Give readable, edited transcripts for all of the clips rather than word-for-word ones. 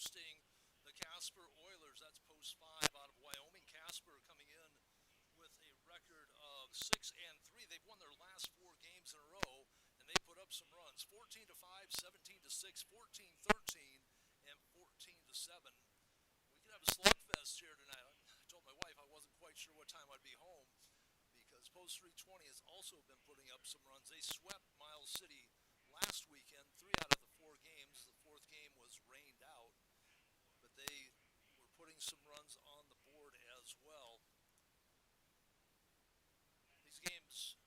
hosting the Casper Oilers. That's post 5 out of Wyoming. Casper coming in with a record of 6-3. They've won their last 4 games in a row, and they put up some runs: 14-5, 17-6, 14-13, and 14-7. We could have a slugfest here tonight. I told my wife I wasn't quite sure what time I'd be home because Post 320 has also been putting up some runs. They swept Miles City last weekend, 3 out of the 4 games. The fourth game was rained out, but they were putting some runs on the board as well. These games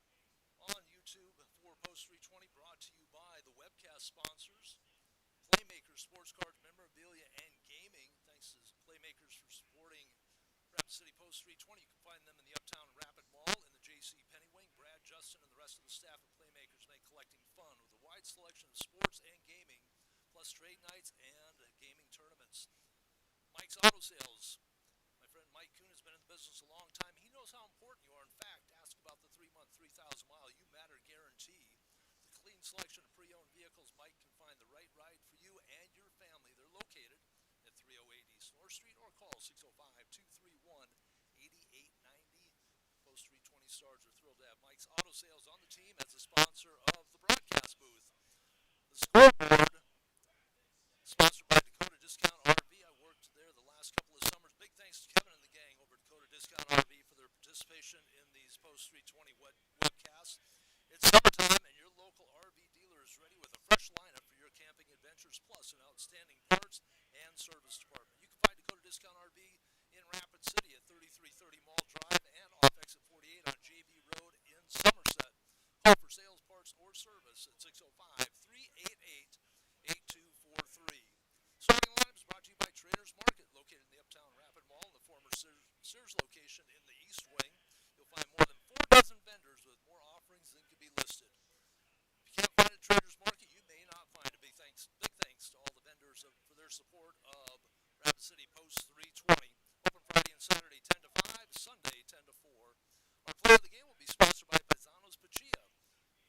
on YouTube for Post 320 brought to you by the webcast sponsors, Playmakers Sports Cards, Memorabilia, and Gaming. Thanks to Playmakers for supporting Rapid City Post 320. You can find them in the Uptown Rapid Mall in the JC Penney Wing. Brad, Justin, and the rest of the staff at Playmakers make collecting fun with a wide selection of sports and gaming, plus trade nights and gaming tournaments. Mike's Auto Sales. My friend Mike Kuhn has been in the business a long time. He knows how important you are. In fact, ask about the 3-month, 3,000-mile You Matter guarantee. The clean selection of pre-owned vehicles, Mike can find the right ride for you and your family. They're located at 308 East North Street or call 605-231-8890. Post 320 stars are thrilled to have Mike's Auto Sales on the team as a sponsor of the broadcast booth. The scoreboard, sponsored by Dakota Discount RV. I worked there the last couple of summers. Big thanks to Kevin and the gang over at Dakota Discount RV for their participation in these Post 320 webcasts. It's summertime, and your local RV dealer is ready with a fresh lineup for your camping adventures, plus an outstanding parts and service department. You can find Dakota Discount RV in Rapid City at 3330 Mall Drive and off exit 48 on JV Road in Somerset. Call for sales, parts, or service at 605-388-8243. Starting lineup is brought to you by Traders Market, located in the Uptown Rapid Mall in the former Sears location in the East Wing. You'll find more than 4 dozen vendors with more offerings than can be listed. If you can't find a Traders Market, you may not find it. Big thanks to all the vendors for their support of Rapid City Post 320. Open Friday and Saturday 10 to 5, Sunday 10 to 4. Our play of the game will be sponsored by Paisano's Pachia.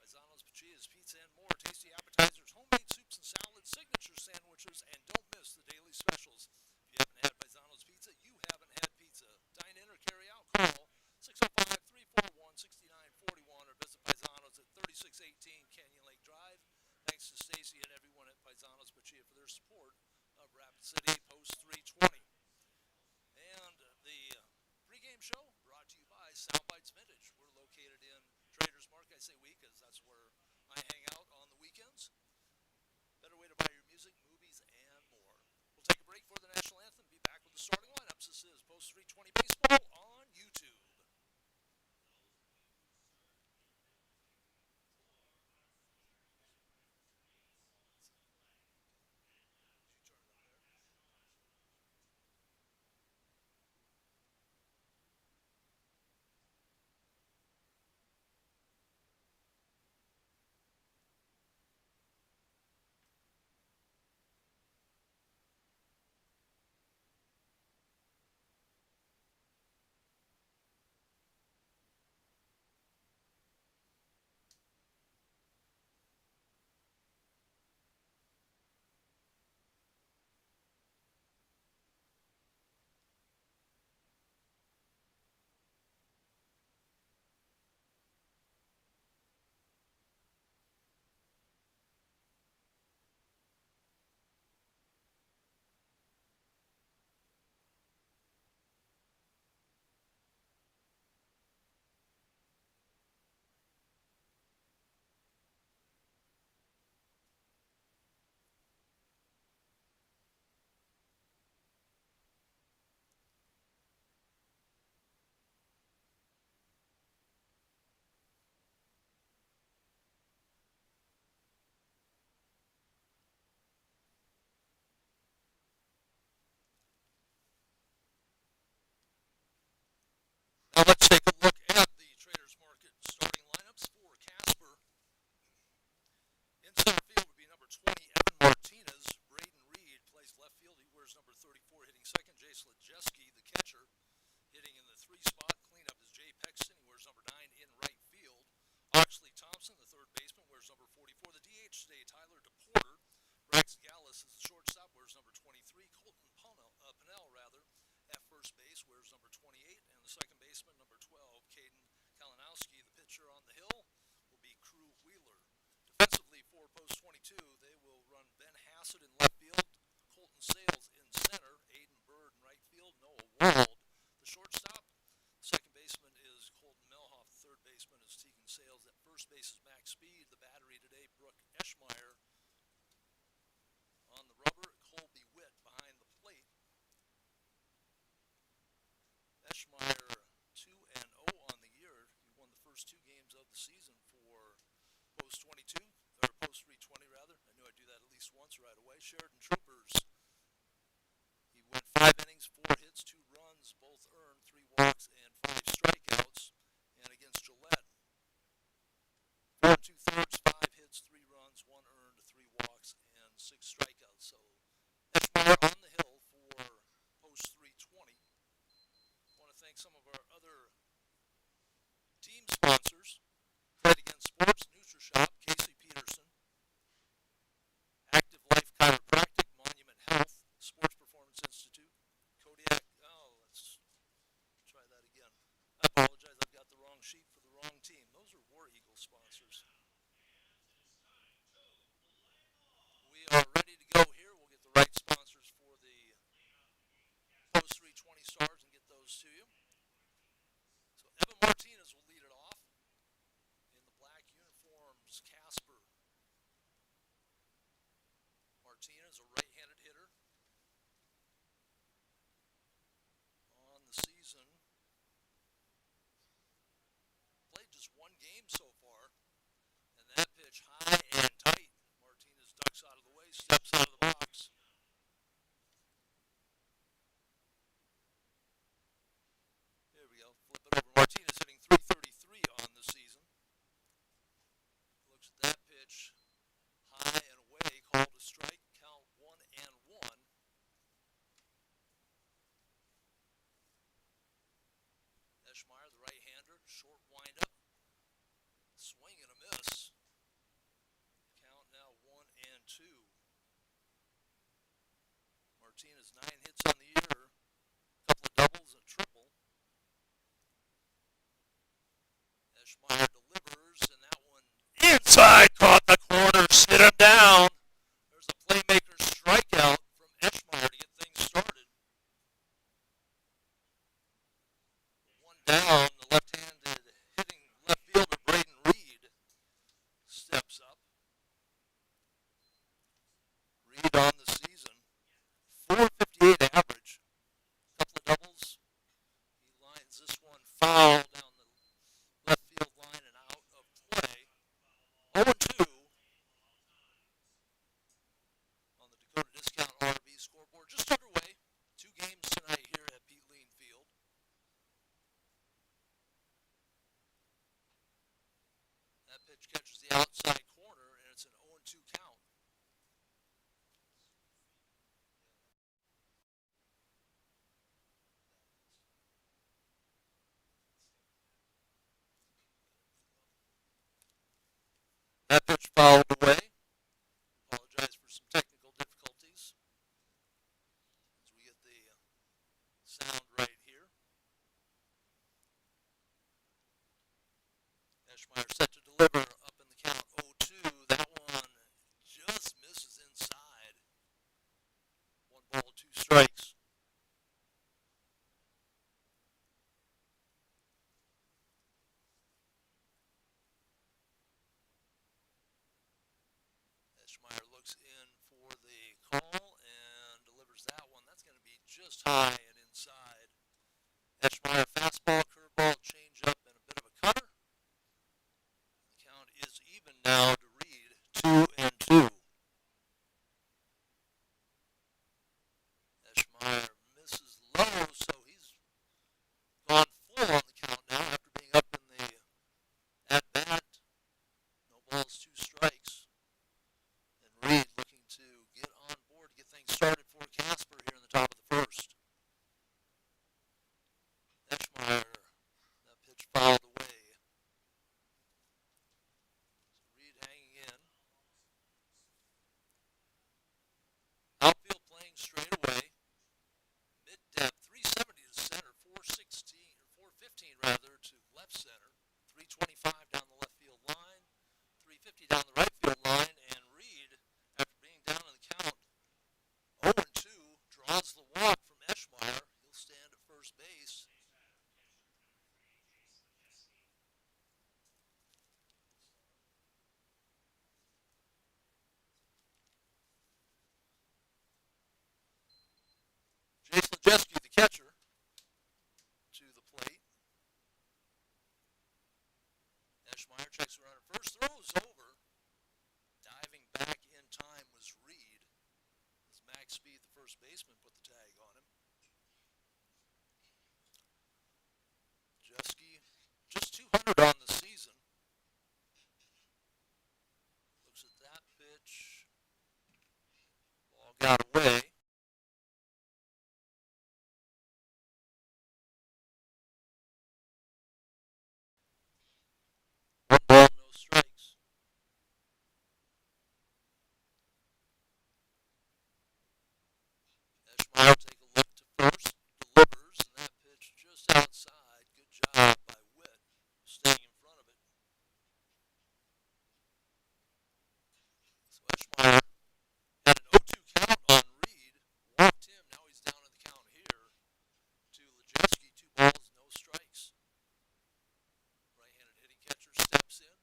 Paisano's Pachia is pizza and more. Tasty appetizers, homemade soups and salads, signature sandwiches, and don't miss the daily specials. If you haven't had Paisano's Pizza, you haven't had pizza. Dine in or carry out. Call 605-341-6941 or visit Paisano's at 3618 Canyon Lake Drive. Thanks to Stacy and everyone at Paisano's Pachia for their support of Rapid City Post 320. And the pregame show brought to you by Soundbites Vintage. We're located in Traders Market. I say we because that's where I hang out on the weekends. Better way to buy your music, movies, and more. We'll take a break for the national anthem. Be back with the starting lineups. This is Post 320 Baseball on YouTube. first base wears number 28, and the second baseman, number 12, Caden Kalinowski. The pitcher on the hill will be Crew Wheeler. Defensively for post 22, they will run Ben Hassett in left field, Colton Sales in center, Aiden Bird in right field, Noah Wald, the shortstop. Second baseman is Colton Melhoff. The third baseman is Tegan Sales. At first base is Max Speed. The battery today, Brooke Eschmeyer. On the rubber, Colby Witt behind the plate. Eschmeyer 2-0 on the year. He won the first two games of the season for post 22, or post 320 rather. I knew I'd do that at least once right away. Sheridan Troopers. He went 5 innings, 4 hits, 2 runs, both earned, 3 walks, and 5 strikeouts. And against Gillette, 4 2/3, 5 hits, 3 runs, 1 earned, 3 walks, and 6 strikeouts. So Eschmeyer on the hill for post 320. I want to thank some of our other team sponsors. Fight Against Sports, NutriShop, Casey Peterson, Active Life Chiropractic, Monument Health, Sports Performance Institute, Kodiak. Let's try that again. I apologize, I've got the wrong sheet for the wrong team. Those are War Eagle sponsors. We are ready to go here. We'll get the right sponsors for the post 320 stars and get those to you. So Evan Martinez will lead it off. In the black uniforms, Casper. Martinez, a right-handed hitter. On the season, played just 1 game so far. And that pitch high and tight. Martinez ducks out of the way, steps out of the box. There we go. Flip it over. Martinez hitting .333 on the season. Looks at that pitch. High and away. Called a strike. Count 1-1. Eschmeyer, the right-hander. Short windup. Swing and a miss. Count now 1-2. Martinez 9 hits on the year. A couple of doubles and a triple. Eschmeyer delivers, and that one inside caught the corner, sit him down. There's a playmaker strikeout from Eschmeyer to get things started. 1 down, the left-handed hitting left fielder Braden Reed steps up. Reed on the season, .458 average. A couple of doubles. He lines this one foul down the left field line and out of play. 0-2 on the Dakota Discount RV scoreboard. Just underway. 2 games tonight here at Pete Lean Field. That pitch catches the outside corner, and it's an 0-2 count. That pitch fouled away. Apologize for some technical difficulties as we get the sound right here. Eschmeyer set to deliver up in the count 0-2. That one just misses inside. 1 ball, 2 strikes. Eschmeyer looks in for the call and delivers that one. That's going to be just high and inside. Eschmeyer fastball, curveball, changeup, and a bit of a cutter. The count is even now to Reed, 2-2. Eschmeyer misses low, so he's gone full on the count now after being up in the at-bat. No balls, 2 strikes. And Reed looking to get on board to get things started for Casper here in the top of the first. speed, the first baseman put the tag on him. Jeske, just 200 on the season. Looks at that pitch. Ball got away. One ball, no strikes. Eschmeyer take a look to first, delivers, and that pitch just outside. Good job by Witt, staying in front of it. So Eschmeyer had an 0-2 count on Reed, walked him. Now he's down in the count here to Lejeski. 2 balls, no strikes. Right-handed hitting catcher steps in,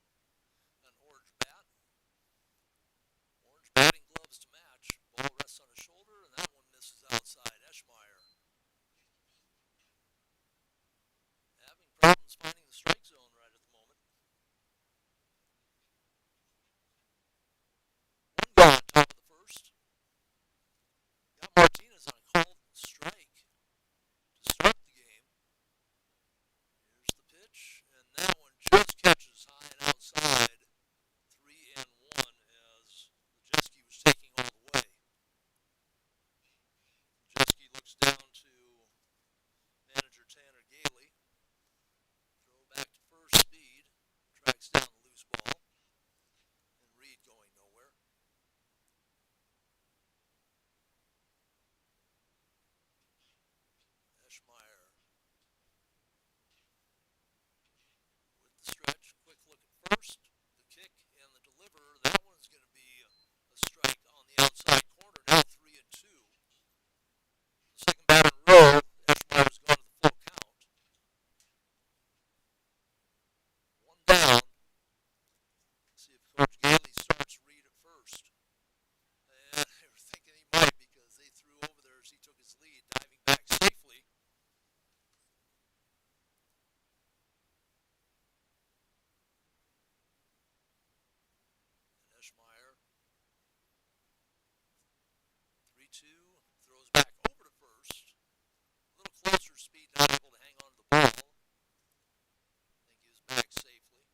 an orange bat. Orange batting gloves to match. Ball rests on his shoulder, and that one misses outside. Eschmeyer having problems finding the strike zone right at the moment. One gone, top of the first. Got Martinez on a called strike to start the game. Here's the pitch, and that one just catches high and outside. 3-1 as Lejeski was taking all the way. Lejeski looks down to manager Tanner Gailey. Throw back to first speed, tracks down the loose ball, and Reed going nowhere. Eschmeyer with the stretch, quick look at first, the kick and the deliver. That one's going to be a strike on the outside corner. Now 3-2. The second batter in a row, Eschmeyer's gone to the full count. One down. See if Coach Gailey starts Reed at first. And they were thinking he might because they threw over there as he took his lead, diving back safely. And Eschmeyer, 3-2, throws back over to first. A little closer speed, not able to hang on to the ball. I think he was back safely.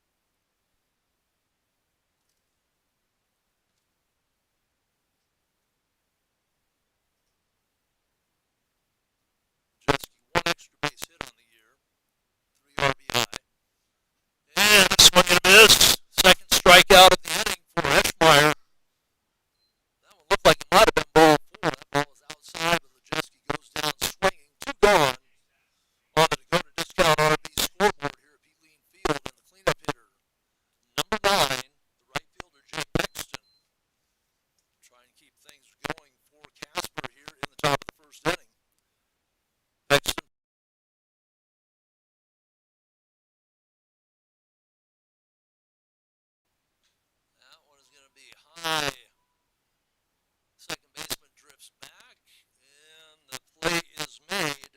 Jeske, one extra base hit on the year, 3 RBI. And a swing and a miss. Second strikeout of the inning for Eschmeyer. That one looked like it might have been ball 4. That ball was outside, but Lejeski goes down swinging. 2 gone on the Dakota Discount RV scoreboard here at Peatline Field. And the cleanup hitter, number 9, the right fielder, Jake Bexton, trying to keep things going for Casper here in the top of the first inning. Bexton. That one is going to be high. Second baseman drifts back, and the play is made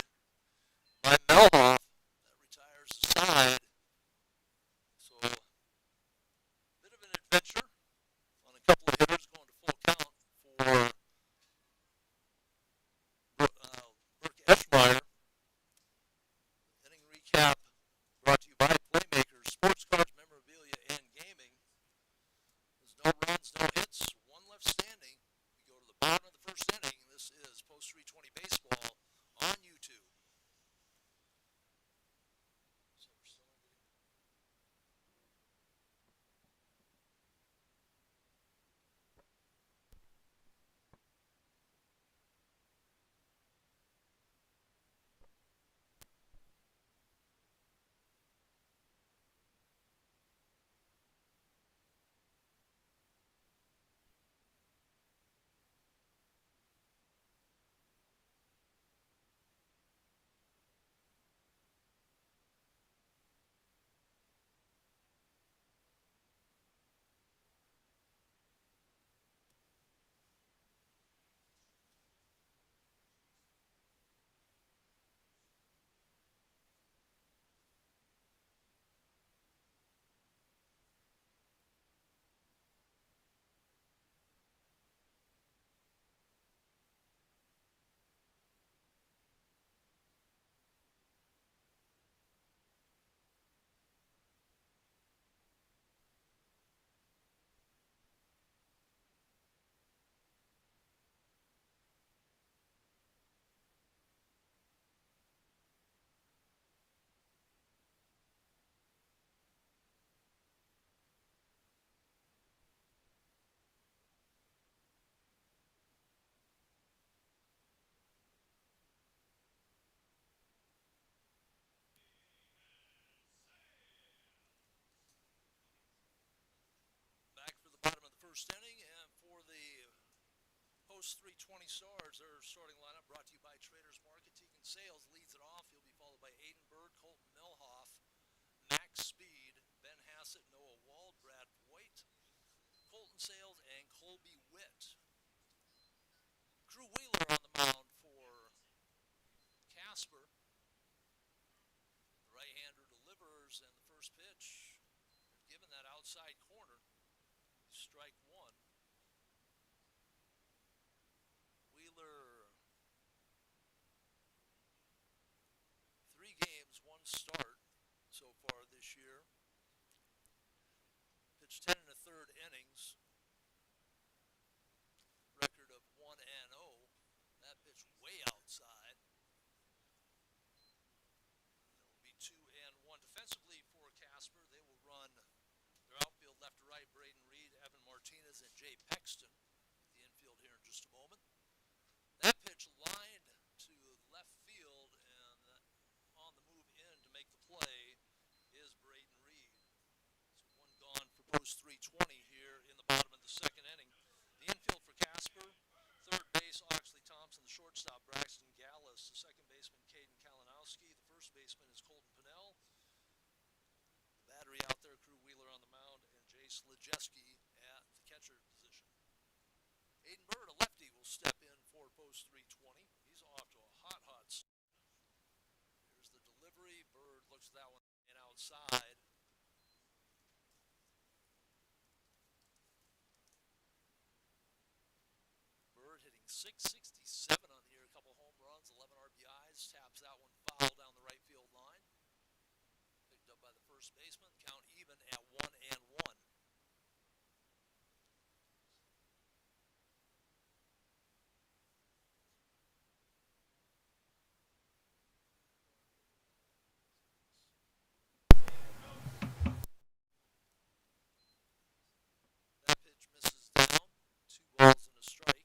by Melhoff. That retires the side. So, bit of an adventure on a couple of hitters going to full count for Burke Eschmeyer. Inning recap brought to you by Playmakers, Sports Cards, Memorabilia, and Gaming. There's no runs, no hits, one left standing. We go to the bottom of the first inning. This is Post 320 Baseball on YouTube. So we're still not getting... first inning, and for the Post 320 Stars, their starting lineup brought to you by Traders Market. Tegan Sales leads it off. He'll be followed by Aiden Bird, Colton Milhoff, Max Speed, Ben Hassett, Noah Wald, Brad Voigt, Colton Sales, and Colby Witt. Drew Wheeler on the mound for Casper. The right-hander delivers, and the first pitch, they're given that outside corner. Strike one. Wheeler, 3 games, 1 start so far this year. Pitched 10 1/3 innings. Record of 1-0. That pitch way outside. It'll be 2-1. Defensively for Casper, they will run their outfield left to right, Braden Reed, Evan Martinez, and Jay Pexton. The infield here in just a moment. That pitch lined to left field, and on the move in to make the play is Braden Reed. So one gone for Post 320 here in the bottom of the second inning. The infield for Casper, third base Oxley Thompson, the shortstop Braxton Gallus, the second baseman Caden Kalinowski, the first baseman is Colton Pinnell. The battery out there, Crew Wheeler on the mound, and Jace Lejeski at the catcher position. Aiden Bird, a lefty, will step in for Post 320. He's off to a hot start. Here's the delivery. Bird looks at that one and outside. Bird hitting .667 on the year, a couple home runs, 11 RBIs, taps that one foul down the right field line. Picked up by the first baseman, count even at 1-1. That pitch misses down, 2 balls and a strike.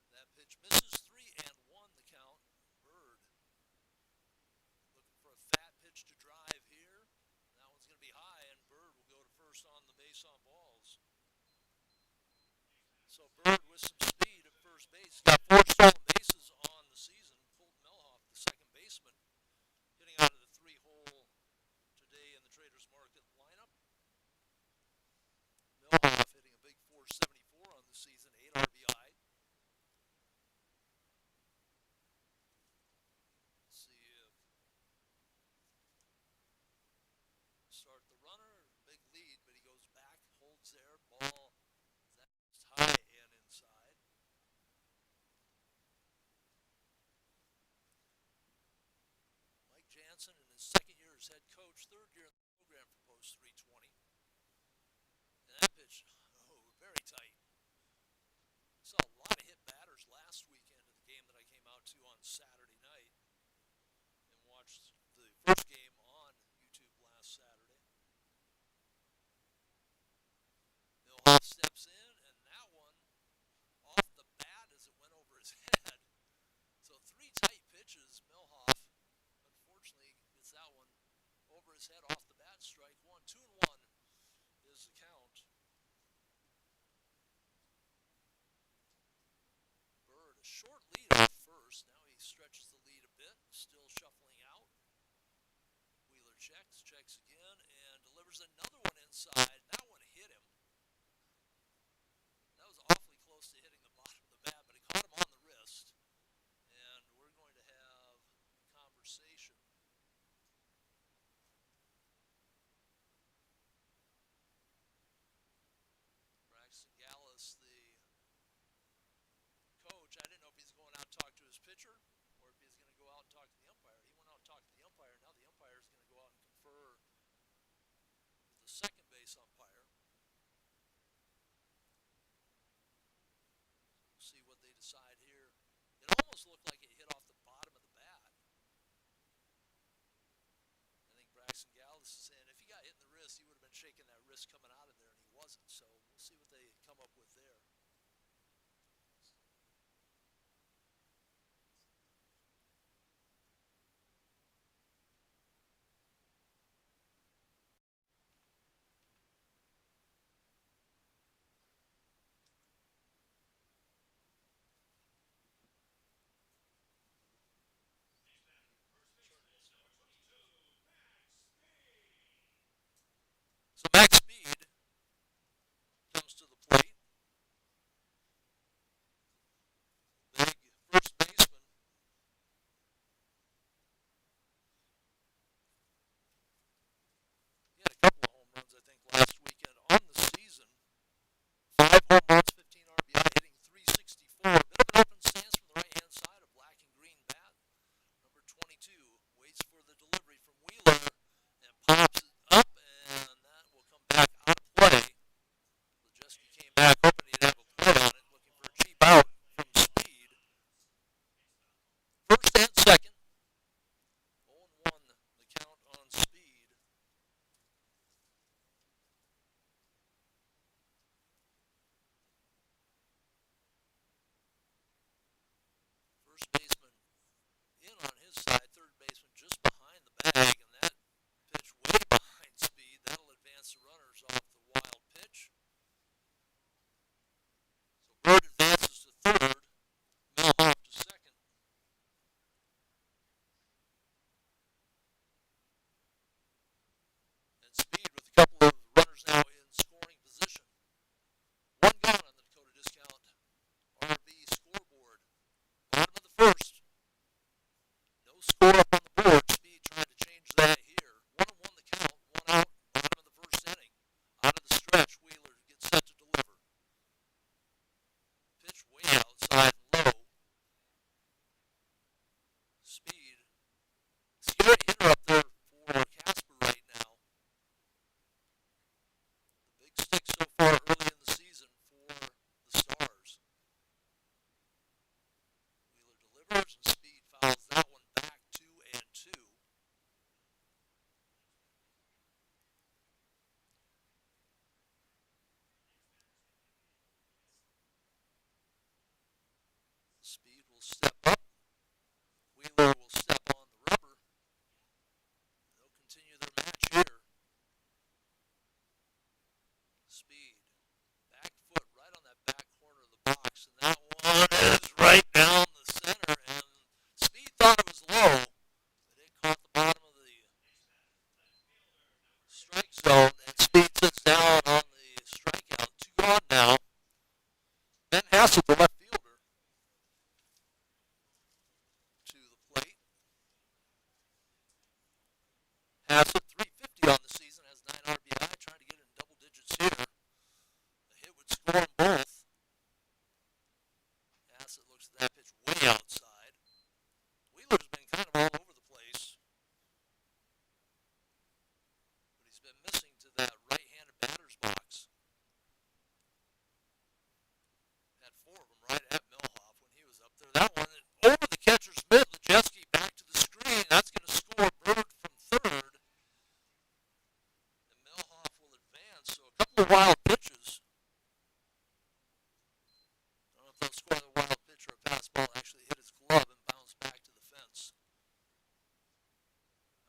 That pitch misses, 3-1 the count. Bird looking for a fat pitch to drive here. That one's going to be high, and Bird will go to first on the base on balls. So Bird with some speed at first base. He's got 4 stolen bases on the season. Colton Milhoff, the second baseman, hitting out of the 3-hole today in the Traders Market lineup. Milhoff hitting a big .474 on the season, 8 RBI. Let's see if start the runner, big lead, but he goes back, holds there, ball is high and inside. Mike Jansen in his second year as head coach, third year in the program for Post 320. And that pitch, very tight. Saw a lot of hit batters last weekend in the game that I came out to on Saturday night and watched the first game on YouTube last Saturday. Milhoff steps in, and that one off the bat as it went over his head. So 3 tight pitches. Milhoff, unfortunately, gets that one over his head off the bat. Strike one. 2-1 is the count. Bird, a short lead off first. Now he stretches the lead a bit, still shuffling out. Wheeler checks again, and delivers another one inside. That one hit him. That was awfully close to hitting the bottom of the bat, but it caught him on the wrist. And we're going to have a conversation. Braxton Gallus, the coach, I didn't know if he's going out to talk to his pitcher or if he's going to go out and talk to the umpire. He went out and talked to the umpire. Now the umpire is going to go out and confer with the second base umpire. We'll see what they decide here. It almost looked like it hit off the bottom of the bat. I think Braxton Gallus is saying if he got hit in the wrist, he shaking that wrist coming out of there, and he wasn't. So we'll see what they come up with there. So Max Speed comes to the plate. Big first baseman. He had a couple of home runs, I think, last weekend on the season. 5 home runs, 15 RBI, hitting 364. Bit of an open stance from the right-hand side, a black and green bat. Number 22 waits for the delivery from Wheeler and pops it up, and that will come back out of play. Lejeski came back hoping he'd have a play on it, looking for a cheap out from Speed. First and second. 0-1 the count on Speed. First baseman in on his side, third baseman just behind the bag, and that pitch way behind Speed. That'll advance the runners off the wild pitch. So Bird advances to third, Milhoff to second. And Speed with a couple of runners now in scoring position. One gone on the Dakota Discount RV scoreboard. Bottom of the first. No score up on the board. Speed trying to change that here. 1-1 the count. One out. Bottom of the first inning. Out of the stretch. Wheeler gets set to deliver. Pitch way outside and low. Speed. Scary hitter up there for Casper right now. The big stick so far early in the season for the Stars. Wheeler delivers and Speed fouls that one back 2-2. Speed will step up. Wheeler will step on the rubber. They'll continue their match here. Speed. Back foot right on that back corner of the box. And that one is right down the center. And Speed thought it was low, but it caught the bottom of the strike zone. And Speed sits down on the strikeout. 2 gone now. Ben Hassett, the left fielder, to the plate. Hassett, 350 on the season, has 9 RBI, trying to get in double digits here. A hit would score them both. Hassett looks at that pitch way outside. Wheeler's been kind of all over the place, but he's been missing to that right-handed batter's box. Had 4 of them right at Milhoff when he was up there. That one over the catcher's mitt. Lejeski back to the screen. That's going to score Bird from third. And Milhoff will advance. So a couple of wild pitches. I don't know if they'll score the wild pitch or a fastball actually hit his glove and bounce back to the fence.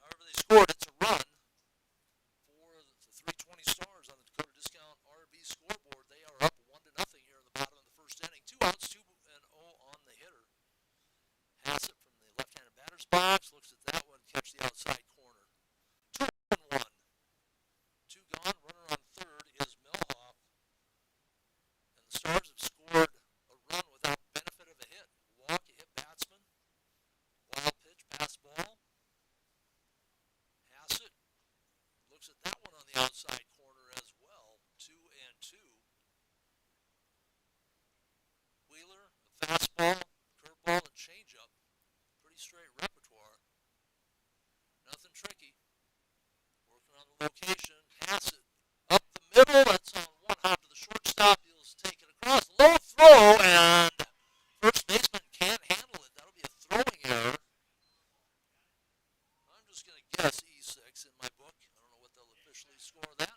However they scored, it's a run for the 320 Stars on the Dakota Discount RB scoreboard. They are up 1-0 here in the bottom of the first inning. 2 outs, 2-0 on the hitter. Hassett from the left-handed batter's box looks at that one, catch the outside corner. 2-1. 2 gone. Runner on third is Milhoff. And the Stars have scored a run without benefit of a hit. Walk, a hit batsman. Wild pitch, pass ball. Hassett looks at that one on the outside corner as well. 2-2. Wheeler, a fastball, curveball, and changeup. Pretty straight repertoire. Nothing tricky. Working on the location. Hassett up the middle. That's on one hop to the shortstop. He'll take it across. Low throw, and first baseman can't handle it. That'll be a throwing error. I'm just going to guess E6 in my book. I don't know what they'll officially score that.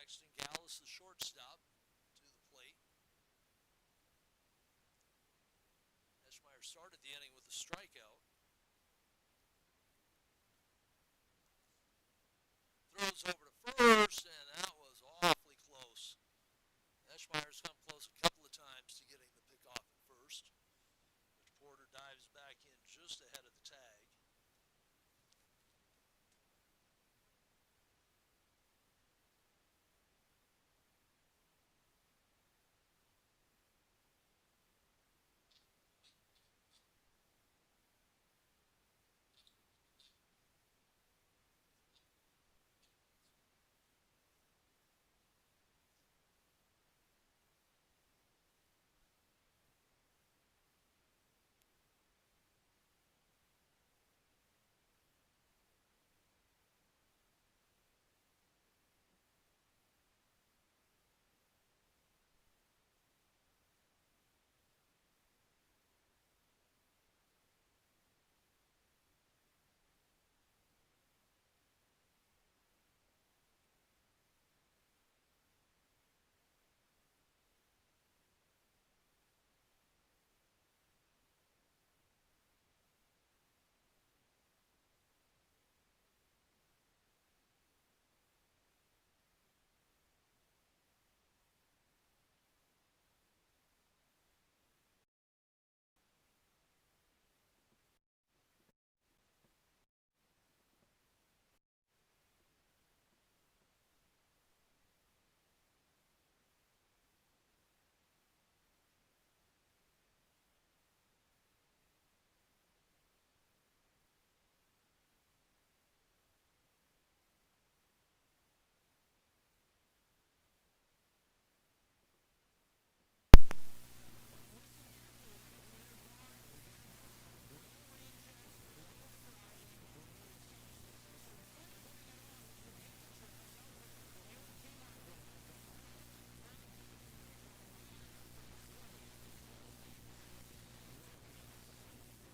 Braxton Gallus, the shortstop, to the plate. Eschmeyer started the inning with a strikeout. Throws over to first, and that was awfully close. Eschmeyer's come close a couple of times to getting the pick off at first. But Porter dives back in just ahead of the tag.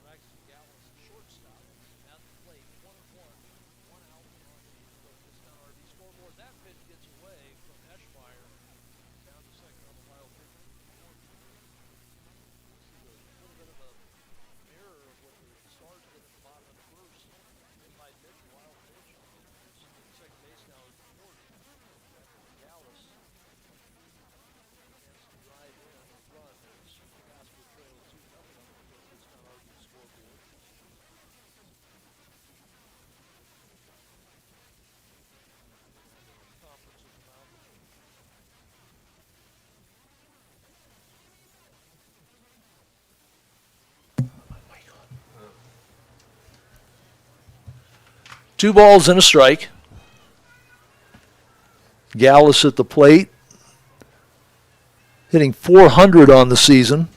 Braxton Gallus, the shortstop, at the plate. 1-1, one out on the discount RV scoreboard. That pitch gets away from Eschmeyer. Down to second on the wild pitch. This is a little bit of a mirror of what the Stars did at the bottom of the first. In by pitch, wild pitch. Second base now is Porter. Gallus chance to drive in a run as Casper trails 2-0 on the discount RV scoreboard. Conference of the mound. Two balls and a strike. Gallus at the plate, hitting .400 on the season.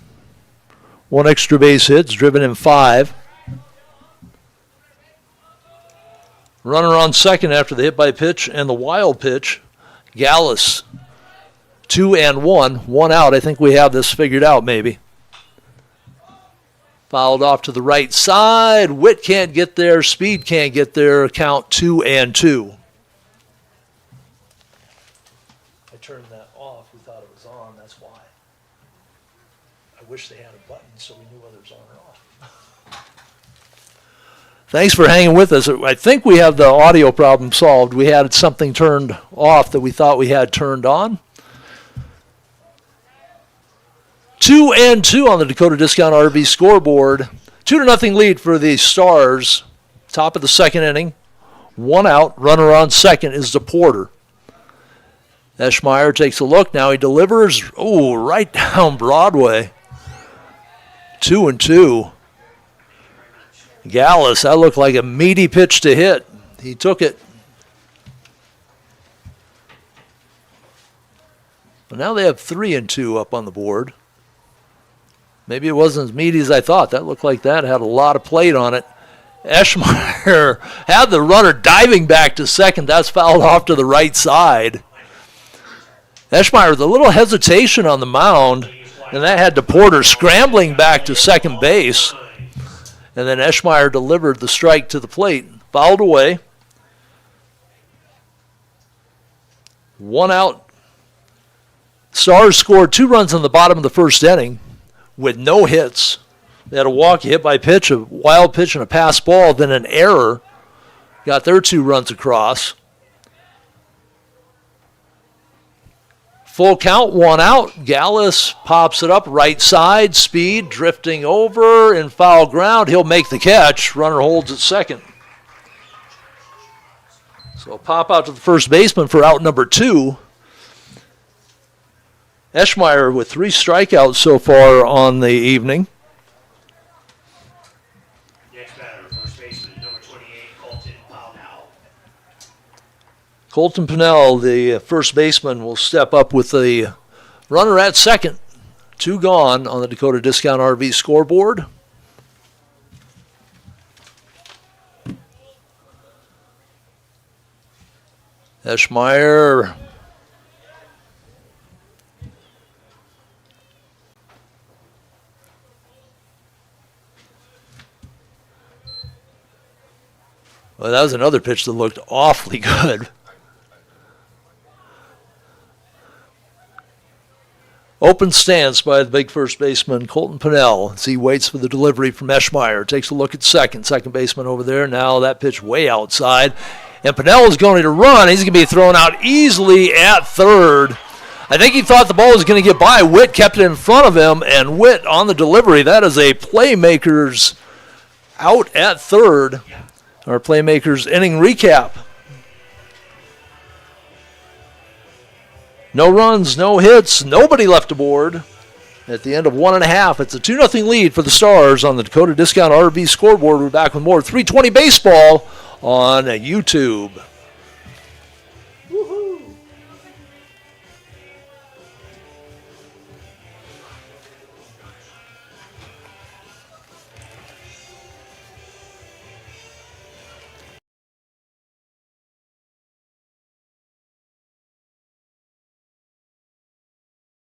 One extra base hit, driven in 5. Runner on second after the hit by pitch and the wild pitch. Gallus, 2-1, one out. I think we have this figured out maybe. Fouled off to the right side. Witt can't get there. Speed can't get there. Count 2-2. I turned that off. We thought it was on. That's why. I wish they had a button so we knew whether it was on or off. Thanks for hanging with us. I think we have the audio problem solved. We had something turned off that we thought we had turned on. 2-2 on the Dakota Discount RV scoreboard. 2-0 lead for the Stars. Top of the second inning. One out. Runner on second is the Porter. Eschmeyer takes a look. Now he delivers. Oh, right down Broadway. 2-2. Gallus, that looked like a meaty pitch to hit. He took it. But now they have 3-2 up on the board. Maybe it wasn't as meaty as I thought. That looked like that had a lot of plate on it. Eschmeyer had the runner diving back to second. That's fouled off to the right side. Eschmeyer with a little hesitation on the mound, and that had Porter scrambling back to second base. And then Eschmeyer delivered the strike to the plate. Fouled away. 1 out. Stars scored 2 runs in the bottom of the first inning with no hits. They had a walk, a hit by pitch, a wild pitch, and a pass ball, then an error. Got their 2 runs across. Full count, 1 out. Gallus pops it up right side, speed, drifting over in foul ground. He'll make the catch. Runner holds at second. So pop out to the first baseman for out number 2. Eschmeyer with 3 strikeouts so far on the evening. Next batter, first baseman, number 28, Colton Pownell. Colton Pennell, the first baseman, will step up with the runner at second. 2 gone on the Dakota Discount RV scoreboard. Eschmeyer well, that was another pitch that looked awfully good. Open stance by the big first baseman, Colton Pennell, as he waits for the delivery from Eschmeyer. Takes a look at second baseman over there. Now that pitch way outside. And Pennell is going to run. He's going to be thrown out easily at third. I think he thought the ball was going to get by. Witt kept it in front of him, and Witt on the delivery. That is a Playmakers out at third. Our Playmakers inning recap. No runs, no hits, nobody left aboard. At the end of 1.5, it's a 2-0 lead for the Stars on the Dakota Discount RV scoreboard. We're back with more 320 baseball on YouTube. Woohoo!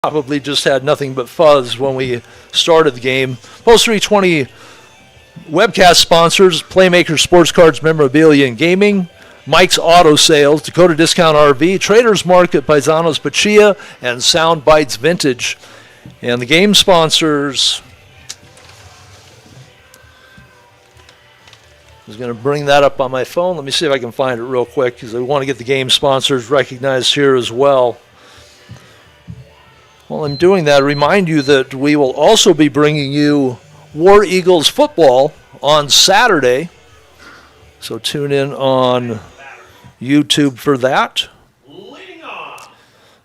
Probably just had nothing but fuzz when we started the game. Post 320 webcast sponsors, Playmaker Sports Cards, Memorabilia, and Gaming, Mike's Auto Sales, Dakota Discount RV, Traders Market, Paisanos Pachia, and Sound Bites Vintage. And the game sponsors, I was going to bring that up on my phone. Let me see if I can find it real quick because I want to get the game sponsors recognized here as well. While I'm doing that, I remind you that we will also be bringing you War Eagles football on Saturday. So tune in on YouTube for that. Leading on.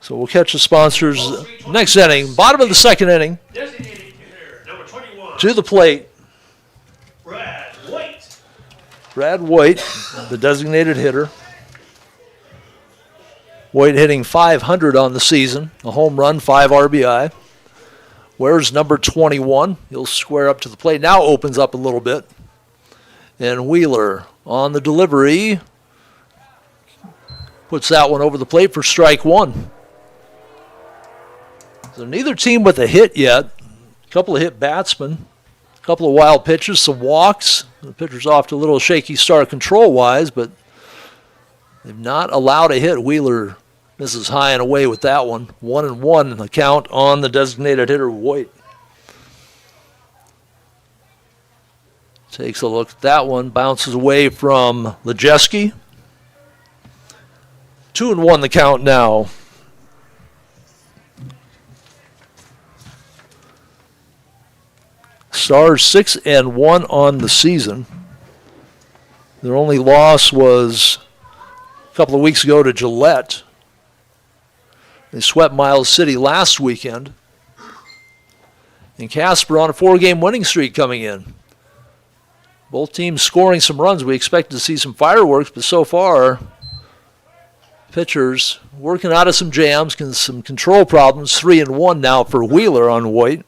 So we'll catch the sponsors next inning. Bottom of the second inning. Designated hitter, number 21. To the plate. Brad White. Brad White, the designated hitter. White hitting .500 on the season. A home run, 5 RBI. Where's number 21? He'll square up to the plate. Now opens up a little bit. And Wheeler on the delivery. Puts that one over the plate for strike 1. So neither team with a hit yet. A couple of hit batsmen. A couple of wild pitches, some walks. The pitcher's off to a little shaky start control-wise, but they've not allowed a hit. Wheeler misses high and away with that one. 1-1 in the count on the designated hitter, White. Takes a look at that one. Bounces away from Lejeski. 2-1 the count now. Stars 6-1 on the season. Their only loss was a couple of weeks ago to Gillette. They swept Miles City last weekend. And Casper on a 4-game winning streak coming in. Both teams scoring some runs. We expect to see some fireworks, but so far, pitchers working out of some jams, some control problems. 3-1 now for Wheeler on White.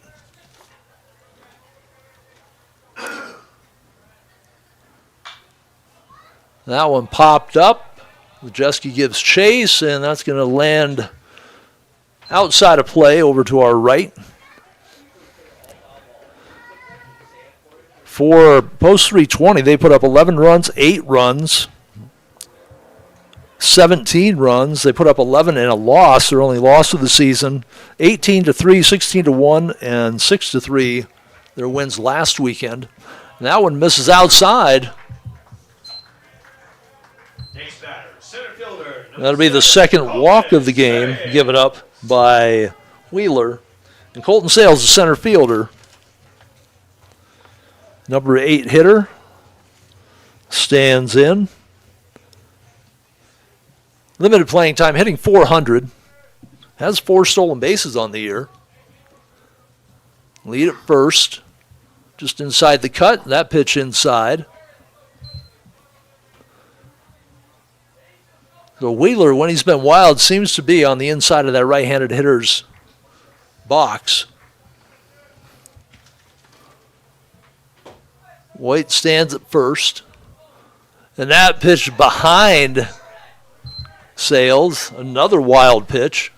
That one popped up. Lejeski gives chase, and that's going to land outside of play over to our right. For post 320, they put up 11 runs, 8 runs. 17 runs. They put up 11 and a loss. Their only loss of the season. 18-3, 16-1, and 6-3. Their wins last weekend. And that one misses outside. Next batter, center fielder. That'll be the second walk of the game given up by Wheeler. And Colton Sales, the center fielder. Number 8 hitter stands in. Limited playing time, hitting .400. Has 4 stolen bases on the year. Lead at first. Just inside the cut. That pitch inside. So Wheeler, when he's been wild, seems to be on the inside of that right-handed hitter's box. White stands at first. And that pitch behind Sales, another wild pitch.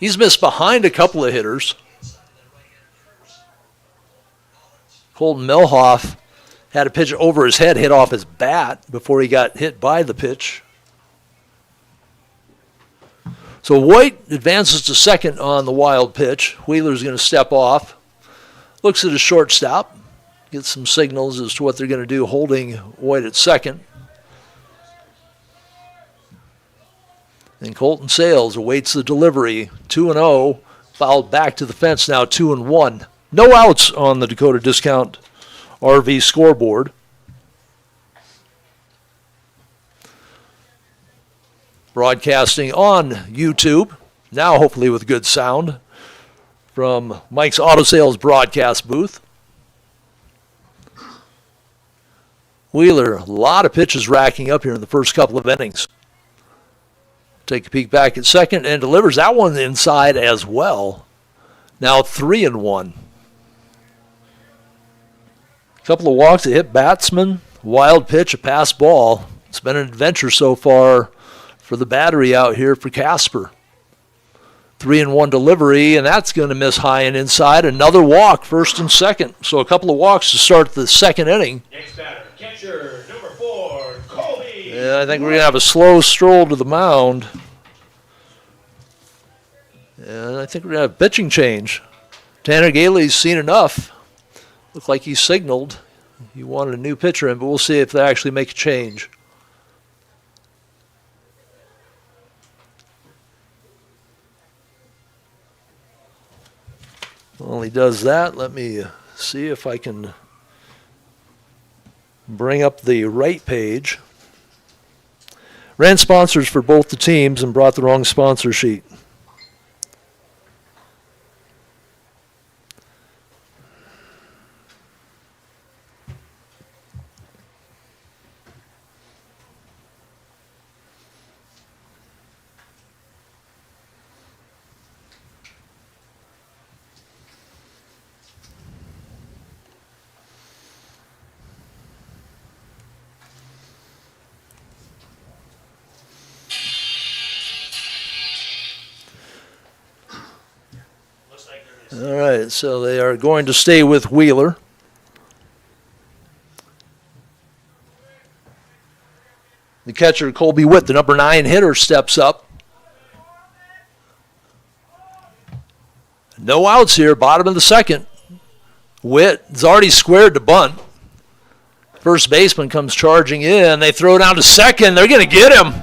He's missed behind a couple of hitters. Colton Milhoff had a pitch over his head, hit off his bat before he got hit by the pitch. So White advances to second on the wild pitch. Wheeler's going to step off. Looks at his shortstop. Gets some signals as to what they're going to do holding White at second. And Colton Sales awaits the delivery. 2-0. Fouled back to the fence now, 2-1. No outs on the Dakota Discount RV scoreboard. Broadcasting on YouTube, now hopefully with good sound, from Mike's Auto Sales broadcast booth. Wheeler, a lot of pitches racking up here in the first couple of innings. Take a peek back at second and delivers that one inside as well. Now 3-1. Couple of walks, a hit batsman, wild pitch, a pass ball. It's been an adventure so far for the battery out here for Casper. 3-1 delivery, and that's going to miss high and inside. Another walk, first and second. So a couple of walks to start the second inning. Next batter, catcher, number 4, Colby. Yeah, I think we're going to have a slow stroll to the mound. And I think we're going to have a pitching change. Tanner Gailey's seen enough. Looked like he signaled he wanted a new pitcher in, but we'll see if they actually make a change. While he does that, let me see if I can bring up the right page. Ran sponsors for both the teams and brought the wrong sponsor sheet. All right, so they are going to stay with Wheeler. The catcher, Colby Witt, the number 9 hitter, steps up. No outs here, bottom of the second. Witt has already squared the bunt. First baseman comes charging in. They throw down to second. They're going to get him.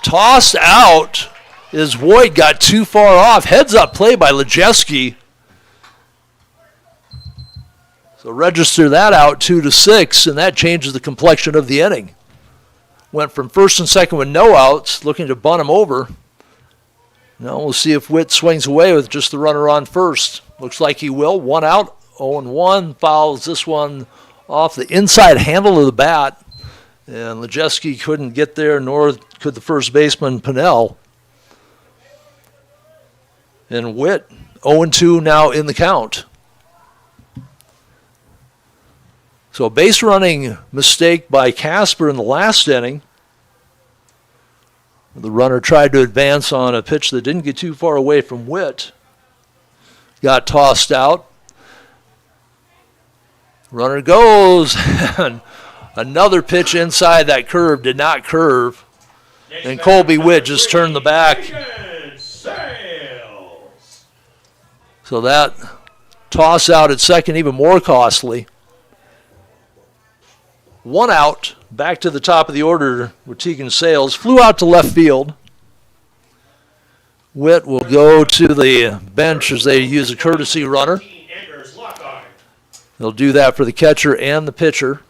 Tossed out as Voigt got too far off. Heads up play by Lejeski. So register that out 2-6, and that changes the complexion of the inning. Went from first and second with no outs, looking to bunt him over. Now we'll see if Witt swings away with just the runner on first. Looks like he will. 1 out, 0-1. Fouls this one off the inside handle of the bat. And Lejeski couldn't get there, nor could the first baseman, Pinnell. And Witt, 0-2 now in the count. So a base running mistake by Casper in the last inning. The runner tried to advance on a pitch that didn't get too far away from Witt. Got tossed out. Runner goes. And another pitch inside that curve did not curve. And Colby Witt just turned the back. So that toss out at second, even more costly. One out, back to the top of the order with Tegan Sales. Flew out to left field. Witt will go to the bench as they use a courtesy runner. They'll do that for the catcher and the pitcher.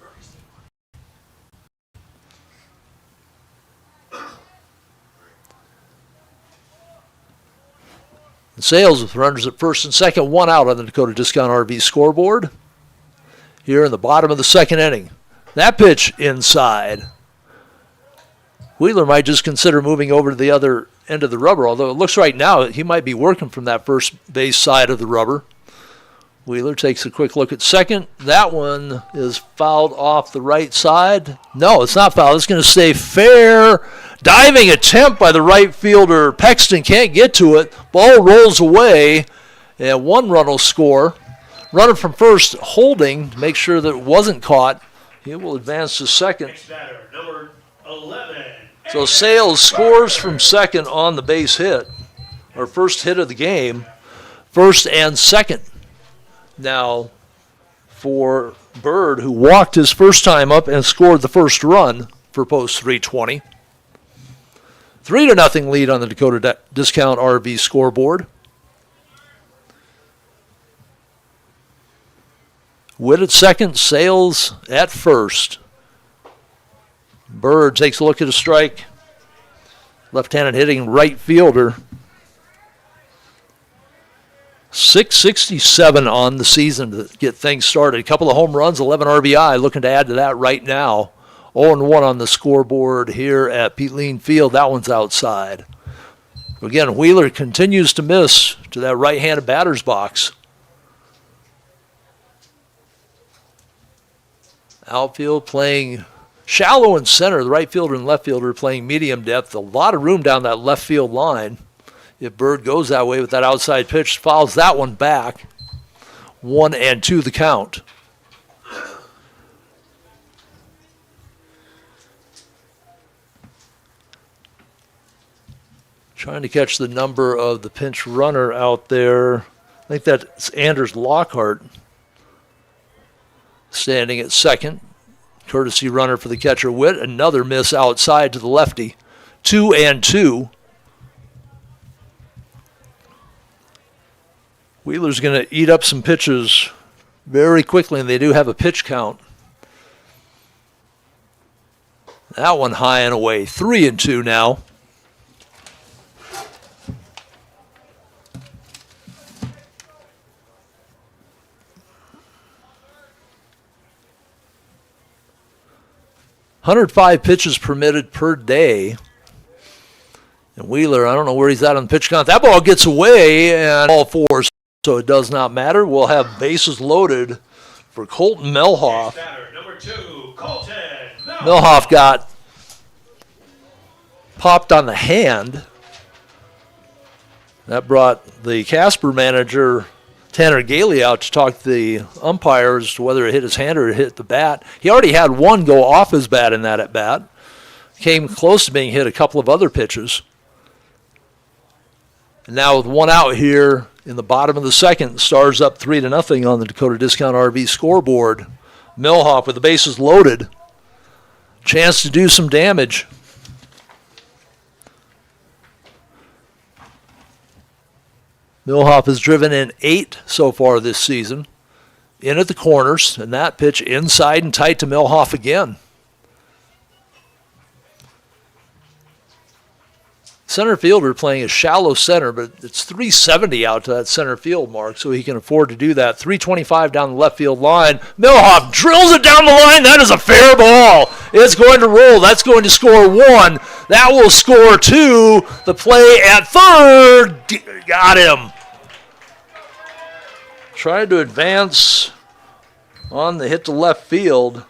Sales with runners at first and second, one out on the Dakota Discount RV scoreboard. Here in the bottom of the second inning. That pitch inside. Wheeler might just consider moving over to the other end of the rubber, although it looks right now he might be working from that first base side of the rubber. Wheeler takes a quick look at second. That one is fouled off the right side. No, it's not fouled. It's going to stay fair. Diving attempt by the right fielder. Pexton can't get to it. Ball rolls away, and one run will score. Runner from first holding to make sure that it wasn't caught. He will advance to second. Next batter, number 11. So Sales scores from second on the base hit, or first hit of the game, first and second. Now for Bird, who walked his first time up and scored the first run for post 320. 3-0 lead on the Dakota Discount RV scoreboard. Witt at second, Sales at first. Bird takes a look at a strike. Left-handed hitting right fielder. 667 on the season to get things started. A couple of home runs, 11 RBI, looking to add to that right now. 0-1 on the scoreboard here at Peatline Field. That one's outside. Again, Wheeler continues to miss to that right-handed batter's box. Outfield playing shallow in center. The right fielder and left fielder playing medium depth. A lot of room down that left field line. If Bird goes that way with that outside pitch, fouls that one back. 1-2 the count. Trying to catch the number of the pinch runner out there. I think that's Anders Lockhart standing at second. Courtesy runner for the catcher, Witt. Another miss outside to the lefty. 2-2. Wheeler's going to eat up some pitches very quickly, and they do have a pitch count. That one high and away. 3-2 now. .105 pitches permitted per day. And Wheeler, I don't know where he's at on the pitch count. That ball gets away and all fours, so it does not matter. We'll have bases loaded for Colton Melhoff. Batter, number 2, Colton Melhoff got popped on the hand. That brought the Casper manager, Tanner Gailey, out to talk to the umpires as to whether it hit his hand or it hit the bat. He already had one go off his bat in that at bat. Came close to being hit a couple of other pitches. And now with one out here in the bottom of the second, Stars up 3-0 on the Dakota Discount RV scoreboard. Melhoff with the bases loaded. Chance to do some damage. Melhoff has driven in 8 so far this season. In at the corners, and that pitch inside and tight to Melhoff again. Center fielder playing a shallow center, but it's 370 out to that center field mark, so he can afford to do that. 325 down the left field line. Melhoff drills it down the line. That is a fair ball. It's going to roll. That's going to score 1. That will score 2. The play at third. Got him. Tried to advance on the hit to left field.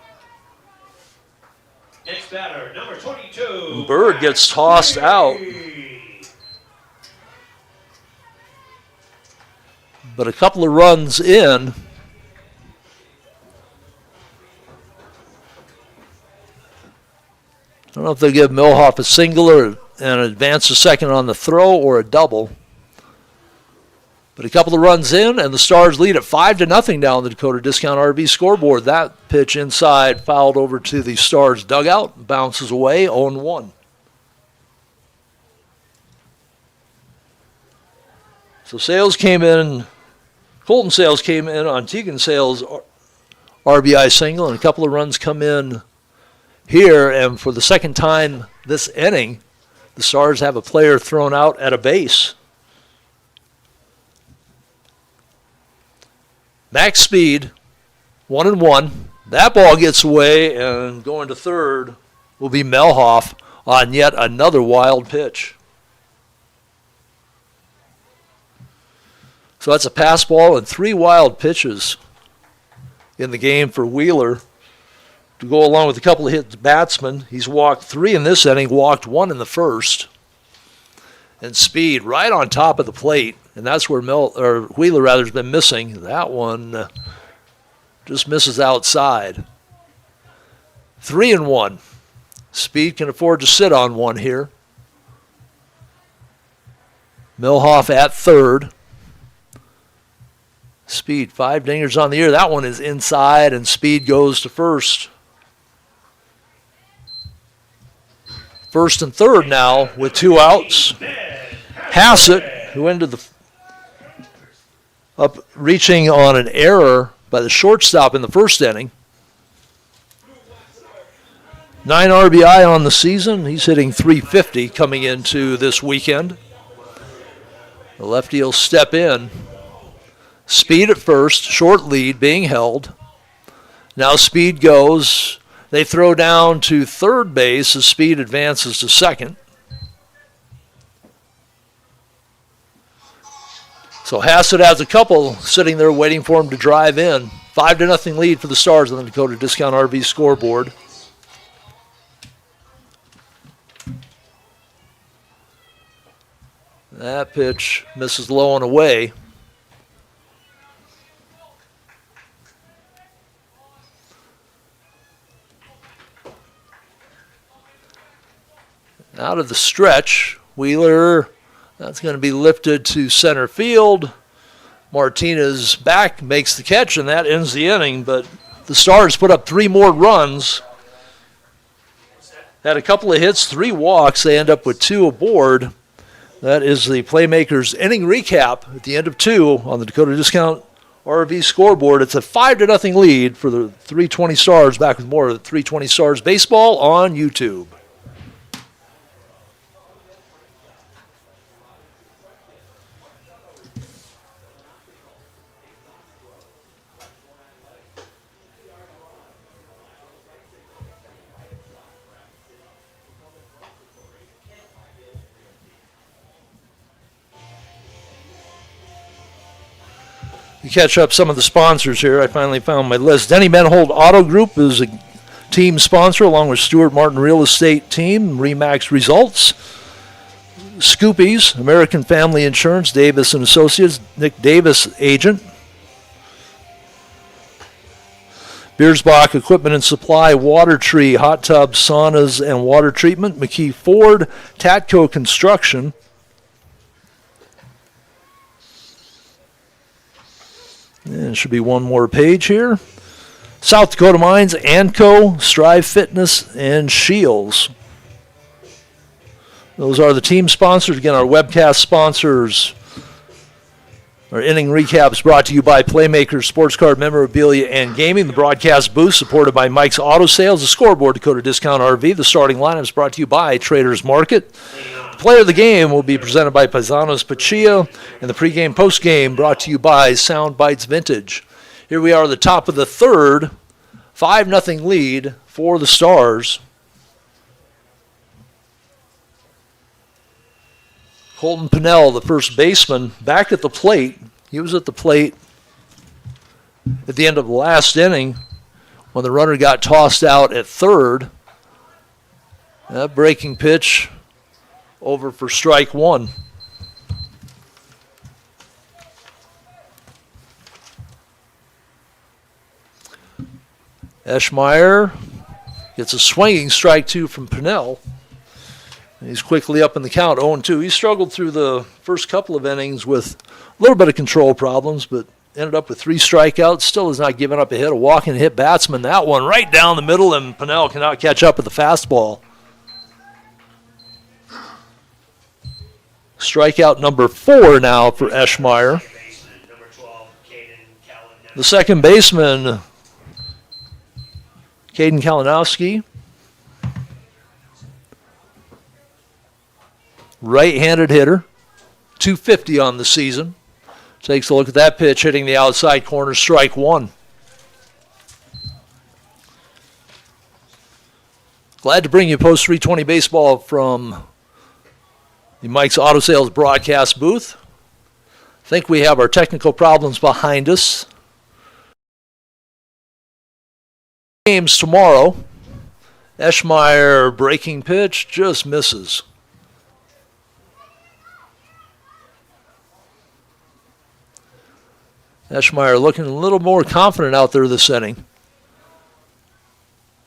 Next batter, number 22. Bird gets tossed out. But a couple of runs in. don't know if they'll give Milhoff a single or an advance to second on the throw or a double. But a couple of runs in, and the Stars lead at 5-0 down the Dakota Discount RV scoreboard. That pitch inside fouled over to the Stars dugout, bounces away, 0-1. So Sales came in, Colton Sales came in on Tegan Sales' RBI single, and a couple of runs come in here, and for the second time this inning, the Stars have a player thrown out at a base. Max Speed, 1-1. That ball gets away, and going to third will be Melhoff on yet another wild pitch. So that's a pass ball and 3 wild pitches in the game for Wheeler to go along with a couple of hit batsmen. He's walked 3 in this inning, walked 1 in the first. And Speed right on top of the plate, and that's where Wheeler has been missing. That one just misses outside. 3-1. Speed can afford to sit on one here. Milhoff at third. Speed, 5 dingers on the year. That one is inside, and Speed goes to first. First and third now with 2 outs. Hassett, who ended up reaching on an error by the shortstop in the first inning. 9 RBI on the season. He's hitting .350 coming into this weekend. The lefty will step in. Speed at first, short lead being held. Now Speed goes. They throw down to third base as Speed advances to second. So Hassett has a couple sitting there waiting for him to drive in. 5-0 lead for the Stars on the Dakota Discount RV scoreboard. That pitch misses low and away. Out of the stretch, Wheeler, that's going to be lifted to center field. Martinez back, makes the catch, and that ends the inning. But the Stars put up 3 more runs. Had a couple of hits, 3 walks. They end up with 2 aboard. That is the Playmakers inning recap at the end of 2 on the Dakota Discount RV scoreboard. It's a 5-0 lead for the 320 Stars. Back with more of the 320 Stars baseball on YouTube. You catch up some of the sponsors here. I finally found my list. Denny Benhold Auto Group is a team sponsor along with Stuart Martin Real Estate Team, Remax Results. Scoopies, American Family Insurance, Davis & Associates, Nick Davis agent. Beersbach Equipment and Supply, Water Tree, Hot Tub, Saunas, and Water Treatment. McKee Ford, Tatco Construction. And there should be one more page here. South Dakota Mines, Anco, Strive Fitness, and Shields. Those are the team sponsors. Again, our webcast sponsors. Our inning recaps brought to you by Playmakers Sports Card Memorabilia and Gaming. The broadcast booth supported by Mike's Auto Sales. The scoreboard, Dakota Discount RV. The starting lineups brought to you by Traders Market. Player of the game will be presented by Paisanos Pachia, and the pregame postgame brought to you by Sound Bites Vintage. Here we are at the top of the third, 5-0 lead for the Stars. Colton Pinnell, the first baseman, back at the plate. He was at the plate at the end of the last inning when the runner got tossed out at third. That breaking pitch over for strike 1. Eschmeyer Gets a swinging strike 2 from Pennell. He's quickly up in the count, 0-2. He struggled through the first couple of innings with a little bit of control problems, but ended up with 3 strikeouts. Still has not given up a hit. A walk-in hit batsman. That one right down the middle, and Pennell cannot catch up with the fastball. Strikeout number 4 now for Eschmeyer. The second baseman, Caden Kalinowski. Right-handed hitter, 250 on the season. Takes a look at that pitch, hitting the outside corner, strike 1. Glad to bring you post 320 baseball from the Mike's Auto Sales broadcast booth. Think we have our technical problems behind us. Games tomorrow. Eschmeyer breaking pitch, just misses. Eschmeyer looking a little more confident out there this inning.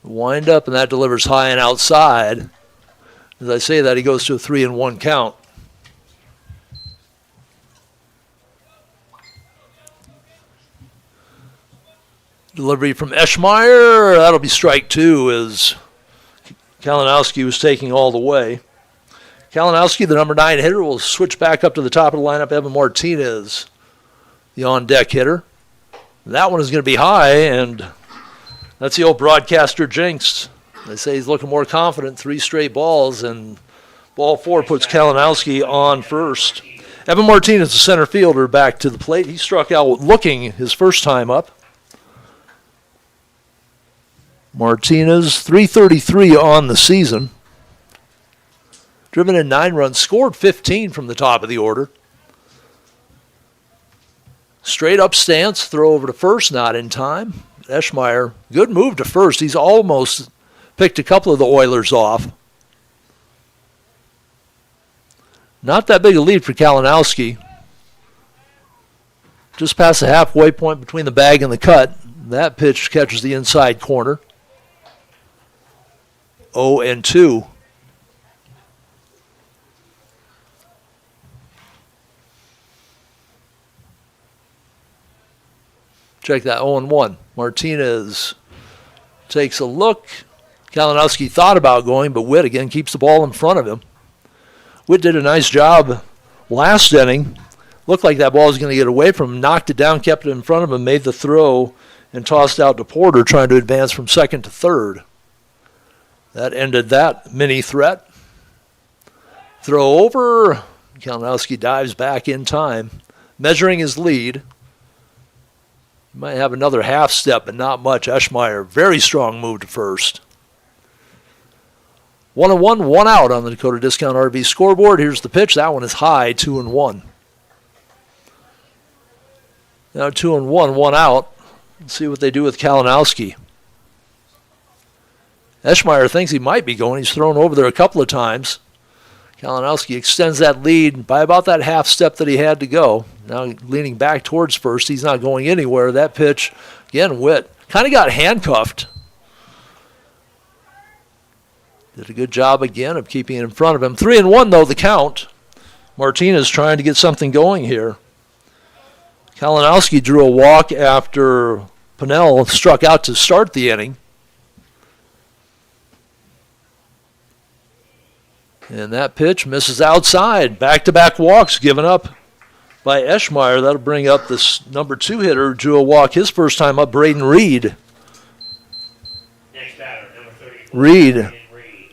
Wind up, and that delivers high and outside. As I say that, he goes to a 3-1 count. Delivery from Eschmeyer. That'll be strike 2 as Kalinowski was taking all the way. Kalinowski, the number 9 hitter, will switch back up to the top of the lineup. Evan Martinez, the on-deck hitter. That one is going to be high, and that's the old broadcaster jinx. They say he's looking more confident, 3 straight balls, and ball 4 puts Kalinowski on first. Evan Martinez, the center fielder, back to the plate. He struck out looking his first time up. Martinez, 333 on the season. Driven in 9 runs, scored 15 from the top of the order. Straight up stance, throw over to first, not in time. Eschmeyer, good move to first. He's almost picked a couple of the Oilers off. Not that big a lead for Kalinowski. Just past the halfway point between the bag and the cut. That pitch catches the inside corner. 0-2. Check that, 0-1. Martinez takes a look. Kalinowski thought about going, but Witt again keeps the ball in front of him. Witt did a nice job last inning. Looked like that ball was going to get away from him. Knocked it down, kept it in front of him, made the throw, and tossed out to Porter, trying to advance from second to third. That ended that mini threat. Throw over. Kalinowski dives back in time, measuring his lead. Might have another half step, but not much. Eschmeyer, very strong move to first. 1-1, 1 out on the Dakota Discount RV scoreboard. Here's the pitch. That one is high, 2-1. Now 2-1, 1 out. Let's see what they do with Kalinowski. Eschmeyer thinks he might be going. He's thrown over there a couple of times. Kalinowski extends that lead by about that half step that he had to go. Now leaning back towards first. He's not going anywhere. That pitch, again, Witt kind of got handcuffed. Did a good job again of keeping it in front of him. 3-1, though, the count. Martinez trying to get something going here. Kalinowski drew a walk after Pennell struck out to start the inning. And that pitch misses outside. Back-to-back walks given up by Eschmeyer. That'll bring up this number 2 hitter who drew a walk his first time up, Braden Reed. Next batter, number 34. Reed,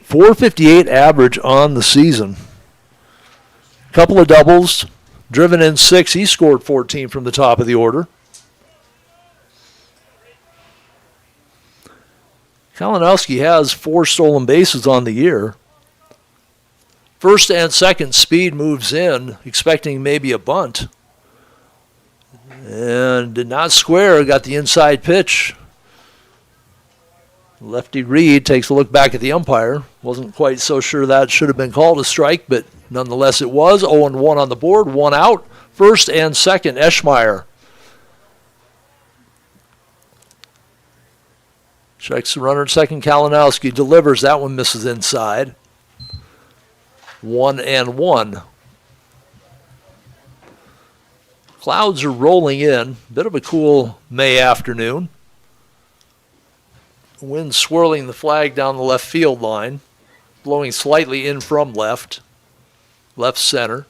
458 average on the season. Couple of doubles, driven in 6. He scored 14 from the top of the order. Kalinowski has 4 stolen bases on the year. First and second, Speed moves in, expecting maybe a bunt. And did not square, got the inside pitch. Lefty Reed takes a look back at the umpire. Wasn't quite so sure that should have been called a strike, but nonetheless it was. 0-1 on the board, 1 out. First and second, Eschmeyer. Checks the runner at second. Kalinowski delivers. That one misses inside. 1-1. Clouds are rolling in. Bit of a cool May afternoon. Wind swirling the flag down the left field line. Blowing slightly in from left. Left center.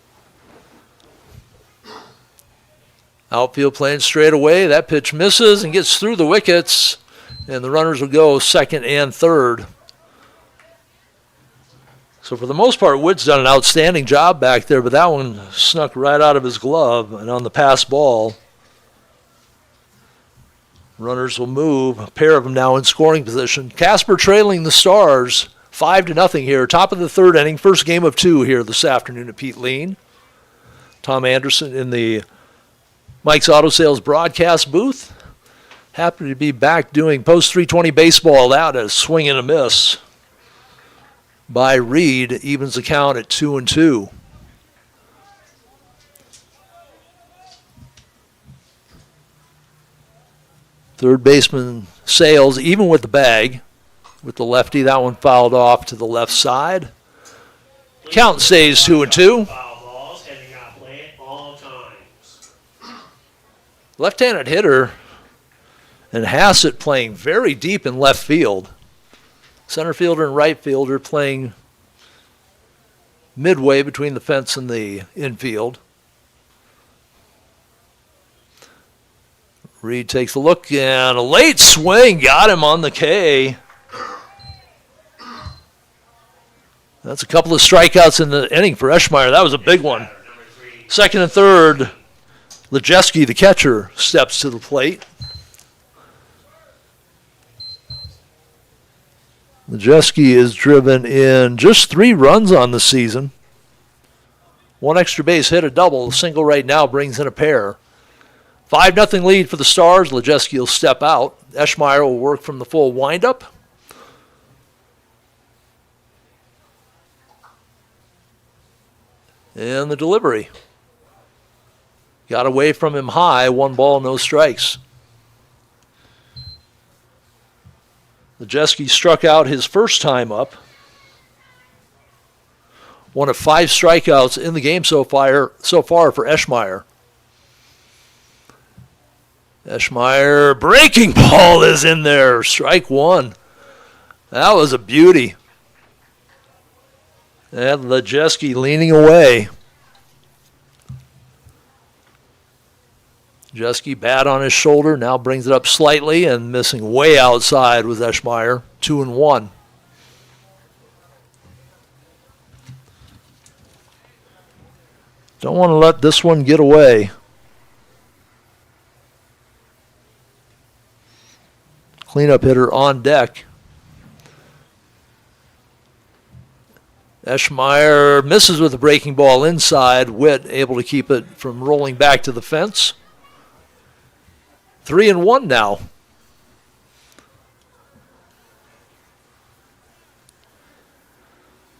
Outfield playing straight away. That pitch misses and gets through the wickets. And the runners will go second and third. So for the most part, Wood's done an outstanding job back there, but that one snuck right out of his glove and on the pass ball. Runners will move. A pair of them now in scoring position. Casper trailing the Stars 5-0 here. Top of the third inning. First game of 2 here this afternoon at Pete Lean. Tom Anderson in the Mike's Auto Sales broadcast booth. Happy to be back doing post 320 baseball out a swing and a miss by Reed. Evens the count at 2-2. Third baseman Sales, even with the bag, with the lefty. That one fouled off to the left side. Count stays 2-2. Foul balls heading out play at all times. Left-handed hitter and Hassett playing very deep in left field. Center fielder and right fielder playing midway between the fence and the infield. Reed takes a look and a late swing. Got him on the K. That's a couple of strikeouts in the inning for Eschmeyer. That was a big one. Number 3. Second and third, Lejeski, the catcher, steps to the plate. Lejeski is driven in just 3 runs on the season. 1 extra base hit, a double. A single right now brings in a pair. 5-0 lead for the Stars. Lejeski will step out. Eschmeyer will work from the full windup. And the delivery. Got away from him high. 1 ball, no strikes. Lejeski struck out his first time up. 1 of 5 strikeouts in the game so far for Eschmeyer. Eschmeyer, breaking ball is in there. Strike 1. That was a beauty. And Lejeski leaning away. Lejeski bat on his shoulder, now brings it up slightly and missing way outside with Eschmeyer. 2-1. Don't want to let this one get away. Cleanup hitter on deck. Eschmeyer misses with the breaking ball inside. Witt able to keep it from rolling back to the fence. 3-1 now.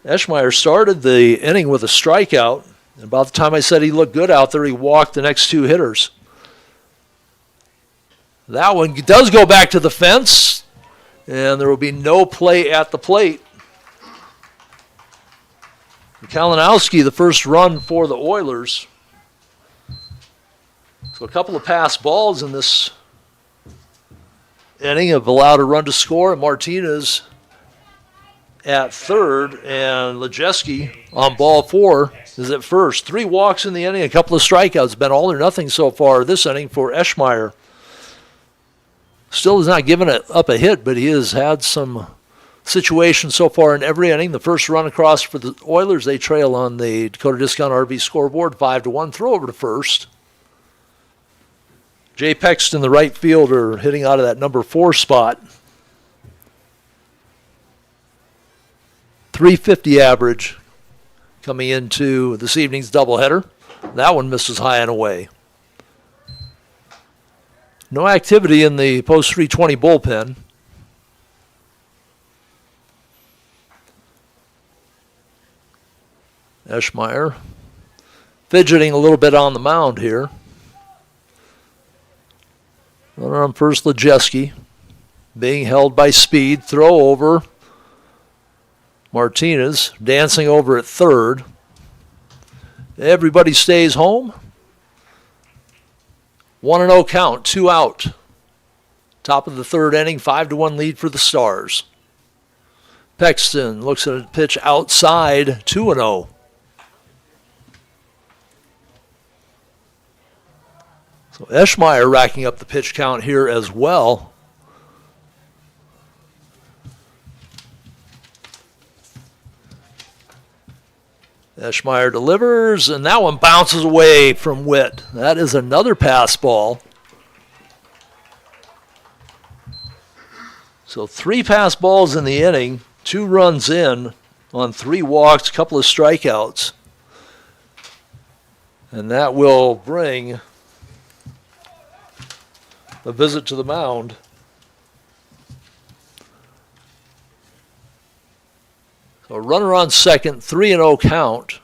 Eschmeyer started the inning with a strikeout. And about the time I said he looked good out there, he walked the next 2 hitters. That one does go back to the fence, and there will be no play at the plate. Kalinowski, the first run for the Oilers. So a couple of pass balls in this inning have allowed a run to score. Martinez at third, and Lejeski on ball 4 is at first. 3 walks in the inning, a couple of strikeouts. Been all or nothing so far this inning for Eschmeyer. Still has not given it up a hit, but he has had some situations so far in every inning. The first run across for the Oilers, they trail on the Dakota Discount RV scoreboard 5-1. Throw over to first. Jay Pexton, the right fielder, hitting out of that number 4 spot. .350 average coming into this evening's doubleheader. That one misses high and away. No activity in the post 320 bullpen. Eschmeyer fidgeting a little bit on the mound here. Runner on first, Lejeski. being held by Speed. Throw over. Martinez dancing over at third. Everybody stays home. 1-0 count, 2 out. Top of the third inning, 5-1 lead for the Stars. Pexton looks at a pitch outside, 2-0. So Eschmeyer racking up the pitch count here as well. Eschmeyer delivers, and that one bounces away from Witt. That is another pass ball. So 3 pass balls in the inning, 2 runs in on 3 walks, a couple of strikeouts. And that will bring a visit to the mound. So runner on second, 3-0 count.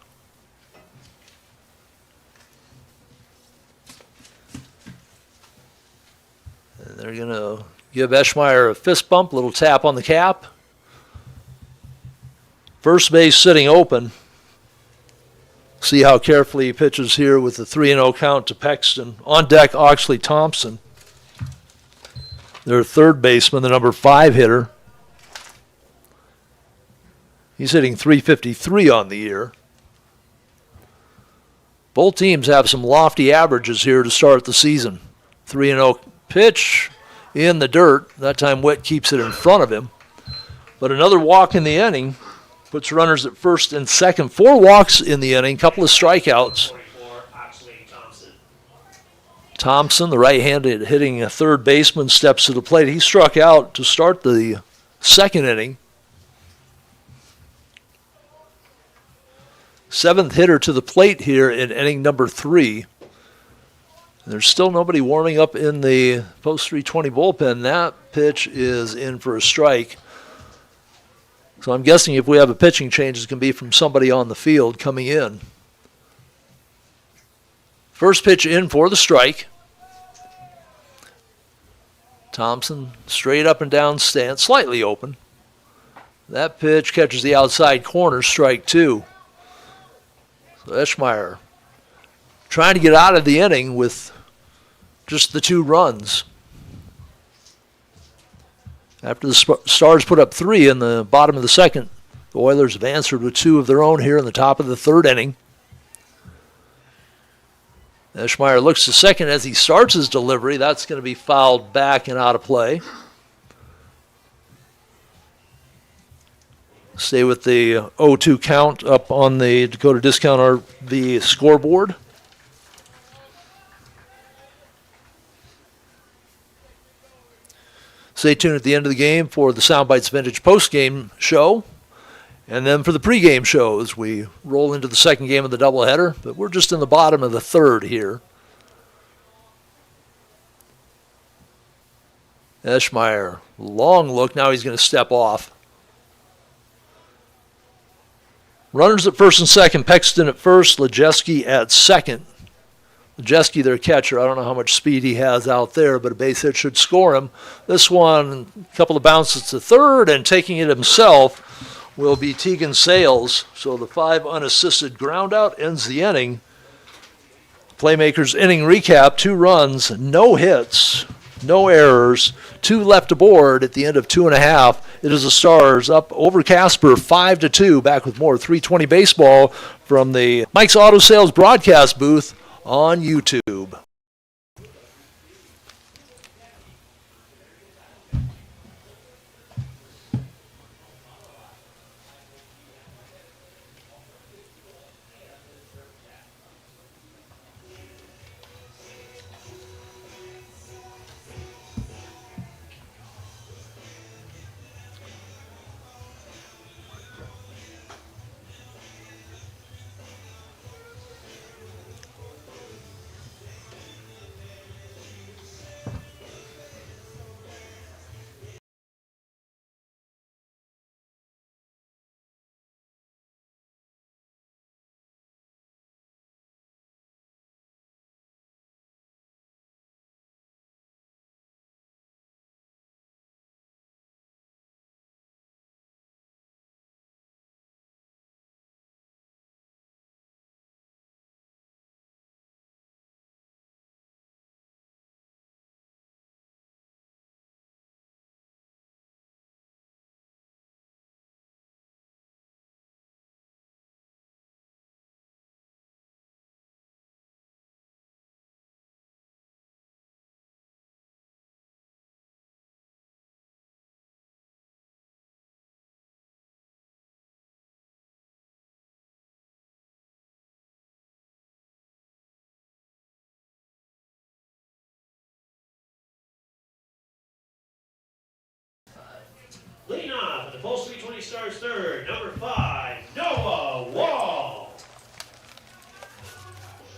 And they're going to give Eschmeyer a fist bump, little tap on the cap. First base sitting open. See how carefully he pitches here with the 3-0 count to Pexton. On deck, Oxley Thompson. Their third baseman, the number 5 hitter. He's hitting .353 on the year. Both teams have some lofty averages here to start the season. 3-0 pitch in the dirt. That time Witt keeps it in front of him. But another walk in the inning puts runners at first and second. 4 walks in the inning, couple of strikeouts. 44, Oxley Thompson. Thompson, the right-handed hitting a third baseman, steps to the plate. He struck out to start the second inning. 7th hitter to the plate here in inning number 3. There's still nobody warming up in the post 320 bullpen. That pitch is in for a strike. So I'm guessing if we have a pitching change, it's going to be from somebody on the field coming in. First pitch in for the strike. Thompson straight up and down stance, slightly open. That pitch catches the outside corner, strike 2. So Eschmeyer trying to get out of the inning with just the 2 runs. After the Stars put up 3 in the bottom of the second, the Oilers have answered with 2 of their own here in the top of the third inning. Eschmeyer looks to second as he starts his delivery. That's going to be fouled back and out of play. Stay with the 0-2 count up on the Dakota Discount RV scoreboard. Stay tuned at the end of the game for the Soundbites Vintage postgame show. And then for the pregame show as we roll into the second game of the doubleheader. But we're just in the bottom of the third here. Eschmeyer, long look. Now he's going to step off. Runners at first and second. Pexton at first. Lejeski at second. Lejeski, their catcher. I don't know how much speed he has out there, but a base hit should score him. This one, a couple of bounces to third, and taking it himself will be Tegan Sales. So the 5 unassisted ground out ends the inning. Playmakers inning recap, 2 runs, no hits, no errors, 2 left aboard at the end of 2.5. It is the Stars up over Casper 5-2. Back with more 320 baseball from the Mike's Auto Sales broadcast booth on YouTube. Stars third, number 5, Noah Wall.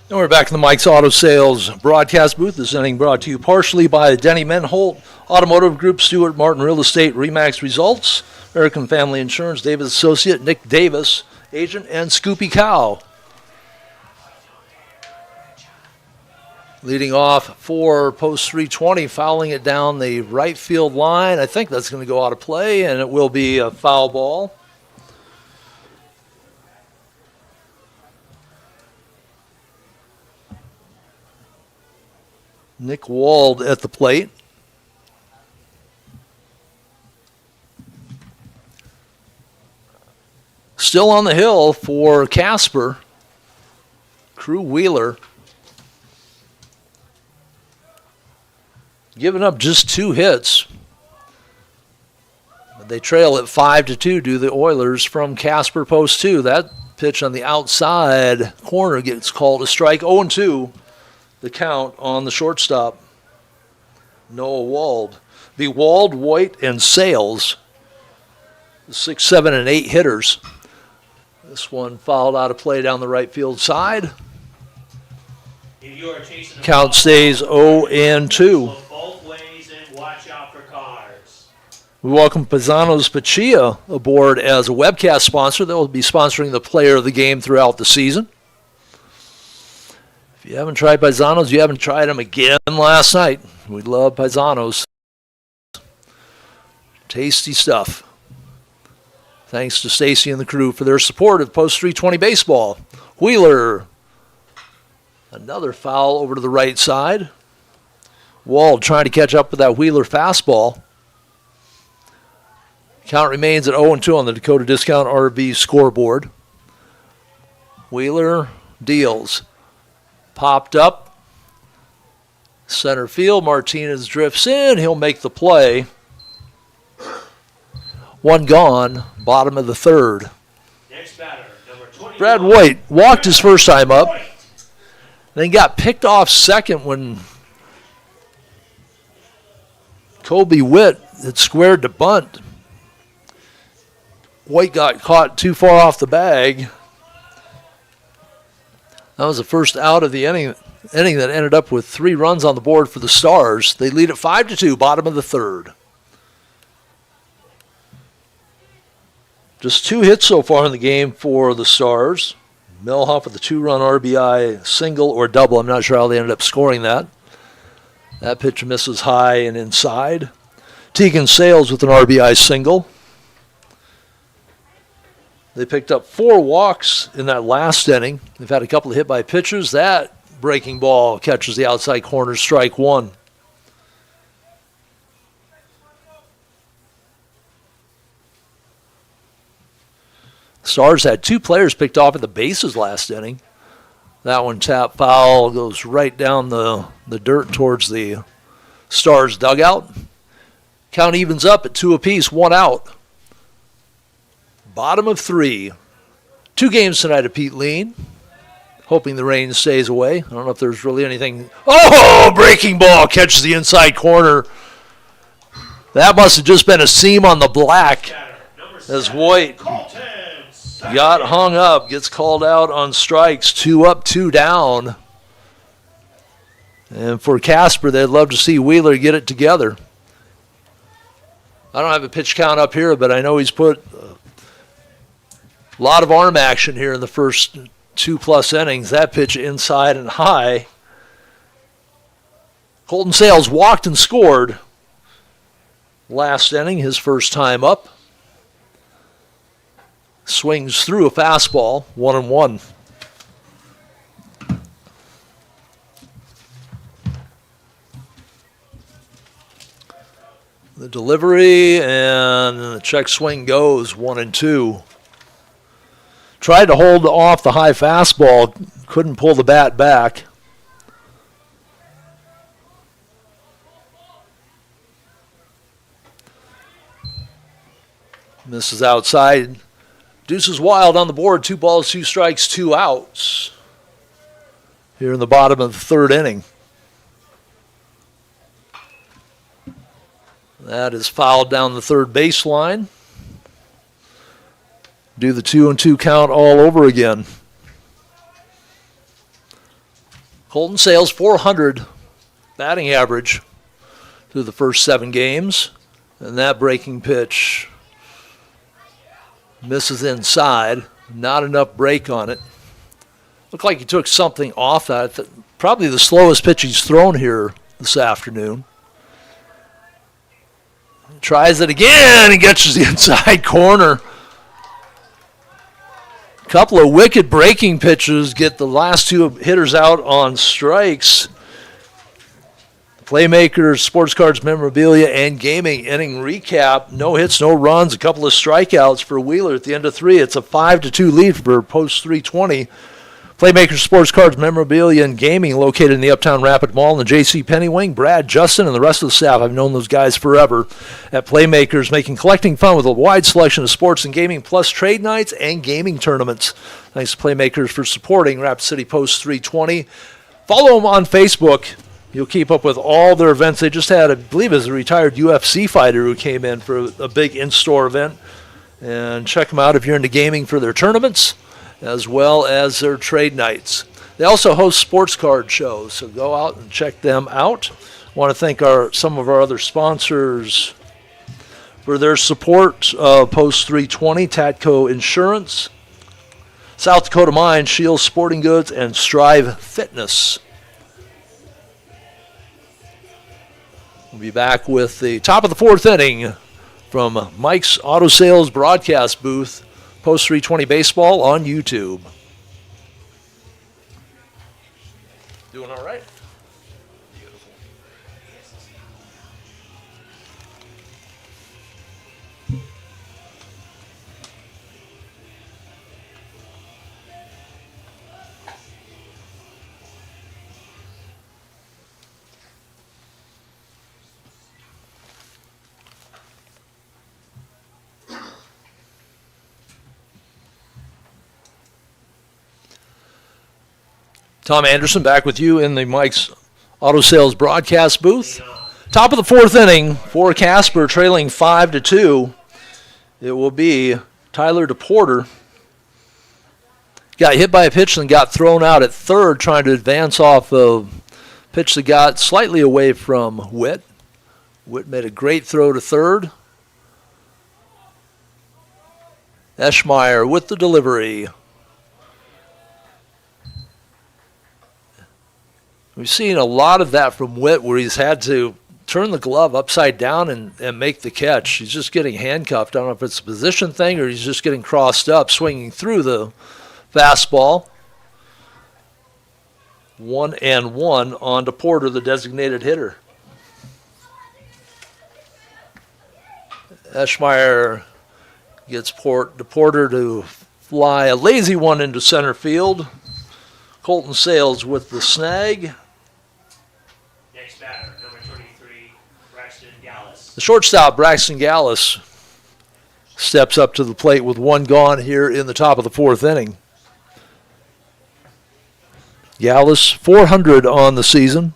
And we're back in the Mike's Auto Sales broadcast booth. This inning brought to you partially by Denny Menholt Automotive Group, Stuart Martin Real Estate, Remax Results, American Family Insurance, Davis Associate, Nick Davis, Agent, and Scoopy Cow. Leading off for post 320, fouling it down the right field line. I think that's going to go out of play, and it will be a foul ball. Nick Wald at the plate. Still on the hill for Casper. Crew Wheeler. Giving up just 2 hits. They trail at 5-2 to the Oilers from Casper post 2. That pitch on the outside corner gets called a strike. 0-2 the count on the shortstop. Noah Wald. The Wald, White, and Sales. 6, 7, and 8 hitters. This one fouled out of play down the right field side. If you are chasing a Count ball, stays 0-2. go both ways and watch out for cars. We welcome Paisanos Pachia aboard as a webcast sponsor. They'll be sponsoring the player of the game throughout the season. If you haven't tried Paisanos, you haven't tried them again last night. We love Paisanos. Tasty stuff. Thanks to Stacy and the crew for their support of Post 320 Baseball. Wheeler. Another foul over to the right side. Wald trying to catch up with that Wheeler fastball. Count remains at 0-2 on the Dakota Discount RV scoreboard. Wheeler deals. Popped up. Center field. Martinez drifts in. He'll make the play. One gone. Bottom of the third. Next batter, number 21. Brad White walked his first time up. Then got picked off second when Kobe Witt had squared the bunt. White got caught too far off the bag. That was the first out of the inning that ended up with 3 runs on the board for the Stars. They lead at 5-2, bottom of the third. Just 2 hits so far in the game for the Stars. Melhoff with a 2-run RBI single or double. I'm not sure how they ended up scoring that. That pitch misses high and inside. Tegan Sales with an RBI single. They picked up 4 walks in that last inning. They've had a couple of hit by pitchers. That breaking ball catches the outside corner, strike 1. Stars had 2 players picked off at the bases last inning. That one tap foul goes right down the dirt towards the Stars dugout. Count evens up at 2 apiece, 1 out. Bottom of 3. 2 games tonight at Pete Lean. Hoping the rain stays away. I don't know if there's really anything. Oh, breaking ball catches the inside corner. That must have just been a seam on the black as White got hung up, gets called out on strikes. 2 up, 2 down. And for Casper, they'd love to see Wheeler get it together. I don't have a pitch count up here, but I know he's put a lot of arm action here in the first 2+ innings. That pitch inside and high. Colton Sales walked and scored last inning, his first time up. Swings through a fastball, 1-1. The delivery and the check swing goes 1-2. Tried to hold off the high fastball, couldn't pull the bat back. Misses outside. Deuces Wild on the board. 2 balls, 2 strikes, 2 outs. Here in the bottom of the 3rd inning. That is fouled down the 3rd baseline. do the 2-2 count all over again. Colton Sales, 400 batting average through the first 7 games. And that breaking pitch misses inside. Not enough break on it. Looked like he took something off that. Probably the slowest pitch he's thrown here this afternoon. Tries it again and gets the inside corner. A couple of wicked breaking pitches get the last 2 hitters out on strikes. Playmakers, Sports Cards, Memorabilia, and Gaming inning recap. No hits, no runs, a couple of strikeouts for Wheeler at the end of 3. It's a 5-2 lead for Post 320. Playmakers, Sports Cards, Memorabilia, and Gaming located in the Uptown Rapid Mall in the J.C. Penney wing. Brad, Justin, and the rest of the staff, I've known those guys forever at Playmakers, making collecting fun with a wide selection of sports and gaming, plus trade nights and gaming tournaments. Thanks to Playmakers for supporting Rapid City Post 320. Follow them on Facebook. You'll keep up with all their events. They just had, I believe, a retired UFC fighter who came in for a big in-store event. And check them out if you're into gaming for their tournaments, as well as their trade nights. They also host sports card shows, so go out and check them out. I want to thank some of our other sponsors for their support of Post 320, Tatco Insurance, South Dakota Mines, Shields Sporting Goods, and Strive Fitness. We'll be back with the top of the 4th inning from Mike's Auto Sales broadcast booth, Post 320 Baseball on YouTube. Doing all right? Beautiful. Tom Anderson back with you in the Mike's Auto Sales broadcast booth. Top of the 4th inning for Casper, trailing 5-2. It will be Tyler DePorter. Got hit by a pitch and got thrown out at third, trying to advance off a pitch that got slightly away from Witt. Witt made a great throw to third. Eschmeyer with the delivery. We've seen a lot of that from Witt, where he's had to turn the glove upside down and make the catch. He's just getting handcuffed. I don't know if it's a position thing or he's just getting crossed up, swinging through the fastball. 1-1 on to Porter, the designated hitter. Eschmeyer gets Porter to fly a lazy one into center field. Colton Sales with the snag. Next batter, number 23, Braxton Gallus. The shortstop, Braxton Gallus, steps up to the plate with 1 gone here in the top of the 4th inning. Gallus, 400 on the season.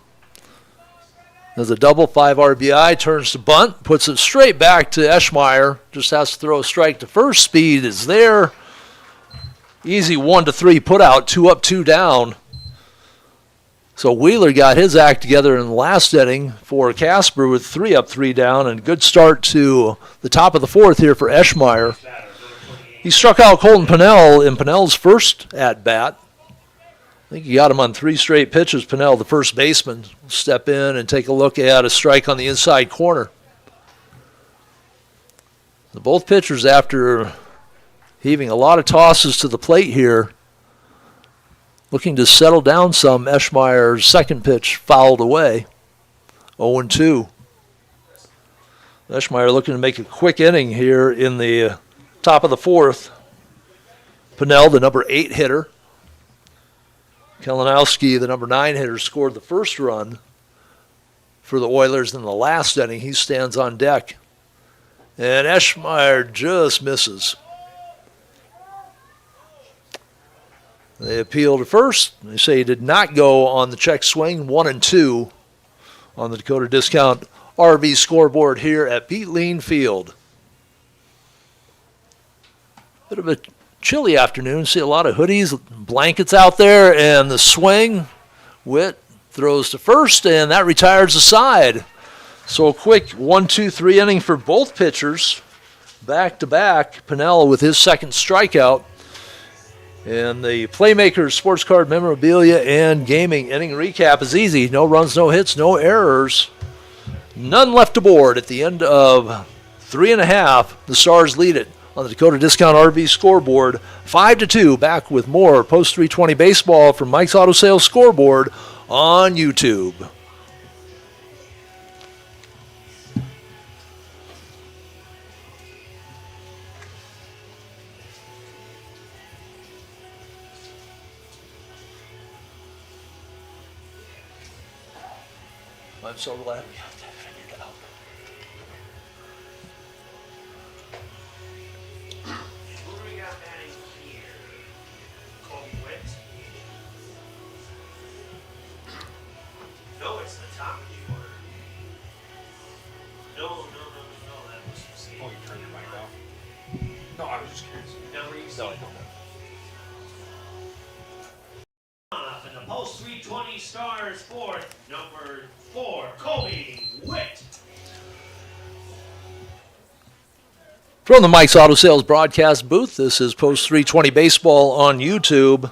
Does a double, 5 RBI, turns to bunt, puts it straight back to Eschmeyer. Just has to throw a strike to first. Speed is there. Easy 1-3 put out, 2 up, 2 down. So Wheeler got his act together in the last inning for Casper with 3 up, 3 down, and good start to the top of the 4th here for Eschmeyer. He struck out Colton Pennell in Pennell's first at-bat. I think he got him on 3 straight pitches. Pennell, the first baseman, will step in and take a look at a strike on the inside corner. Both pitchers, after heaving a lot of tosses to the plate here, looking to settle down some. Eschmeyer's second pitch fouled away. 0-2. Eschmeyer looking to make a quick inning here in the top of the 4th. Pennell, the number 8 hitter. Kalinowski, the number 9 hitter, scored the first run for the Oilers in the last inning. He stands on deck. And Eschmeyer just misses. They appeal to first. They say he did not go on the check swing. 1-2 on the Dakota Discount RV scoreboard here at Pete Lean Field. Bit of a chilly afternoon. See a lot of hoodies, blankets out there, and the swing. Witt throws to first, and that retires the side. So a quick 1-2-3 inning for both pitchers. Back to back. Pinnell with his second strikeout. And the Playmakers Sports Card Memorabilia and Gaming inning recap is easy. No runs, no hits, no errors. None left aboard at the end of 3.5. The Stars lead it on the Dakota Discount RV scoreboard. 5-2. Back with more Post 320 baseball from Mike's Auto Sales scoreboard on YouTube. I'm so glad we got that figured out. Who do we got batting here? Kobe Witt? No, it's the top of the order. No, that was the Oh, you turned your mic off? No, I was just curious. Never used No, it. Off in the Post 320 Stars fourth, number 4, Kobe Witt. From the Mike's Auto Sales broadcast booth, this is Post 320 Baseball on YouTube.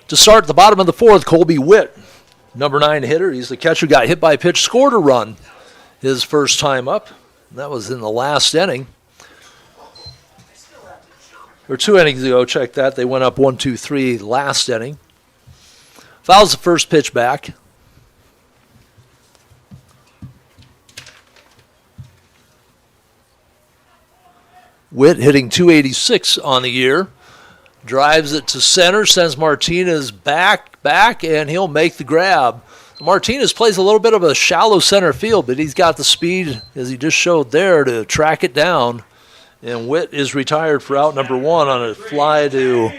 To start the bottom of the fourth, Colby Witt, number 9 hitter. He's the catcher, got hit by a pitch, scored a run his first time up. That was in the last inning. Or 2 innings ago, check that. They went up 1-2-3 last inning. Fouls the first pitch back. Witt hitting .286 on the year. Drives it to center, sends Martinez back, and he'll make the grab. Martinez plays a little bit of a shallow center field, but he's got the speed, as he just showed there, to track it down. And Witt is retired for out number 1 on a fly to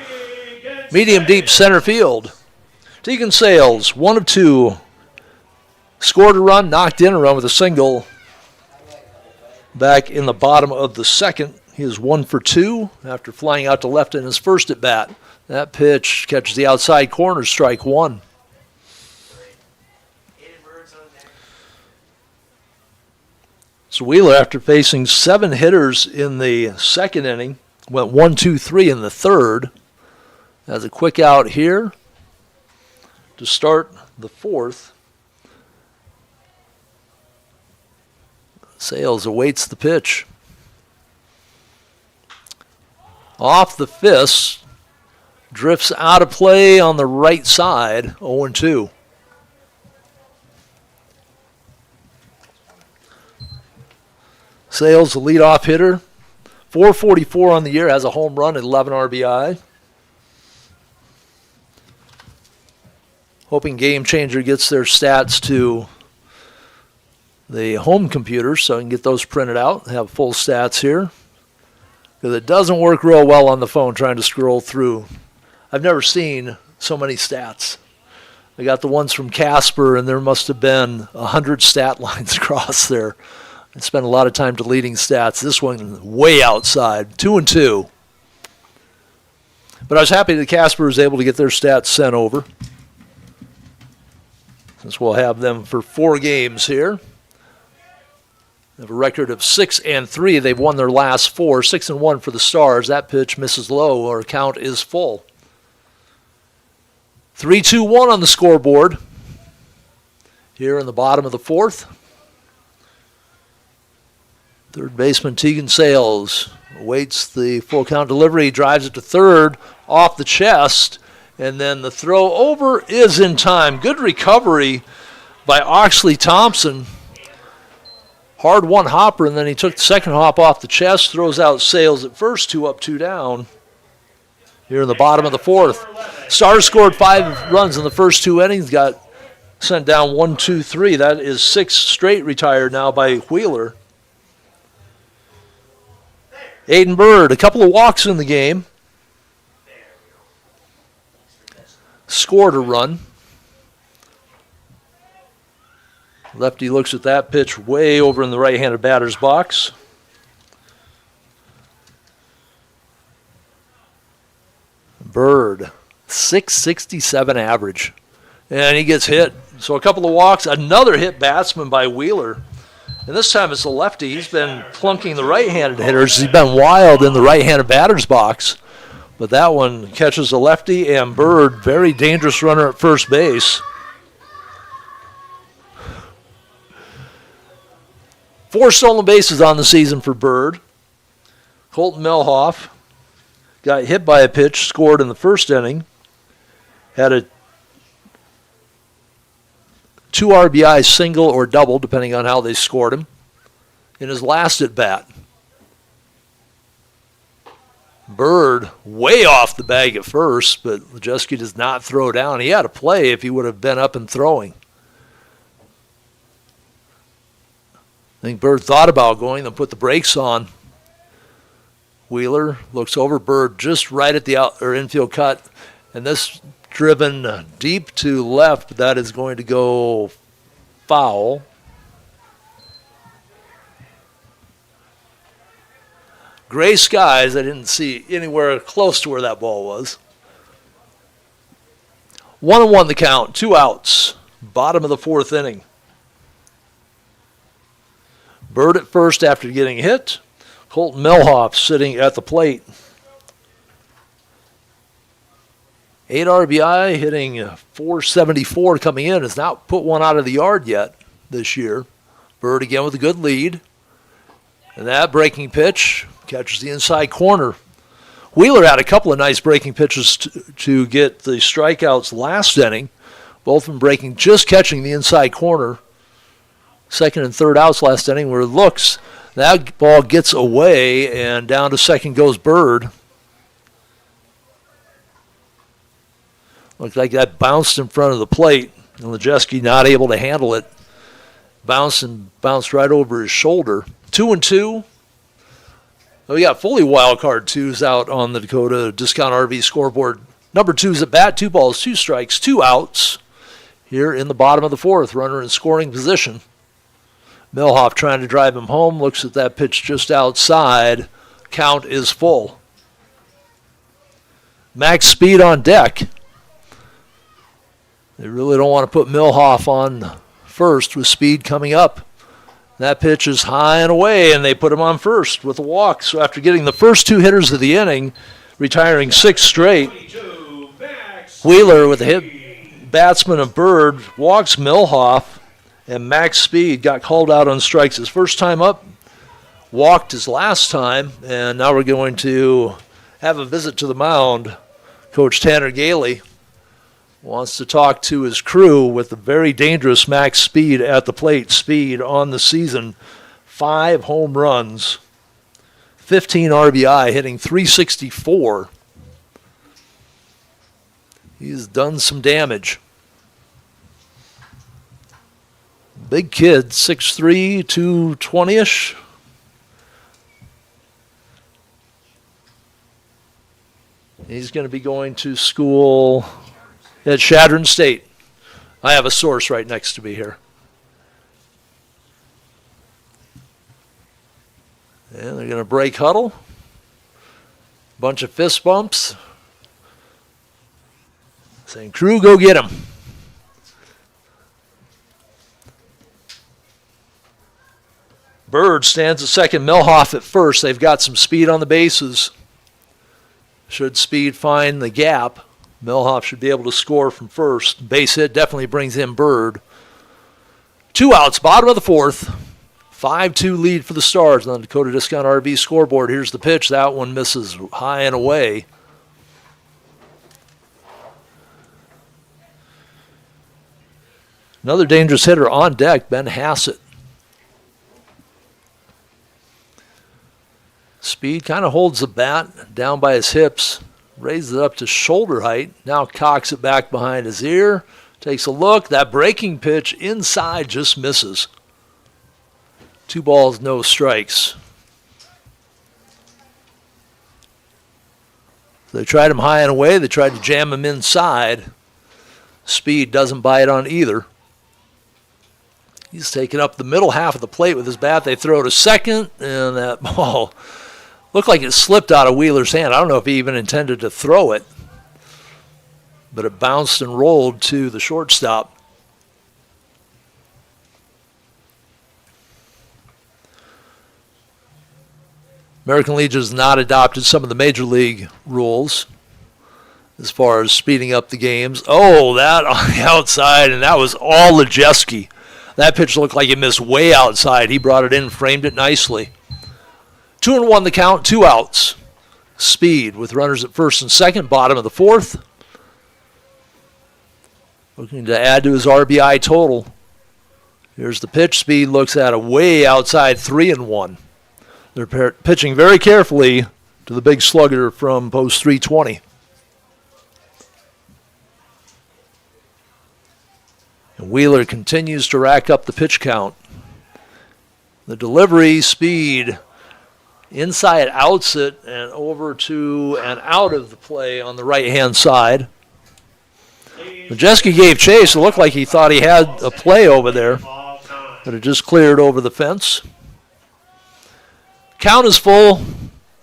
medium deep center field. Tegan Sales, 1 of 2. Scored a run, knocked in a run with a single. Back in the bottom of the second, he is 1 for 2 after flying out to left in his first at bat. That pitch catches the outside corner, strike 1. So Wheeler, after facing 7 hitters in the second inning, went 1-2-3 in the third. Has a quick out here to start the fourth. Sales awaits the pitch. Off the fist, drifts out of play on the right side, 0-2. Sales, the leadoff hitter, 444 on the year, has a home run and 11 RBI. Hoping Game Changer gets their stats to the home computer so I can get those printed out and have full stats here. Because it doesn't work real well on the phone trying to scroll through. I've never seen so many stats. I got the ones from Casper, and there must have been 100 stat lines across there. I spent a lot of time deleting stats. This one way outside, 2-2. But I was happy that Casper was able to get their stats sent over, since we'll have them for 4 games here. They have a record of 6-3. They've won their last 4. 6-1 for the Stars. That pitch misses low. Our count is full. 3-2-1 on the scoreboard here in the bottom of the fourth. Third baseman Tegan Sales awaits the full count delivery, drives it to third, off the chest, and then the throw over is in time. Good recovery by Oxley Thompson. Hard one hopper, and then he took the second hop off the chest, throws out Sales at first, 2 up, 2 down. Here in the bottom of the fourth. Stars scored 5 runs in the first 2 innings, got sent down 1-2-3. That is 6 straight retired now by Wheeler. Aiden Bird, a couple of walks in the game. Scored a run. Lefty looks at that pitch way over in the right-handed batter's box. Bird, 667 average. And he gets hit. So a couple of walks, another hit batsman by Wheeler. And this time it's a lefty. He's been plunking the right-handed hitters. He's been wild in the right-handed batter's box. But that one catches a lefty, and Bird, very dangerous runner at first base. 4 stolen bases on the season for Bird. Colton Melhoff got hit by a pitch, scored in the first inning. Had a 2 RBI single or double, depending on how they scored him, in his last at bat. Bird way off the bag at first, but Lejeski does not throw down. He had a play if he would have been up and throwing. I think Bird thought about going and put the brakes on. Wheeler looks over. Bird just right at the infield cut, and this driven deep to left. That is going to go foul. Gray skies. I didn't see anywhere close to where that ball was. 1-1 the count. 2 outs. Bottom of the 4th inning. Bird at first after getting hit. Colton Melhoff sitting at the plate. 8 RBI, hitting 474 coming in. Has not put one out of the yard yet this year. Bird again with a good lead. And that breaking pitch catches the inside corner. Wheeler had a couple of nice breaking pitches to get the strikeouts last inning. Both of them breaking, just catching the inside corner. Second and third outs last inning where it looks. That ball gets away, and down to second goes Bird. Looks like that bounced in front of the plate, and Lejeski not able to handle it. Bounced right over his shoulder. 2-2. We got fully wild card 2s out on the Dakota Discount RV scoreboard. Number 2's at bat, 2 balls, 2 strikes, 2 outs. Here in the bottom of the 4th, runner in scoring position. Melhoff trying to drive him home, looks at that pitch just outside. Count is full. Max Speed on deck. They really don't want to put Melhoff on first with Speed coming up. That pitch is high and away, and they put him on first with a walk. So after getting the first 2 hitters of the inning, retiring 6 straight, Wheeler with a hit batsman of Bird walks Melhoff. And Max Speed got called out on strikes his first time up, walked his last time, and now we're going to have a visit to the mound. Coach Tanner Gailey wants to talk to his crew with the very dangerous Max Speed at the plate. Speed on the season, 5 home runs, 15 RBI, hitting .364. He's done some damage. Big kid, 6'3", 220-ish. He's going to be going to school at Chadron State. I have a source right next to me here. And they're going to break huddle. Bunch of fist bumps. Saying, crew, go get him. Bird stands at second, Melhoff at first. They've got some speed on the bases. Should Speed find the gap, Melhoff should be able to score from first. Base hit definitely brings in Bird. 2 outs, bottom of the 4th. 5-2 lead for the Stars on the Dakota Discount RV scoreboard. Here's the pitch. That one misses high and away. Another dangerous hitter on deck, Ben Hassett. Speed kind of holds the bat down by his hips, raises it up to shoulder height, now cocks it back behind his ear, takes a look. That breaking pitch inside just misses. 2 balls, no strikes. They tried him high and away. They tried to jam him inside. Speed doesn't bite on either. He's taking up the middle half of the plate with his bat. They throw to second, and that ball looked like it slipped out of Wheeler's hand. I don't know if he even intended to throw it. but it bounced and rolled to the shortstop. American Legion has not adopted some of the Major League rules as far as speeding up the games. Oh, that on the outside, and that was all Lejeski. That pitch looked like it missed way outside. He brought it in and framed it nicely. 2-1 the count, 2 outs. Speed with runners at first and second, bottom of the fourth. Looking to add to his RBI total. Here's the pitch. Speed looks at a way outside 3-1. They're pitching very carefully to the big slugger from post 320. And Wheeler continues to rack up the pitch count. The delivery, Speed inside outs it and over to and out of the play on the right-hand side. Lejeski gave chase. It looked like he thought he had a play over there, but it just cleared over the fence. Count is full,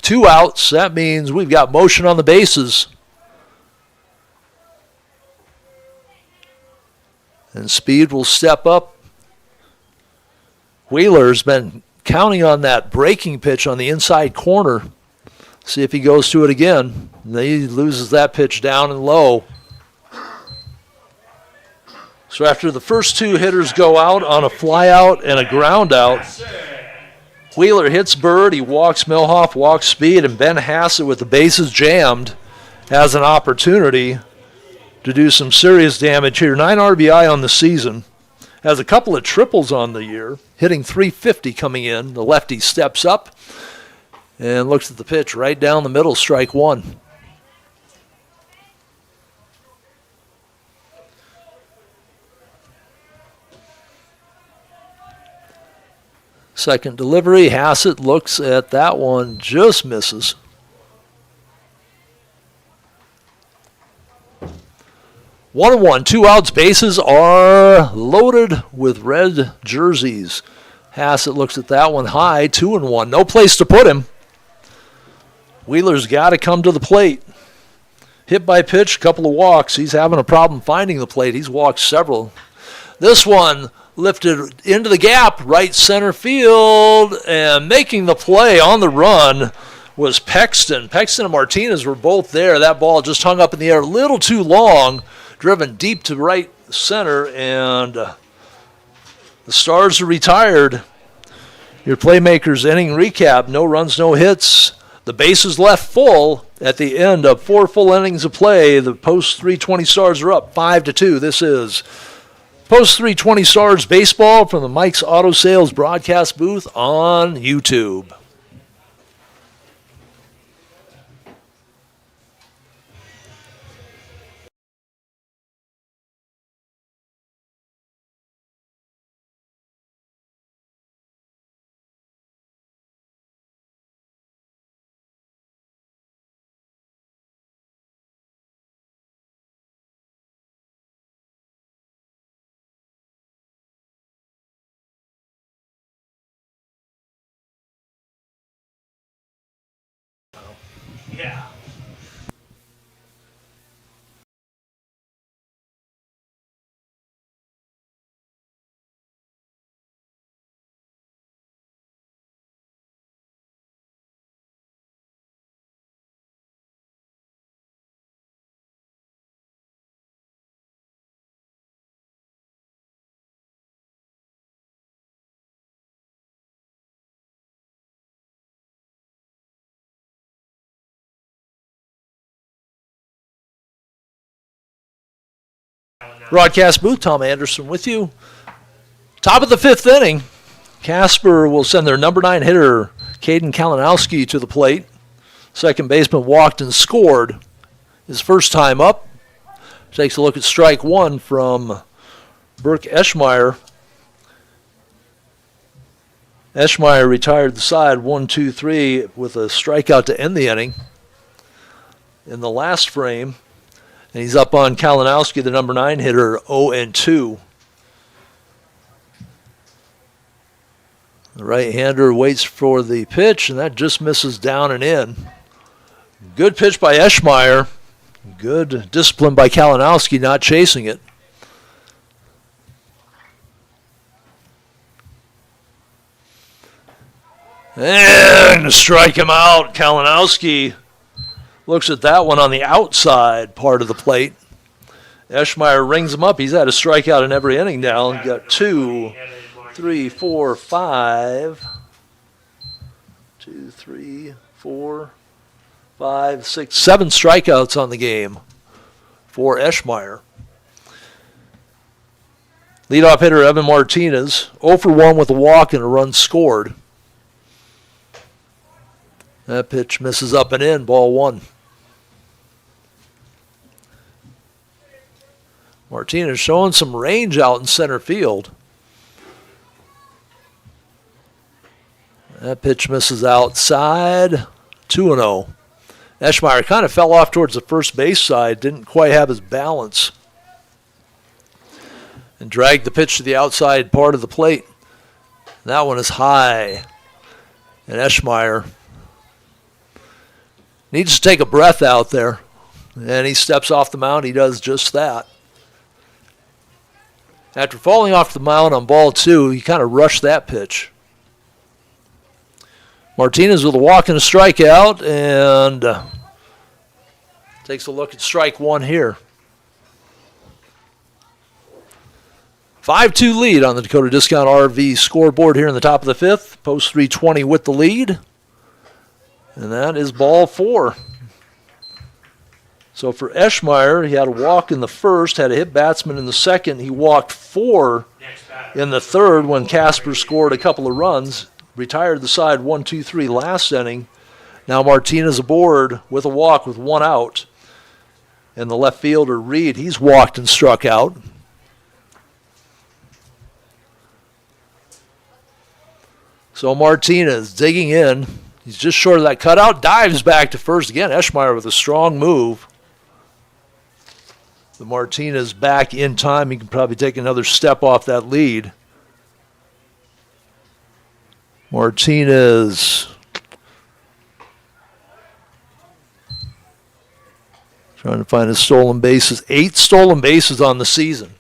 2 outs. That means we've got motion on the bases. And Speed will step up. Wheeler's been counting on that breaking pitch on the inside corner. See if he goes to it again. And he loses that pitch down and low. So after the first 2 hitters go out on a fly out and a ground out, Wheeler hits Bird, he walks Milhoff, walks Speed, and Ben Hassett with the bases jammed has an opportunity to do some serious damage here. 9 RBI on the season. Has a couple of triples on the year, hitting .350 coming in. The lefty steps up and looks at the pitch right down the middle, strike 1. Second delivery, Hassett looks at that one, just misses. One and one, 2 outs, bases are loaded with red jerseys. Hassett looks at that one high, 2-1, no place to put him. Wheeler's got to come to the plate. Hit by pitch, couple of walks. He's having a problem finding the plate. He's walked several. This one lifted into the gap, right center field, and making the play on the run was Pexton. Pexton and Martinez were both there. That ball just hung up in the air a little too long, driven deep to right center, and the Stars are retired. Your Playmakers inning recap, no runs, no hits. The bases left full at the end of 4 full innings of play. The post 320 Stars are up 5-2. This is Post 320 Stars Baseball from the Mike's Auto Sales broadcast booth on YouTube. Yeah. Broadcast booth, Tom Anderson with you. Top of the 5th inning. Casper will send their number 9 hitter, Caden Kalinowski, to the plate. Second baseman walked and scored his first time up. Takes a look at strike 1 from Burke Eschmeyer. Eschmeyer retired the side 1-2-3 with a strikeout to end the inning. In the last frame, and he's up on Kalinowski, the number 9 hitter, 0-2. The right-hander waits for the pitch, and that just misses down and in. Good pitch by Eschmeyer. Good discipline by Kalinowski, not chasing it. And strike him out. Kalinowski looks at that one on the outside part of the plate. Eschmeyer rings him up. He's had a strikeout in every inning now. He's got 2, 3, 4, 5. 2, 3, 4, 5, 6, 7 strikeouts on the game for Eschmeyer. Leadoff hitter Evan Martinez, 0 for 1 with a walk and a run scored. That pitch misses up and in, ball 1. Martinez showing some range out in center field. That pitch misses outside, 2-0. Eschmeyer kind of fell off towards the first base side, didn't quite have his balance, and dragged the pitch to the outside part of the plate. That one is high, and Eschmeyer needs to take a breath out there, and he steps off the mound. He does just that. After falling off the mound on ball 2, he kind of rushed that pitch. Martinez with a walk and a strikeout, and takes a look at strike 1 here. 5-2 lead on the Dakota Discount RV scoreboard here in the top of the 5th. Post 320 with the lead. And that is ball 4. So for Eschmeyer, he had a walk in the first, had a hit batsman in the second. He walked 4 in the third when Casper scored a couple of runs. Retired the side 1-2-3 last inning. Now Martinez aboard with a walk with 1 out. And the left fielder, Reed, he's walked and struck out. So Martinez digging in. He's just short of that cutout. Dives back to first again. Eschmeyer with a strong move. The Martinez back in time. He can probably take another step off that lead. Martinez trying to find his stolen bases. 8 stolen bases on the season.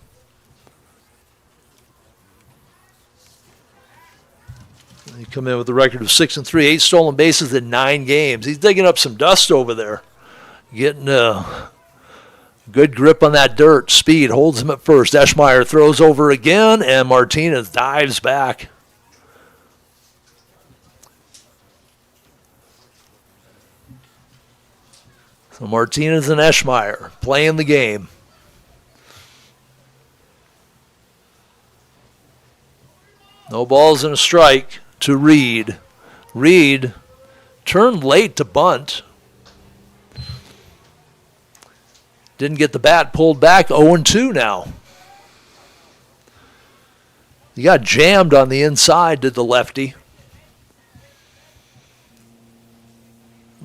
He come in with a record of 6-3, 8 stolen bases in 9 games. He's digging up some dust over there. Getting a good grip on that dirt. Speed holds him at first. Eschmeyer throws over again, and Martinez dives back. So Martinez and Eschmeyer playing the game. No balls and a strike to Reed. Reed turned late to bunt. Didn't get the bat pulled back. 0-2 now. He got jammed on the inside, did the lefty.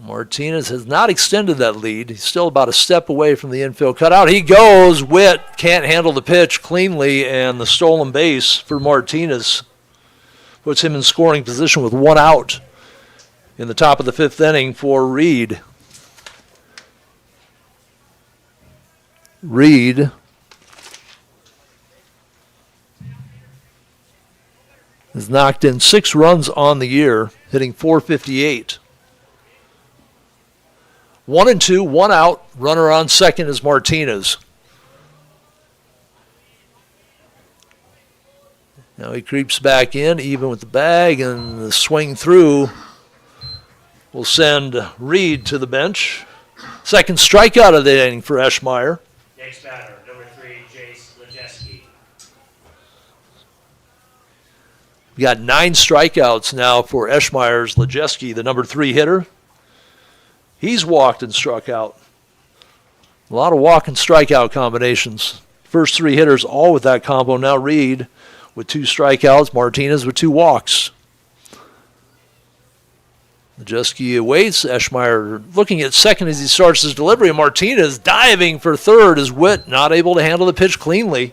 Martinez has not extended that lead. He's still about a step away from the infield cutout. He goes. Witt can't handle the pitch cleanly, and the stolen base for Martinez puts him in scoring position with 1 out in the top of the 5th inning for Reed. Reed has knocked in 6 runs on the year, hitting .458. 1-2, 1 out. Runner on second is Martinez. Now he creeps back in, even with the bag, and the swing through will send Reed to the bench. Second strikeout of the inning for Eschmeyer. Next batter, number 3, Jace Lejeski. We got 9 strikeouts now for Eschmeyer's Lejeski, the number 3 hitter. He's walked and struck out. A lot of walk and strikeout combinations. First 3 hitters all with that combo. Now Reed with 2 strikeouts. Martinez with 2 walks. Lejeski awaits. Eschmeyer looking at second as he starts his delivery. Martinez diving for third as Witt not able to handle the pitch cleanly.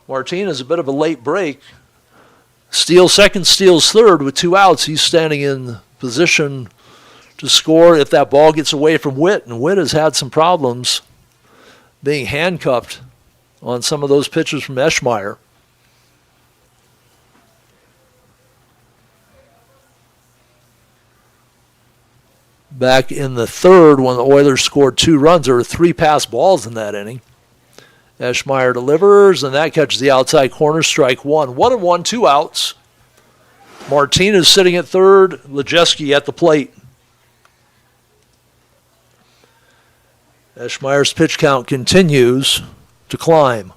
Martinez a bit of a late break. Steals second, steals third with 2 outs. He's standing in position to score if that ball gets away from Witt. And Witt has had some problems being handcuffed on some of those pitches from Eschmeyer. Back in the third, when the Oilers scored 2 runs, there were 3 pass balls in that inning. Eschmeyer delivers, and that catches the outside corner, strike 1. 1-1, 2 outs. Martinez sitting at third, Lejeski at the plate. Eschmeyer's pitch count continues to climb.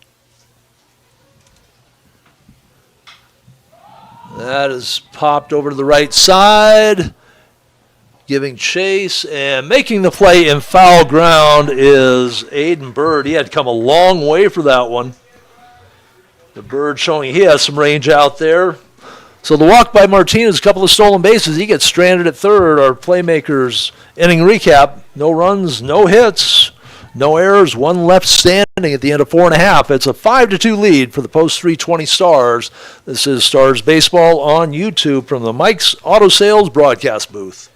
That is popped over to the right side, giving chase, and making the play in foul ground is Aiden Bird. He had to come a long way for that one. The Bird showing he has some range out there. So the walk by Martinez, a couple of stolen bases. He gets stranded at third. Our playmakers inning recap. No runs, no hits, no errors, 1 left standing at the end of 4.5. It's a 5-2 lead for the Post 320 Stars. This is Stars Baseball on YouTube from the Mike's Auto Sales broadcast booth.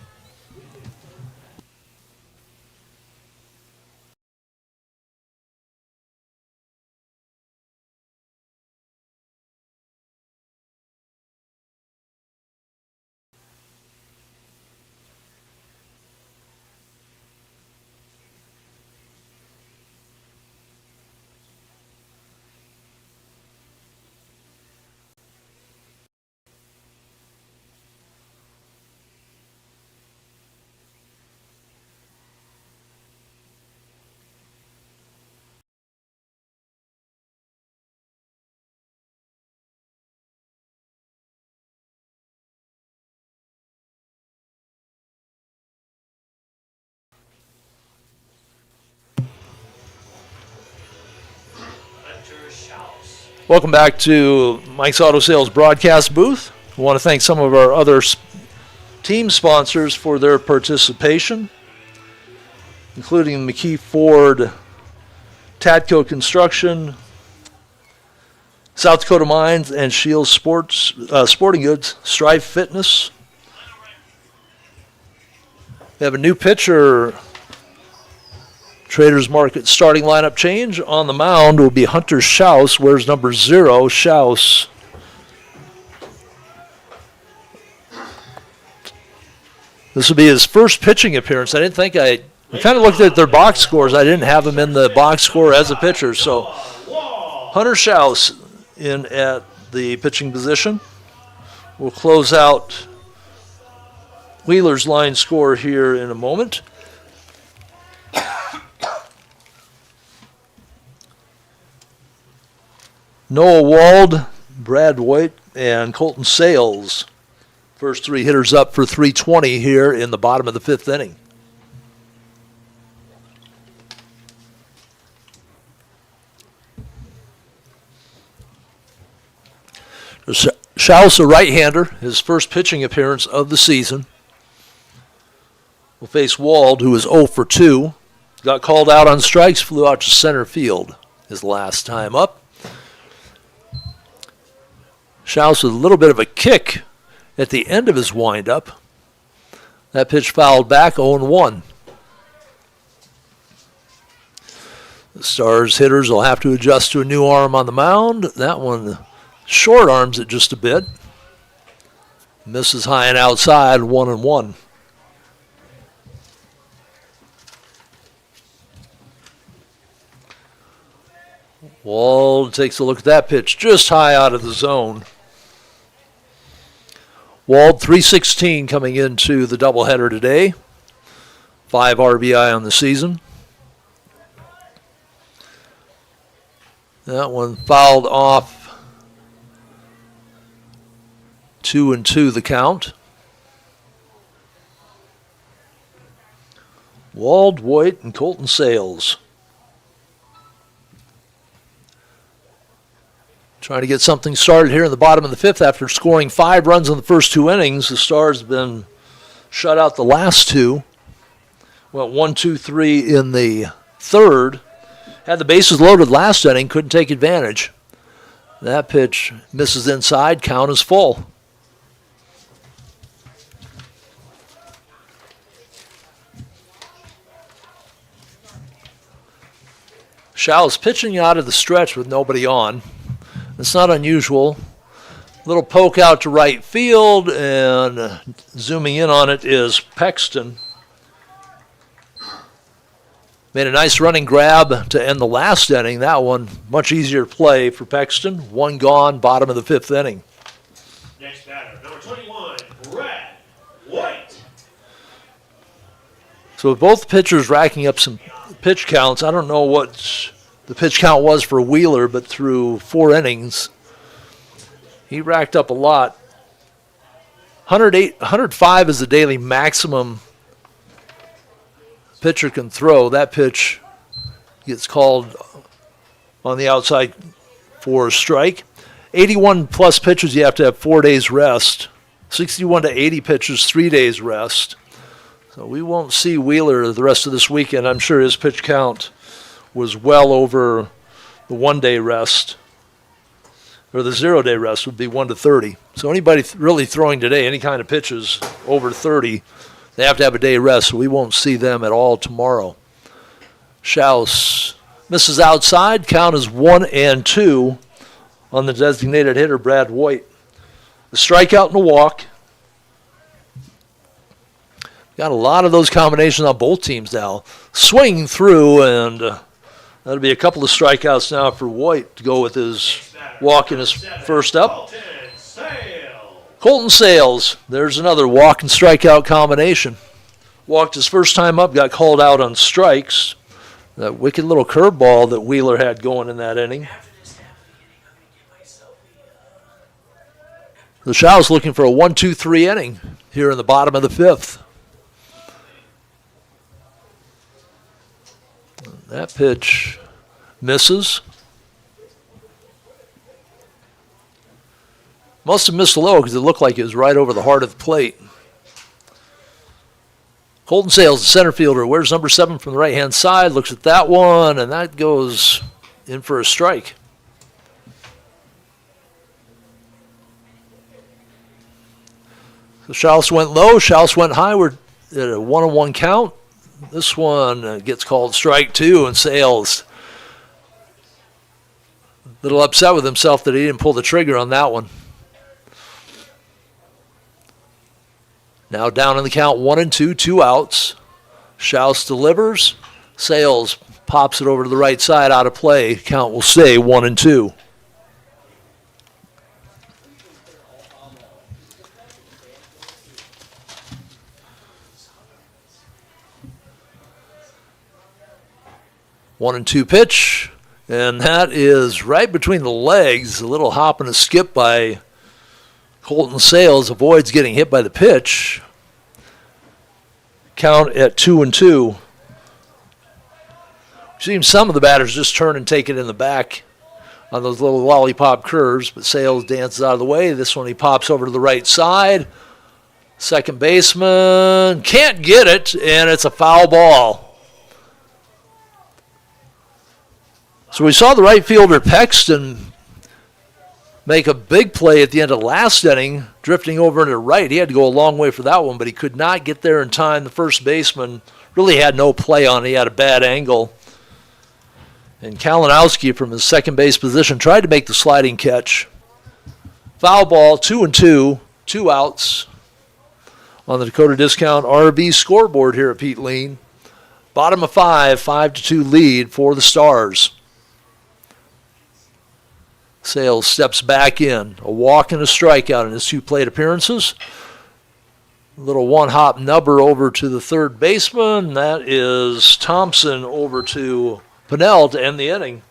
Welcome back to Mike's Auto Sales broadcast booth. I want to thank some of our other team sponsors for their participation, including McKee Ford, Tadco Construction, South Dakota Mines, and Shields Sporting Goods, Strive Fitness. We have a new pitcher. Traders Market starting lineup change. On the mound will be Hunter Schaus. Wears number 0, Schaus. This will be his first pitching appearance. I kind of looked at their box scores. I didn't have him in the box score as a pitcher. So Hunter Schaus in at the pitching position. We'll close out Wheeler's line score here in a moment. Noah Wald, Brad White, and Colton Sales. First 3 hitters up for 320 here in the bottom of the 5th inning. Schaus, a right-hander, his first pitching appearance of the season, will face Wald, who is 0 for 2. Got called out on strikes, flew out to center field his last time up. Schaus with a little bit of a kick at the end of his windup. That pitch fouled back, 0-1. The Stars hitters will have to adjust to a new arm on the mound. That one short arms it just a bit. Misses high and outside, 1-1. Wald takes a look at that pitch, just high out of the zone. Wald, 316 coming into the doubleheader today. 5 RBI on the season. That one fouled off. 2-2 the count. Wald, White, and Colton Sales. Trying to get something started here in the bottom of the 5th after scoring 5 runs in the first 2 innings. The Stars have been shut out the last 2. Went 1-2-3 in the 3rd. Had the bases loaded last inning, couldn't take advantage. That pitch misses inside, count is full. Show's pitching out of the stretch with nobody on. It's not unusual. Little poke out to right field, and zooming in on it is Pexton. Made a nice running grab to end the last inning. That one, much easier play for Pexton. One gone, bottom of the fifth inning. Next batter, number 21, Brad White. So with both pitchers racking up some pitch counts, I don't know what the pitch count was for Wheeler, but through 4 innings, he racked up a lot. 105 is the daily maximum pitcher can throw. That pitch gets called on the outside for a strike. 81 plus pitches, you have to have 4 days rest. 61 to 80 pitches, 3 days rest. So we won't see Wheeler the rest of this weekend. I'm sure his pitch count was well over the 1 day rest, or the 0 day rest would be 1 to 30. So anybody really throwing today, any kind of pitches over 30, they have to have a day rest, so we won't see them at all tomorrow. Schaus misses outside. Count is 1-2 on the designated hitter, Brad White. A strikeout and a walk. Got a lot of those combinations on both teams now. Swinging through, and that'll be a couple of strikeouts now for White to go with his walk in his first up. Colton Sales, there's another walk and strikeout combination. Walked his first time up, got called out on strikes. That wicked little curveball that Wheeler had going in that inning. The Shaw's looking for a 1-2-3 inning here in the bottom of the fifth. That pitch misses. Must have missed low because it looked like it was right over the heart of the plate. Colton Sales, the center fielder, wears number 7 from the right-hand side, looks at that one, and that goes in for a strike. So Schaus went low, Schaus went high. We're at a 1-1 count. This one gets called strike 2, and Sales a little upset with himself that he didn't pull the trigger on that one. Now down in the count, 1-2, 2 outs. Schaus delivers. Sales pops it over to the right side, out of play. Count will stay 1-2. One and two pitch, and that is right between the legs. A little hop and a skip by Colton Sales, avoids getting hit by the pitch. Count at 2-2. We've seen some of the batters just turn and take it in the back on those little lollipop curves, but Sales dances out of the way. This one he pops over to the right side. Second baseman can't get it, and it's a foul ball. So we saw the right fielder Pexton make a big play at the end of last inning, drifting over into right. He had to go a long way for that one, but he could not get there in time. The first baseman really had no play on it. He had a bad angle. And Kalinowski from his second base position tried to make the sliding catch. Foul ball, 2-2, 2 outs on the Dakota Discount RV scoreboard here at Pete Lean. Bottom of 5, 5-2 lead for the Stars. Sales steps back in. A walk and a strikeout in his 2 plate appearances. A little one-hop nubber over to the third baseman. That is Thompson over to Pinnell to end the inning.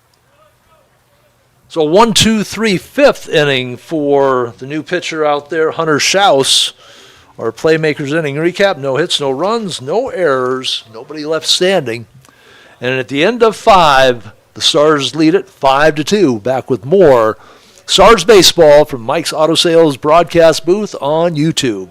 So 1-2-3 fifth inning for the new pitcher out there, Hunter Schaus. Our playmakers inning recap: no hits, no runs, no errors, nobody left standing. And at the end of 5, the Stars lead it 5-2. Back with more Stars baseball from Mike's Auto Sales broadcast booth on YouTube.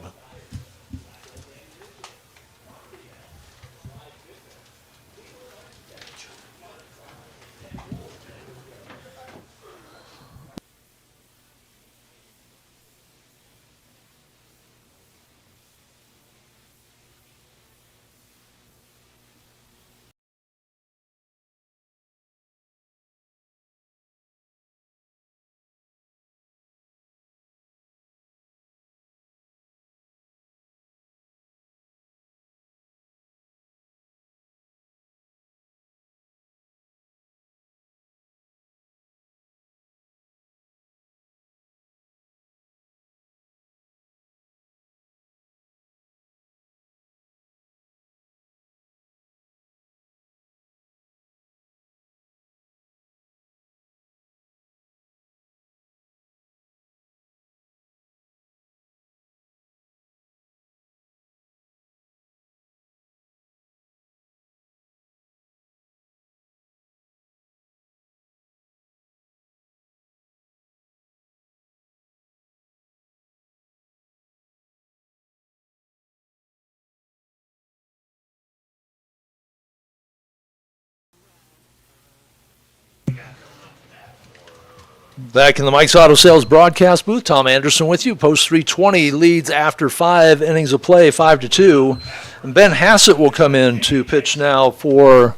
Back in the Mike's Auto Sales broadcast booth, Tom Anderson with you. Post 320 leads after 5 innings of play, 5-2. And Ben Hassett will come in to pitch now for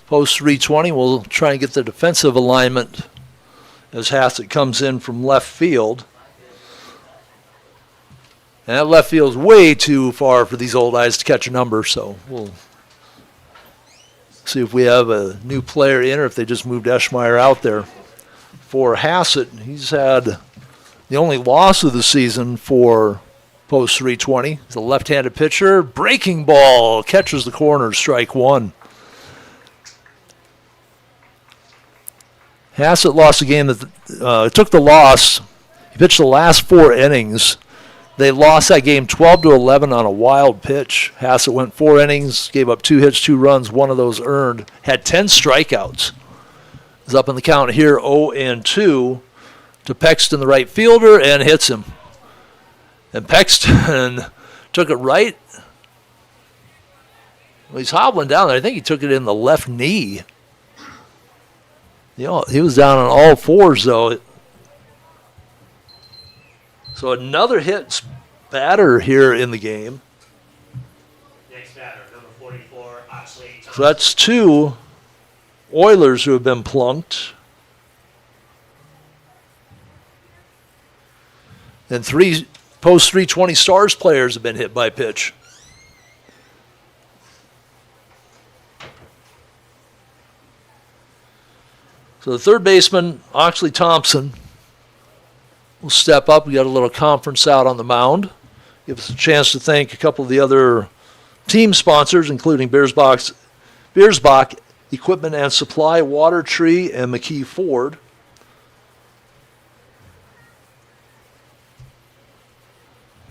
Post 320. We'll try and get the defensive alignment as Hassett comes in from left field. And that left field is way too far for these old eyes to catch a number, so we'll see if we have a new player in or if they just moved Eschmeyer out there. For Hassett, he's had the only loss of the season for Post 320. He's a left-handed pitcher. Breaking ball catches the corner, strike one. Hassett lost a game that took the loss. He pitched the last 4 innings. They lost that game 12-11 on a wild pitch. Hassett went 4 innings, gave up 2 hits, 2 runs, 1 of those earned. Had 10 strikeouts. Is up in the count here, 0-2 to Pexton, the right fielder, and hits him. And Pexton took it right. Well, he's hobbling down there. I think he took it in the left knee. You know, he was down on all 4s, though. So another hit batter here in the game. Next batter, number 44, Oxley Thompson. So that's 2 Oilers who have been plunked. And 3 Post 320 Stars players have been hit by pitch. So the third baseman, Oxley Thompson, will step up. We got a little conference out on the mound. Give us a chance to thank a couple of the other team sponsors, including Beersbach Equipment and Supply, Water Tree, and McKee Ford.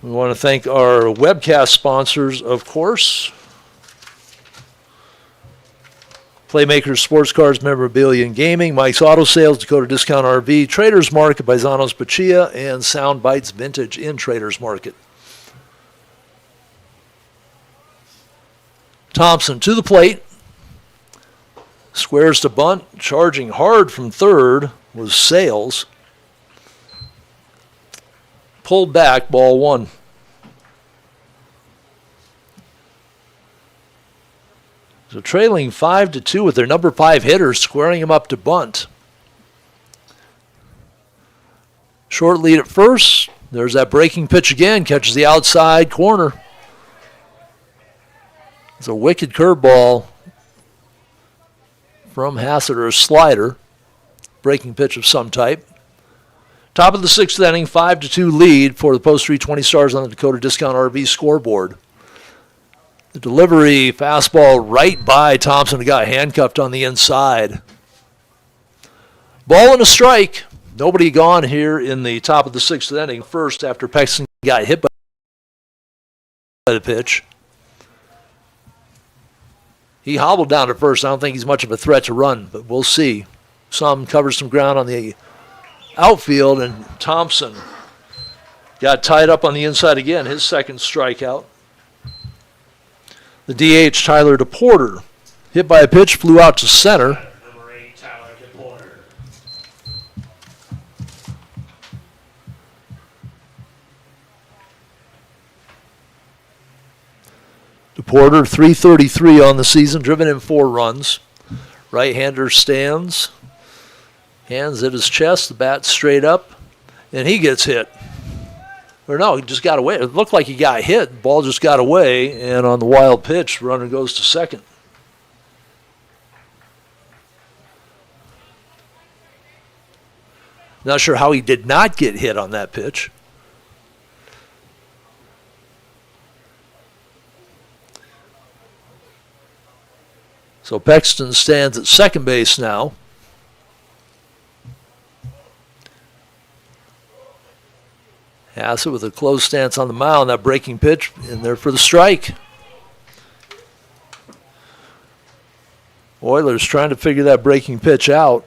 We want to thank our webcast sponsors, of course. Playmakers Sports Cards, Memorabilia and Gaming, Mike's Auto Sales, Dakota Discount RV, Traders Market by Zanos Pachia, and Sound Bites Vintage in Traders Market. Thompson to the plate. Squares to bunt. Charging hard from third was Sales. Pulled back, ball 1. So trailing 5-2 with their number 5 hitter, squaring him up to bunt. Short lead at first. There's that breaking pitch again. Catches the outside corner. It's a wicked curveball from Hassett, or a slider. Breaking pitch of some type. Top of the 6th inning, 5-2 lead for the Post 320 Stars on the Dakota Discount RV scoreboard. The delivery, fastball right by Thompson. He got handcuffed on the inside. Ball and a strike. Nobody gone here in the top of the 6th inning. First, after Pexton got hit by the pitch. He hobbled down to first. I don't think he's much of a threat to run, but we'll see. Some covers some ground on the outfield, and Thompson got tied up on the inside again, his second strikeout. The DH, Tyler DePorter, hit by a pitch, flew out to center. Number 8, Tyler DePorter. DePorter, 333 on the season, driven in 4 runs. Right-hander stands, hands at his chest, the bat straight up, and he gets hit. Or no, he just got away. It looked like he got hit. The ball just got away, and on the wild pitch, runner goes to second. Not sure how he did not get hit on that pitch. So Pexton stands at second base now. Hassett with a close stance on the mound. That breaking pitch in there for the strike. Oilers trying to figure that breaking pitch out.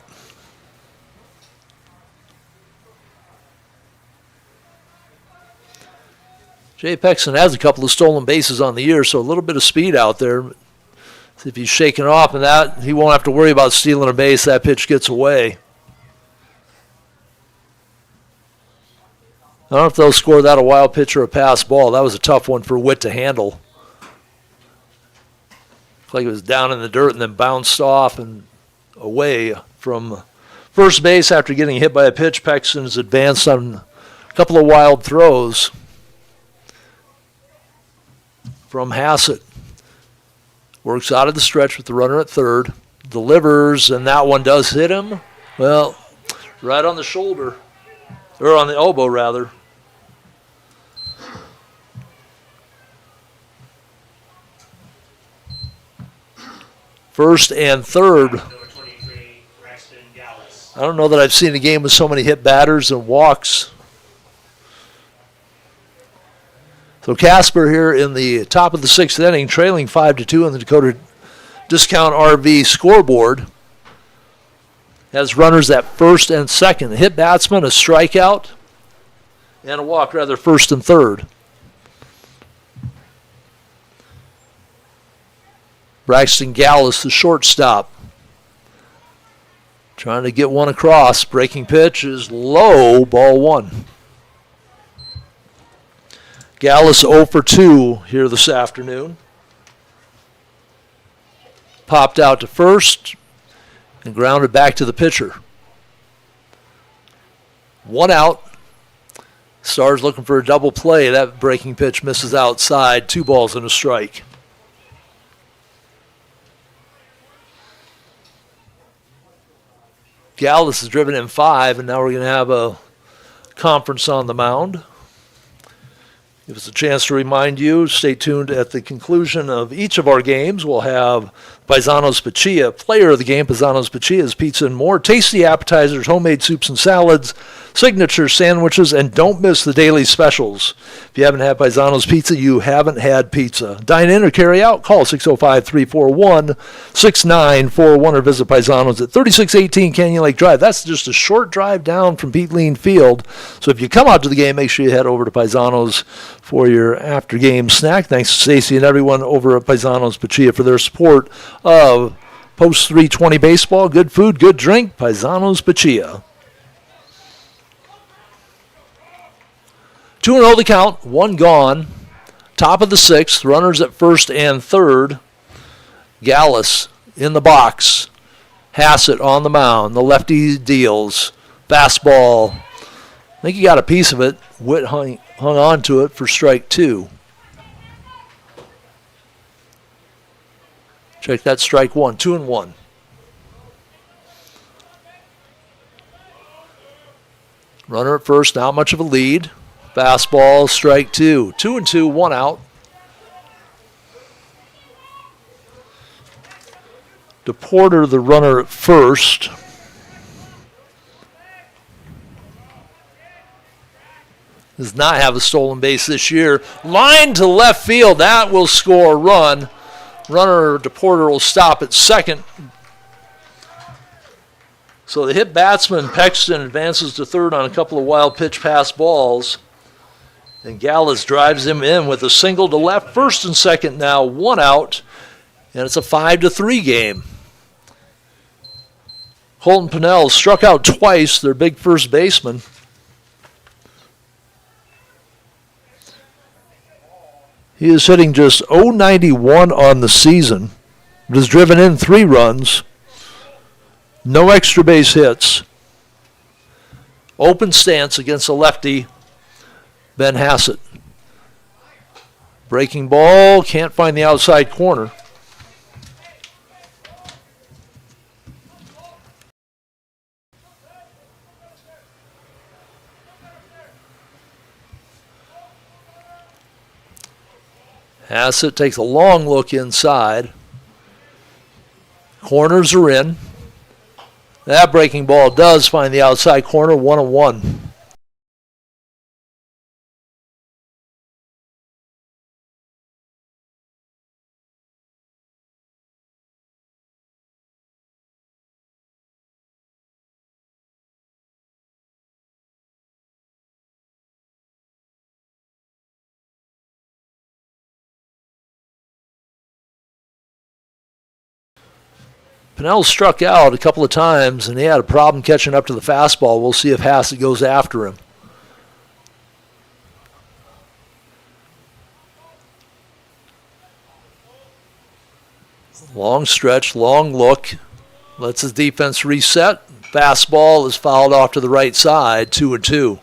Jay Pexton has a couple of stolen bases on the year, so a little bit of speed out there. See if he's shaking off, and that he won't have to worry about stealing a base. That pitch gets away. I don't know if they'll score that a wild pitch or a pass ball. That was a tough one for Witt to handle. Looked like it was down in the dirt and then bounced off and away from first base after getting hit by a pitch. Paxton's advanced on a couple of wild throws from Hassett. Works out of the stretch with the runner at third. Delivers, and that one does hit him. Well, right on the shoulder. Or on the elbow, rather. First and third. Number 23, Braxton Gallus. I don't know that I've seen a game with so many hit batters and walks. So Casper here in the top of the sixth inning, trailing 5-2 on the Dakota Discount RV scoreboard. Has runners at first and second. A hit batsman, a strikeout, and a walk, rather, first and third. Braxton Gallus, the shortstop. Trying to get one across. Breaking pitch is low, ball one. Gallus 0 for 2 here this afternoon. Popped out to first and grounded back to the pitcher. One out. Stars looking for a double play. That breaking pitch misses outside. 2 balls and a strike. Gallus is driven in 5, and now we're going to have a conference on the mound. Give us a chance to remind you, stay tuned at the conclusion of each of our games. We'll have Paisanos Pachia, player of the game, Paisanos Pachia's Pizza and more. Tasty appetizers, homemade soups and salads, signature sandwiches, and don't miss the daily specials. If you haven't had Paisanos Pizza, you haven't had pizza. Dine in or carry out, call 605-341-6941 or visit Paisanos at 3618 Canyon Lake Drive. That's just a short drive down from Pete Lean Field. So if you come out to the game, make sure you head over to Paisanos for your after-game snack. Thanks to Stacy and everyone over at Paisanos Pachia for their support of Post 320 Baseball. Good food, good drink, Paisanos Pachia. 2-0 the count, 1 gone. Top of the sixth, runners at first and third. Gallus in the box. Hassett on the mound. The lefty deals. Fastball. I think he got a piece of it. Witt hung on to it for strike 2. Check that, strike 1, 2-1. Runner at first, not much of a lead. Fastball, strike 2. 2-2, 1 out. DePorter, the runner at first. Does not have a stolen base this year. Line to left field. That will score a run. Runner DePorter will stop at second. So the hit batsman, Paxton, advances to third on a couple of wild pitch pass balls. And Gallus drives him in with a single to left. First and second now, 1 out. And it's a 5-3 game. Colton Pennell struck out twice, their big first baseman. He is hitting just .091 on the season, but has driven in 3 runs. No extra base hits. Open stance against a lefty, Ben Hassett. Breaking ball, can't find the outside corner. Hassett takes a long look inside. Corners are in. That breaking ball does find the outside corner, 1-1. Pennell struck out a couple of times, and he had a problem catching up to the fastball. We'll see if Hassett goes after him. Long stretch, long look. Lets his defense reset. Fastball is fouled off to the right side, 2-2.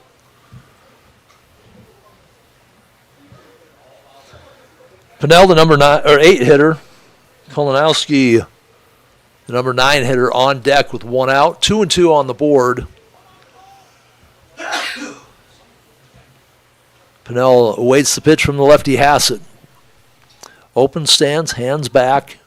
Pennell, the number 8 hitter. Kolanowski, the number 9 hitter, on deck with 1 out. 2-2 on the board. Pennell awaits the pitch from the lefty Hassett. Open stance, hands back.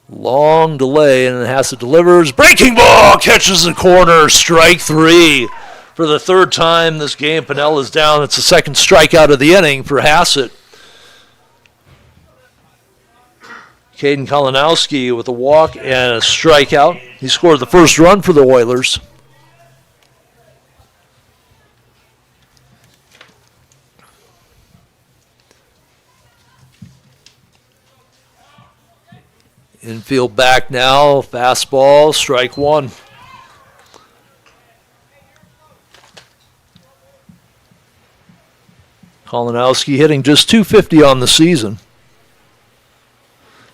Long delay, and Hassett delivers. Breaking ball, catches the corner, strike 3. For the third time this game, Pennell is down. It's the second strikeout of the inning for Hassett. Caden Kolanowski with a walk and a strikeout. He scored the first run for the Oilers. Infield back now, fastball, strike 1. Kolanowski hitting just .250 on the season.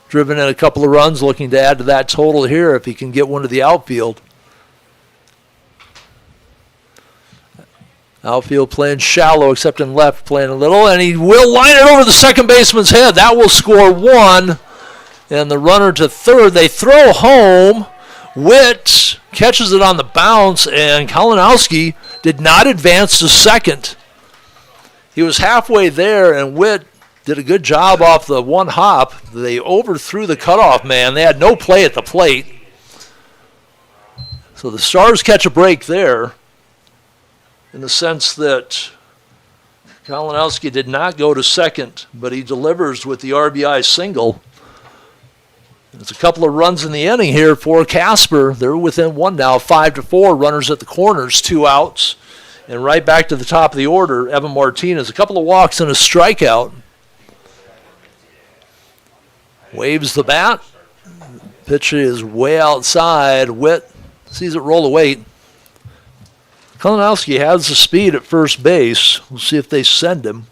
Driven in a couple of runs, looking to add to that total here if he can get one to the outfield. Outfield playing shallow, except in left playing a little, and he will line it over the second baseman's head. That will score 1. And the runner to third, they throw home. Witt catches it on the bounce, and Kolanowski did not advance to second. He was halfway there, and Witt did a good job off the one hop. They overthrew the cutoff man. They had no play at the plate. So the Stars catch a break there in the sense that Kolanowski did not go to second, but he delivers with the RBI single. There's a couple of runs in the inning here for Casper. They're within 1 now, 5-4. Runners at the corners, 2 outs. And right back to the top of the order, Evan Martinez. A couple of walks and a strikeout. Waves the bat. Pitch is way outside. Witt sees it roll away. Kolanowski has the speed at first base. We'll see if they send him.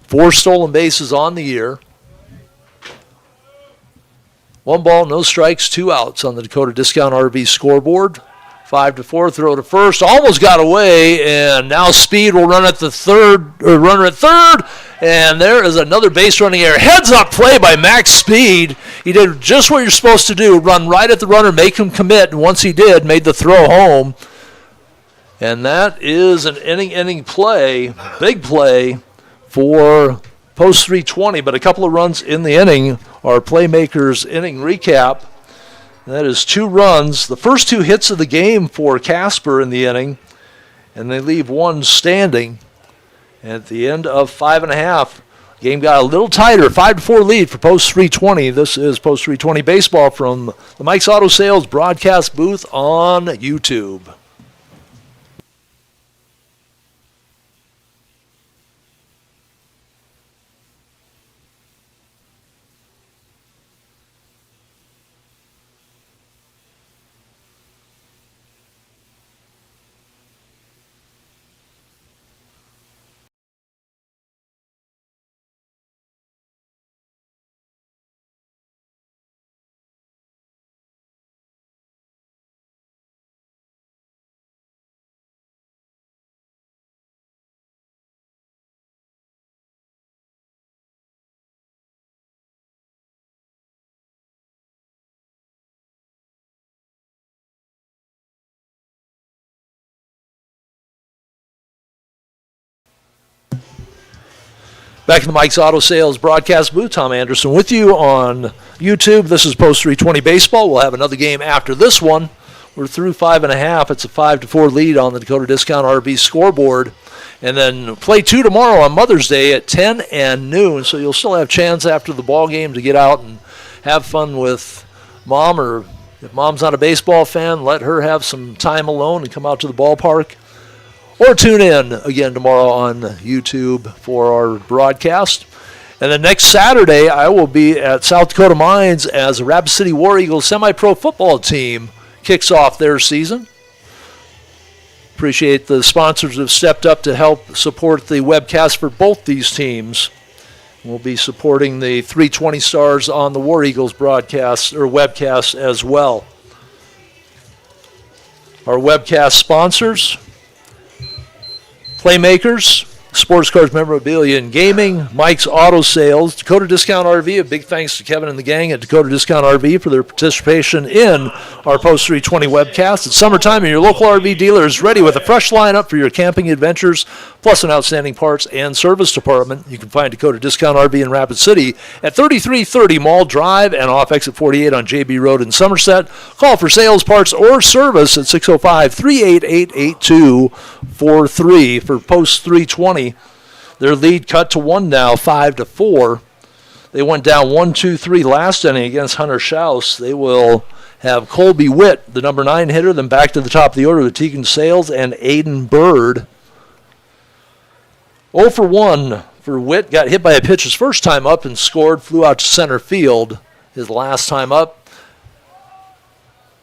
4 stolen bases on the year. 1 ball, no strikes, 2 outs on the Dakota Discount RV scoreboard. 5-4, throw to first, almost got away, and now Speed will run at the runner at third, and there is another base running error. Heads up play by Max Speed. He did just what you're supposed to do, run right at the runner, make him commit, and once he did, made the throw home. And that is an inning play, big play for post 320, but a couple of runs in the inning. Our Playmakers inning recap. That is 2 runs. The first 2 hits of the game for Casper in the inning, and they leave 1 standing. At the end of 5.5, game got a little tighter. 5-4 lead for Post 320. This is Post 320 baseball from the Mike's Auto Sales broadcast booth on YouTube. Back in the Mike's Auto Sales broadcast booth, Tom Anderson with you on YouTube. This is Post 320 Baseball. We'll have another game after this one. We're through 5.5. It's a 5-4 lead on the Dakota Discount RV scoreboard. And then play 2 tomorrow on Mother's Day at 10 and noon. So you'll still have a chance after the ball game to get out and have fun with Mom, or if Mom's not a baseball fan, let her have some time alone and come out to the ballpark. Or tune in again tomorrow on YouTube for our broadcast. And then next Saturday, I will be at South Dakota Mines as the Rapid City War Eagles semi-pro football team kicks off their season. Appreciate the sponsors who have stepped up to help support the webcast for both these teams. will be supporting the 320 Stars on the War Eagles broadcast or webcast as well. Our webcast sponsors, Playmakers, Sports Cards Memorabilia and Gaming, Mike's Auto Sales, Dakota Discount RV. A big thanks to Kevin and the gang at Dakota Discount RV for their participation in our Post 320 webcast. It's summertime and your local RV dealer is ready with a fresh lineup for your camping adventures, plus an outstanding parts and service department. You can find Dakota Discount RV in Rapid City at 3330 Mall Drive and off exit 48 on JB Road in Somerset. Call for sales, parts, or service at 605-388-8243 for Post 320. Their lead cut to 1 now, 5-4. They went down 1-2-3 last inning against Hunter Schaus. They will have Colby Witt, the number 9 hitter, then back to the top of the order with Tegan Sales and Aiden Bird. 0 for 1 for Witt. Got hit by a pitch his first time up and scored, flew out to center field his last time up.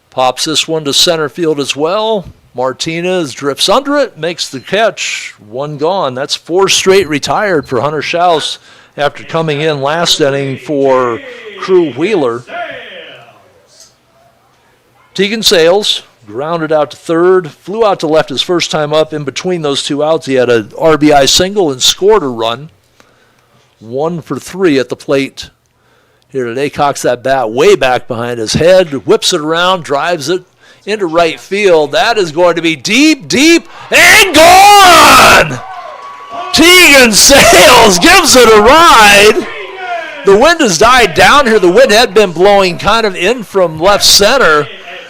Pops this one to center field as well. Martinez drifts under it, makes the catch. 1 gone. That's 4 straight retired for Hunter Schaus after coming in last inning for Crew Wheeler. Tegan Sales grounded out to third, flew out to left his first time up. In between those 2 outs, he had an RBI single and scored a run. 1 for 3 at the plate here today. Cocks that bat way back behind his head, whips it around, drives it into right field. That is going to be deep, deep, and gone! Tegan Sales gives it a ride. The wind has died down here. The wind had been blowing kind of in from left center,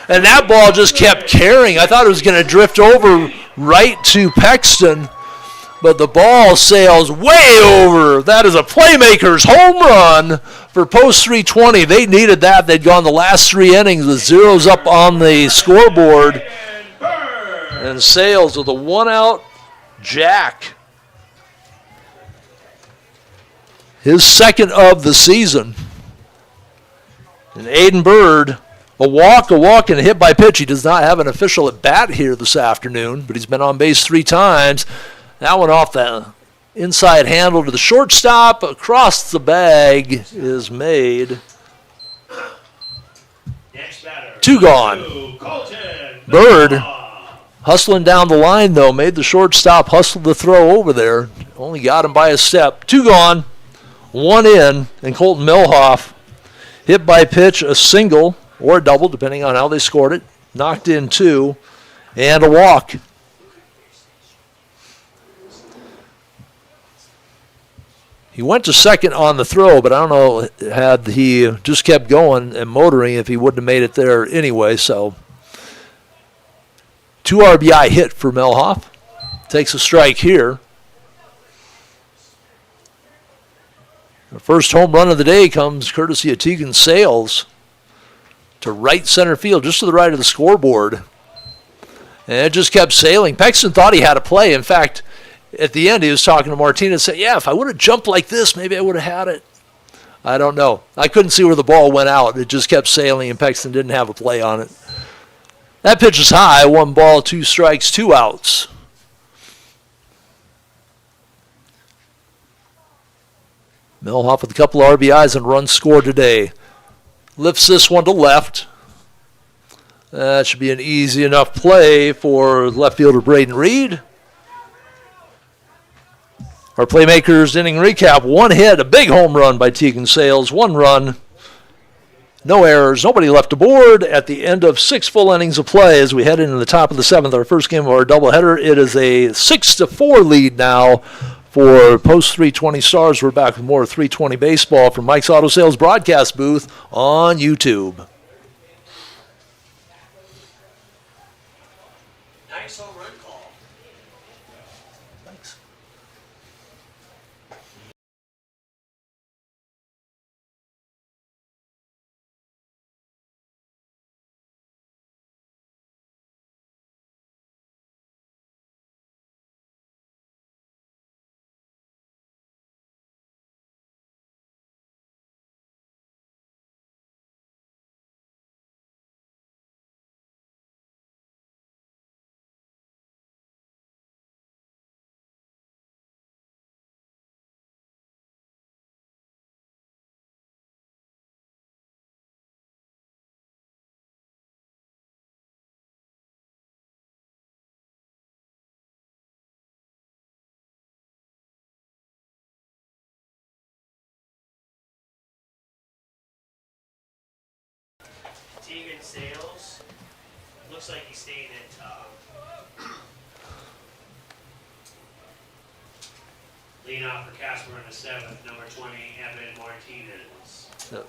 and that ball just kept carrying. I thought it was going to drift over right to Pexton, but the ball sails way over. That is a Playmakers home run for Post 320. They needed that. They'd gone the last 3 innings with zeros up on the scoreboard. And Sales with a 1-out jack. His second of the season. And Aiden Bird, a walk, and a hit by pitch. He does not have an official at bat here this afternoon, but he's been on base 3 times. That one off the inside handle to the shortstop. Across the bag is made. 2 gone. Bird hustling down the line, though. Made the shortstop hustle the throw over there. Only got him by a step. 2 gone. 1 in. And Colton Milhoff hit by pitch, a single or a double, depending on how they scored it. Knocked in 2. And a walk. He went to second on the throw, but I don't know, had he just kept going and motoring, if he wouldn't have made it there anyway. So 2 RBI hit for Milhoff. Takes a strike here. The first home run of the day comes courtesy of Tegan Sales to right center field, just to the right of the scoreboard. And it just kept sailing. Pexton thought he had a play. In fact, at the end, he was talking to Martinez, said, yeah, if I would have jumped like this, maybe I would have had it. I don't know. I couldn't see where the ball went out. It just kept sailing, and Pexton didn't have a play on it. That pitch is high. 1 ball, 2 strikes, 2 outs. Milhoff with a couple of RBIs and runs scored today. Lifts this one to left. That should be an easy enough play for left fielder Braden Reed. Our Playmakers inning recap: 1 hit, a big home run by Tegan Sales, 1 run, no errors, nobody left aboard at the end of 6 full innings of play as we head into the top of the 7th, our first game of our doubleheader. It is a 6-4 lead now for Post 320 Stars. We're back with more 320 baseball from Mike's Auto Sales broadcast booth on YouTube. leading in sales. Looks like he's staying at leading off for Casper in the 7th, number 20, Evan Martinez. Yep.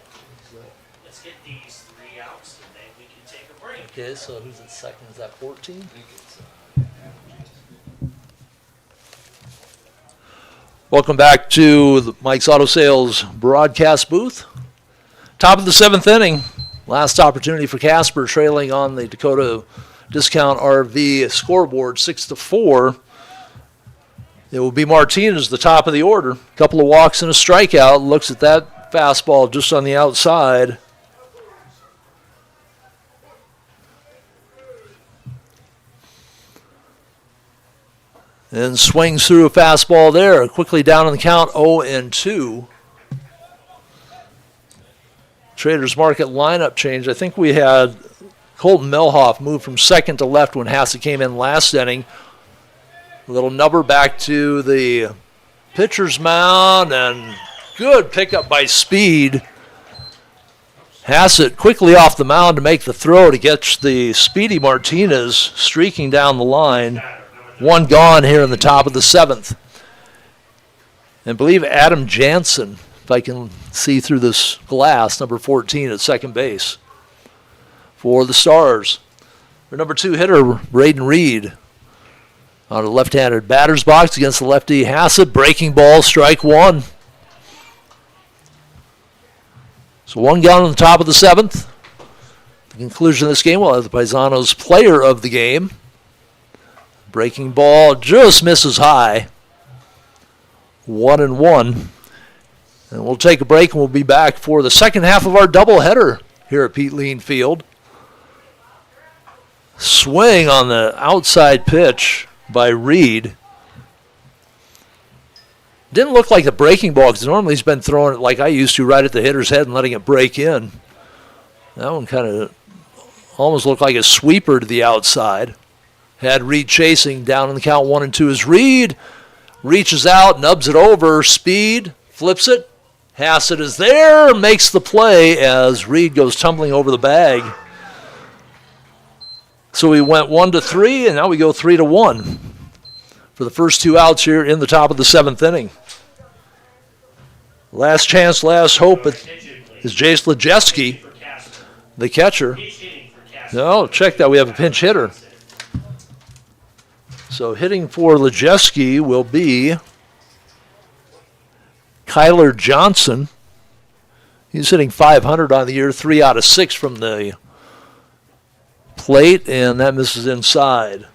Let's get these 3 outs and then we can take a break. Okay, so who's at second? Is that 14? Welcome back to the Mike's Auto Sales broadcast booth. Top of the 7th inning. Last opportunity for Casper, trailing on the Dakota Discount RV scoreboard 6-4. It will be Martinez, the top of the order. A couple of walks and a strikeout. Looks at that fastball just on the outside. And swings through a fastball there. Quickly down on the count, 0-2. Traders Market lineup change. I think we had Colton Melhoff move from second to left when Hassett came in last inning. A little number back to the pitcher's mound, and good pickup by Speed. Hassett quickly off the mound to make the throw to get the speedy Martinez streaking down the line. One gone here in the top of the 7th. And I believe Adam Jansen, if I can see through this glass, number 14 at second base for the Stars. Their number 2 hitter, Braden Reed, on the left-handed batter's box against the lefty Hassett. Breaking ball, strike 1. So one gone on the top of the 7th. At the conclusion of this game, we'll have the Paisanos player of the game. Breaking ball just misses high. 1-1. And we'll take a break and we'll be back for the second half of our doubleheader here at Pete Lean Field. Swing on the outside pitch by Reed. Didn't look like the breaking ball because normally he's been throwing it like I used to, right at the hitter's head and letting it break in. That one kind of almost looked like a sweeper to the outside. Had Reed chasing. Down in the count, 1-2 is Reed. Reaches out, nubs it over. Speed, flips it. Hassett is there, makes the play as Reed goes tumbling over the bag. So we went 1-3, and now we go 3-1 for the first 2 outs here in the top of the 7th inning. Last chance, last hope is Jace Lejeski, the catcher. No, check that. We have a pinch hitter. So hitting for Lejeski will be Kyler Johnson. He's hitting .500 on the year, 3 out of 6 from the plate, and that misses inside.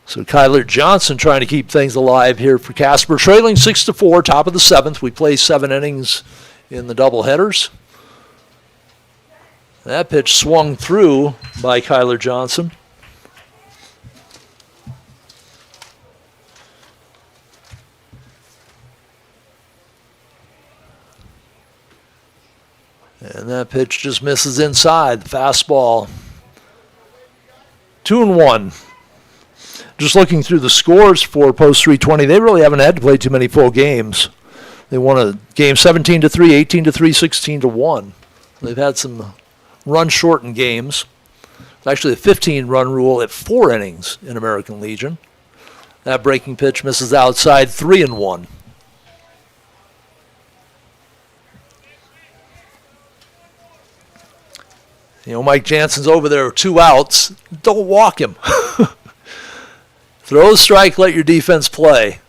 So Kyler Johnson trying to keep things alive here for Casper. Trailing 6-4, top of the 7th. We play 7 innings in the doubleheaders. That pitch swung through by Kyler Johnson. And that pitch just misses inside. The fastball. 2-1. Just looking through the scores for Post 320, they really haven't had to play too many full games. They won a game 17-3, 18-3, 16-1. They've had some run-shortened games. It's actually a 15-run rule at 4 innings in American Legion. That breaking pitch misses outside, 3-1. You know, Mike Jansen's over there, 2 outs. Don't walk him. Throw a strike, let your defense play.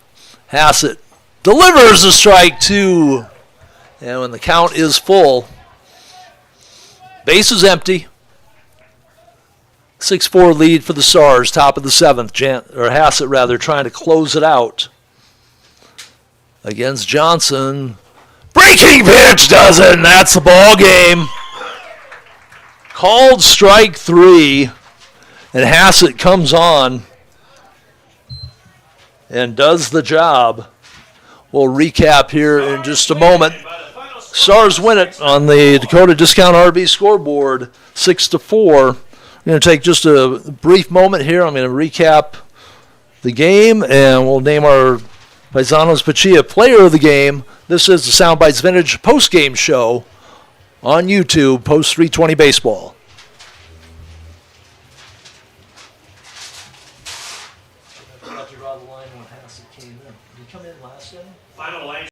Hassett delivers a strike 2. And when the count is full, base is empty. 6-4 lead for the Stars, top of the 7th. Hassett trying to close it out against Johnson. Breaking pitch does it, and that's the ball game. Called strike 3, and Hassett comes on and does the job. We'll recap here in just a moment. Stars win it on the Dakota Discount RV scoreboard, 6-4. I'm going to take just a brief moment here. I'm going to recap the game, and we'll name our Paisanos Pachia, player of the game. This is the Soundbites Vintage post-game show on YouTube, Post 320 Baseball. I forgot to draw the line when Hassett came in. Did he come in last inning? Final line.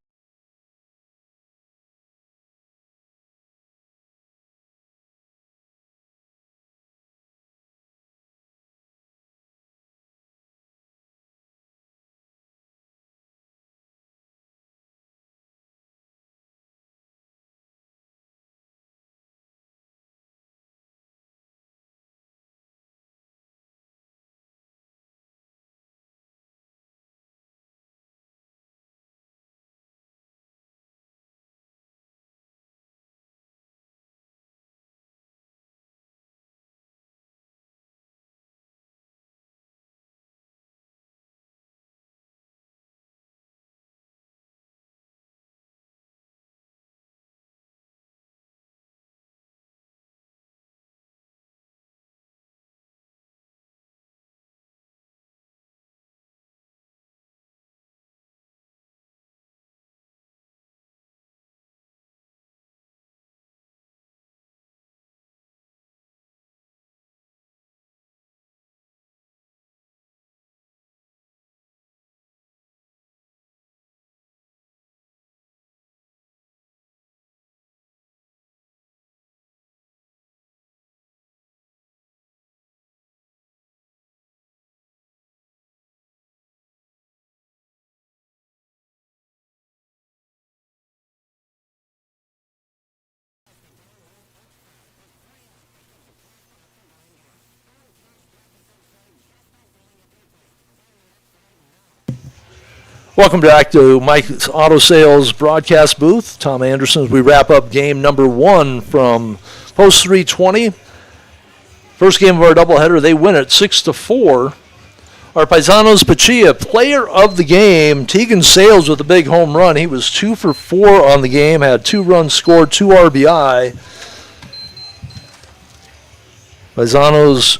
Welcome back to Mike's Auto Sales broadcast booth. Tom Anderson as we wrap up game number 1 from Post 320. First game of our doubleheader, they win it 6-4. Our Paisanos Pachia player of the game, Tegan Sales with a big home run. He was 2 for 4 on the game, had 2 runs scored, 2 RBI. Paisanos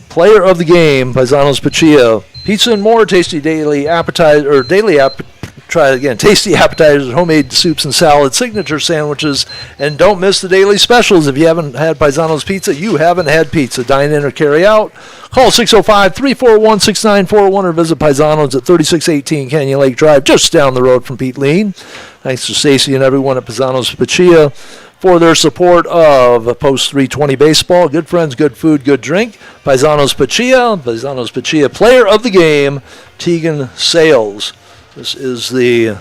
player of the game, Paisanos Pachia. Pizza and more, tasty daily appetizer, tasty appetizers, homemade soups and salads, signature sandwiches, and don't miss the daily specials. If you haven't had Paisanos Pizza, you haven't had pizza. Dine in or carry out. Call 605-341-6941 or visit Paisanos at 3618 Canyon Lake Drive, just down the road from Pete Lean. Thanks to Stacy and everyone at Paisanos Pachia for their support of Post 320 Baseball. Good friends, good food, good drink. Paisanos Pachia, player of the game, Tegan Sales. This is the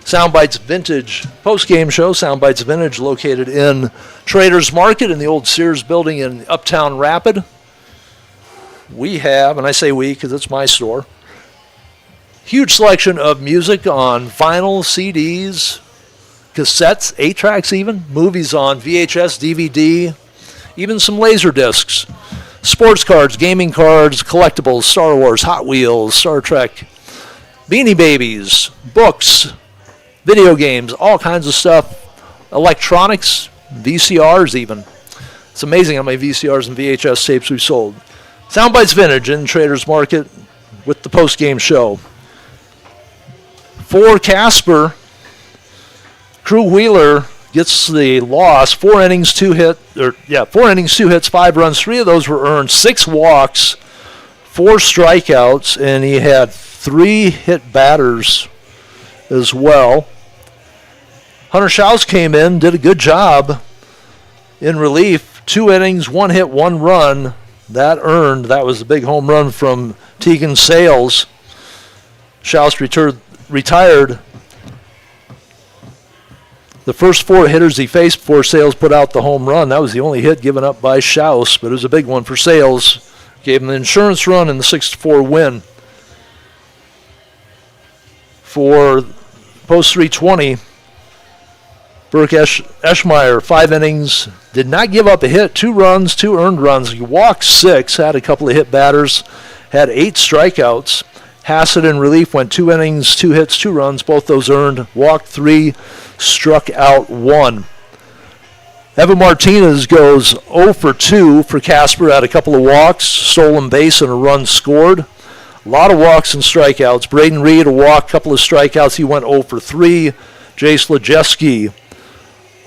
Soundbites Vintage post-game show. Soundbites Vintage located in Traders Market in the old Sears building in Uptown Rapid. We have, and I say we because it's my store, huge selection of music on vinyl, CDs, cassettes, 8-tracks even, movies on VHS, DVD, even some laser discs, sports cards, gaming cards, collectibles, Star Wars, Hot Wheels, Star Trek, Beanie Babies, books, video games, all kinds of stuff, electronics, VCRs even. It's amazing how many VCRs and VHS tapes we've sold. Soundbites Vintage in Traders Market with the post-game show. For Casper, Crew Wheeler gets the loss. 4 innings, 2 hits, 5 runs. 3 of those were earned. 6 walks, 4 strikeouts, and he had 3 hit batters as well. Hunter Schaus came in, did a good job in relief. 2 innings, 1 hit, 1 run. That was a big home run from Tegan Sales. Schaus retired. The first 4 hitters he faced before Sales put out the home run, that was the only hit given up by Schaus, but it was a big one for Sales. Gave him the insurance run in the 6-4 win. For Post 320, Burke Eschmeyer, 5 innings, did not give up a hit, 2 runs, 2 earned runs. He walked 6, had a couple of hit batters, had 8 strikeouts. Hassett in relief went 2 innings, 2 hits, 2 runs, both those earned, walked 3, struck out 1. Evan Martinez goes 0 for 2 for Casper, had a couple of walks, stolen base, and a run scored. A lot of walks and strikeouts. Braden Reed, a walk, couple of strikeouts. He went 0 for 3. Jace Lejeski,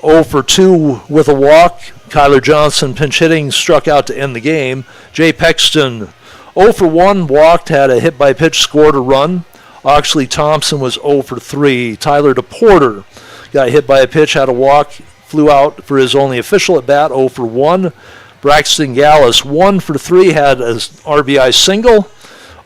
0 for 2 with a walk. Kyler Johnson, pinch hitting, struck out to end the game. Jay Pexton, 0 for 1, walked, had a hit by pitch, scored a run. Oxley Thompson was 0 for 3. Tyler DePorter got hit by a pitch, had a walk, flew out for his only official at bat, 0 for 1. Braxton Gallus, 1 for 3, had an RBI single.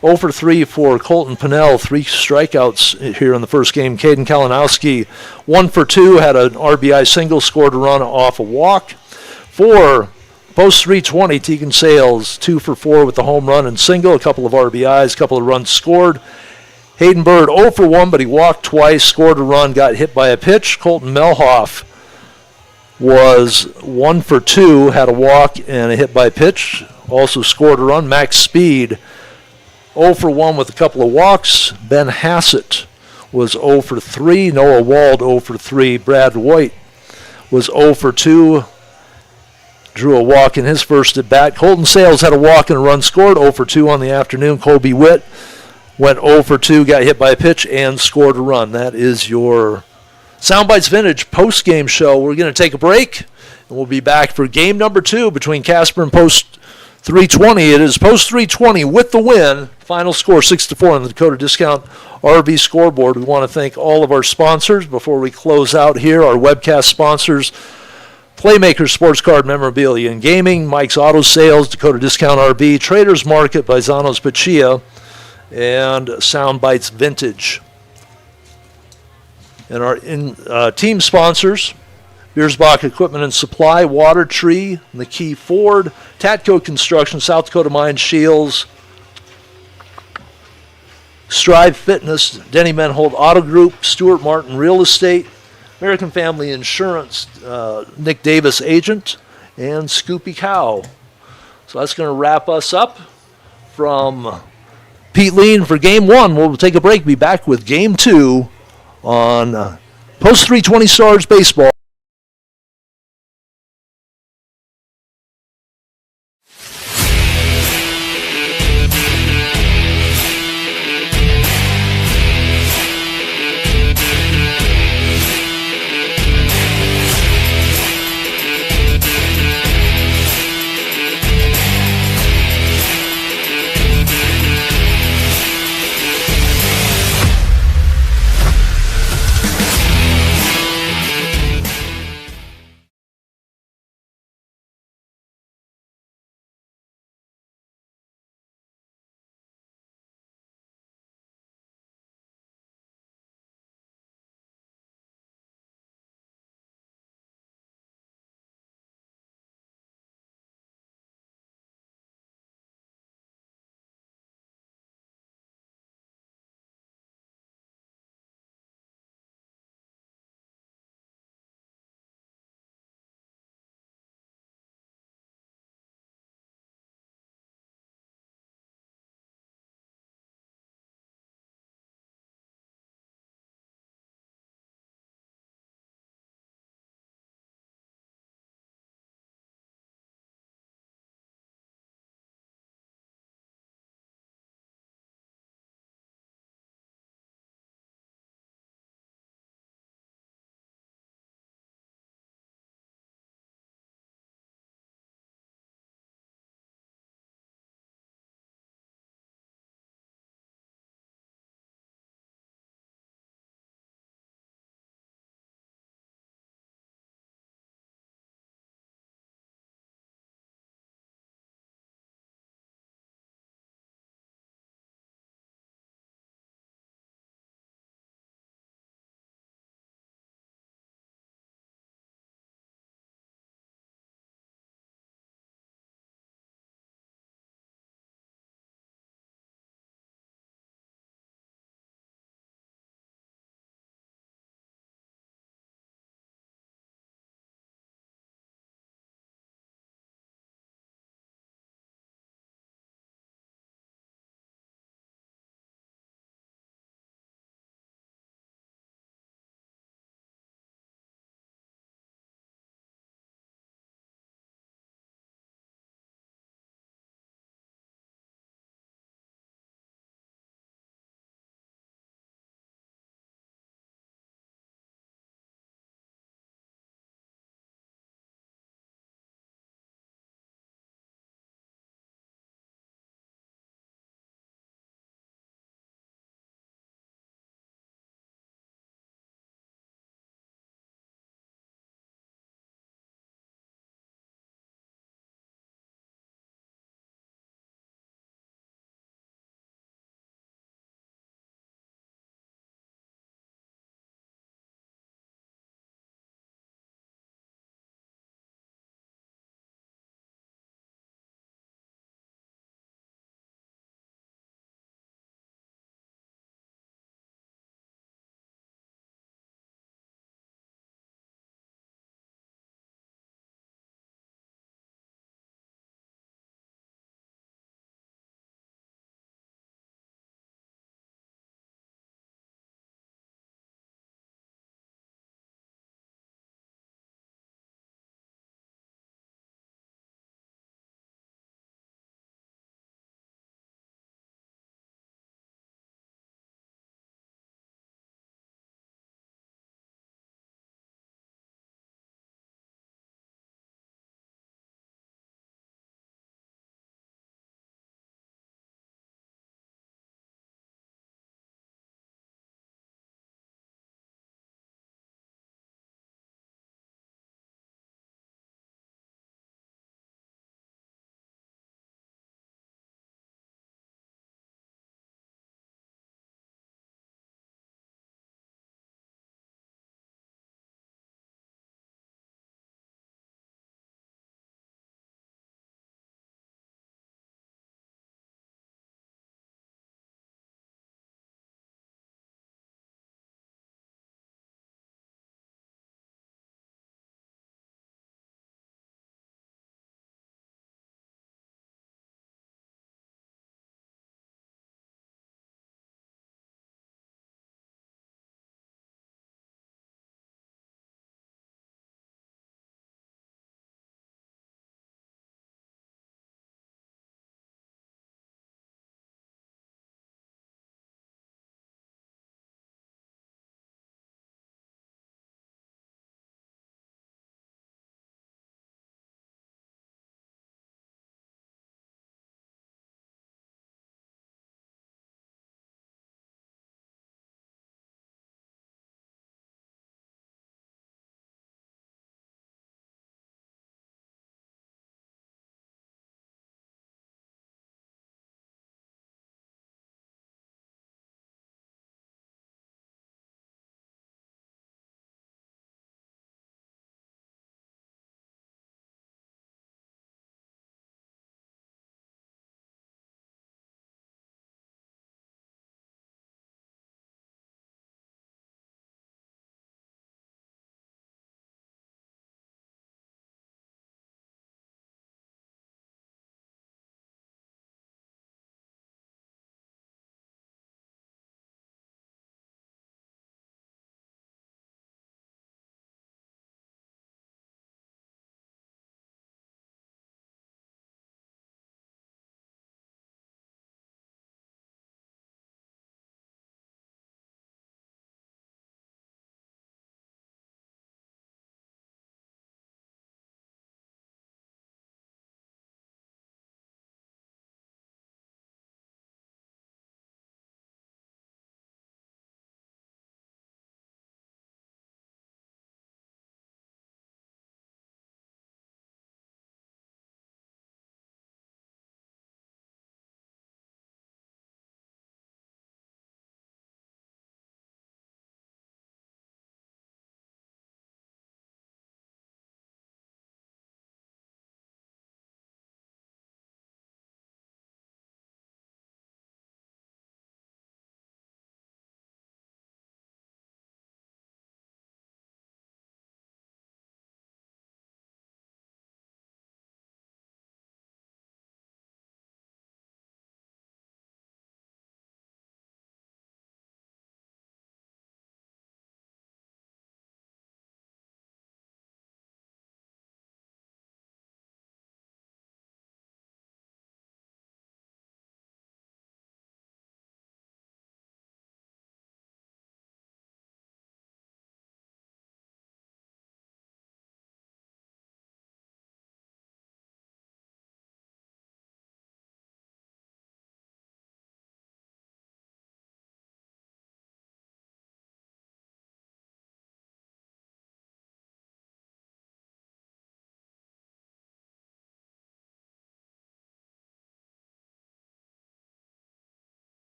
0 for 3 for Colton Pinnell, 3 strikeouts here in the first game. Caden Kalinowski, 1 for 2, had an RBI single, scored a run off a walk. For post 320, Tegan Sales, 2 for 4 with the home run and single, a couple of RBIs, a couple of runs scored. Hayden Bird, 0 for 1, but he walked twice, scored a run, got hit by a pitch. Colton Melhoff was 1 for 2, had a walk and a hit by pitch, also scored a run. Max Speed, 0 for 1 with a couple of walks. Ben Hassett was 0 for 3. Noah Wald, 0 for 3. Brad White was 0 for 2. Drew a walk in his first at bat. Colton Sales had a walk and a run scored, 0 for 2 on the afternoon. Kobe Witt went 0 for 2, got hit by a pitch, and scored a run. That is your Soundbites Vintage post-game show. We're going to take a break, and we'll be back for game number 2 between Casper and Post 320. It is Post 320 with the win. Final score 6-4 on the Dakota Discount RV scoreboard. We want to thank all of our sponsors before we close out here. Our webcast sponsors, Playmaker Sports Card Memorabilia and Gaming, Mike's Auto Sales, Dakota Discount RV, Traders Market, Paisanos Pachia, and Soundbites Vintage. And our team sponsors, Beersbach Equipment and Supply, Water Tree, McKee Ford, Tatco Construction, South Dakota Mine Shields, Strive Fitness, Denny Menhold Auto Group, Stuart Martin Real Estate, American Family Insurance, Nick Davis Agent, and Scoopy Cow. So that's going to wrap us up from Pete Lean for Game 1. We'll take a break, be back with Game 2 on Post 320 Stars Baseball.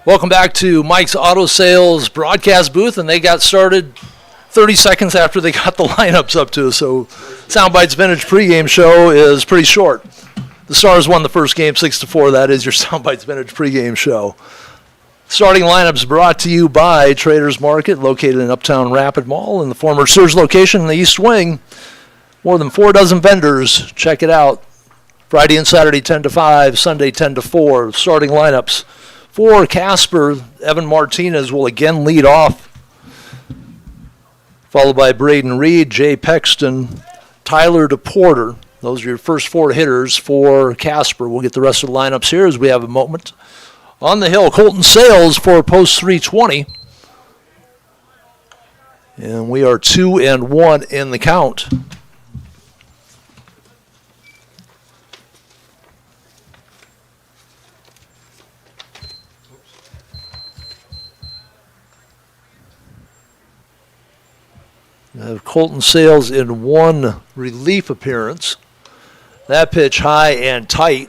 Welcome back to Mike's Auto Sales broadcast booth, and they got started 30 seconds after they got the lineups up to us. So Soundbites Vintage pregame show is pretty short. The Stars won the first game 6-4. That is your Soundbites Vintage pregame show. Starting lineups brought to you by Traders Market, located in Uptown Rapid Mall in the former Sears location in the East Wing. More than 4 dozen vendors. Check it out. Friday and Saturday 10 to 5, Sunday 10 to 4. Starting lineups. For Casper, Evan Martinez will again lead off, followed by Braden Reed, Jay Pexton, Tyler DePorter. Those are your first 4 hitters for Casper. We'll get the rest of the lineups here as we have a moment. On the hill, Colton Sales for post 320. And we are 2-1 in the count. Colton Sales in 1 relief appearance. That pitch high and tight.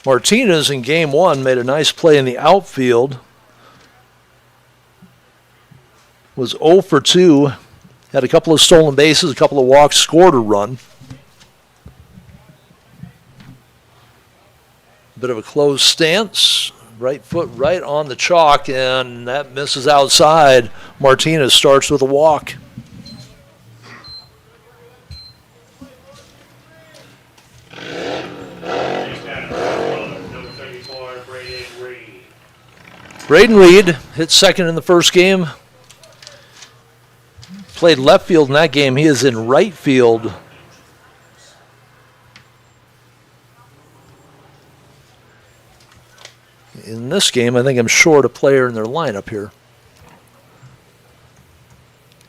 Martinez in game 1 made a nice play in the outfield. Was 0 for 2. Had a couple of stolen bases, a couple of walks, scored a run. A bit of a closed stance. Right foot right on the chalk, and that misses outside. Martinez starts with a walk. Number 34, Braden Reed. Braden Reed hit second in the first game. Played left field in that game. He is in right field. In this game, I think I'm short a player in their lineup here.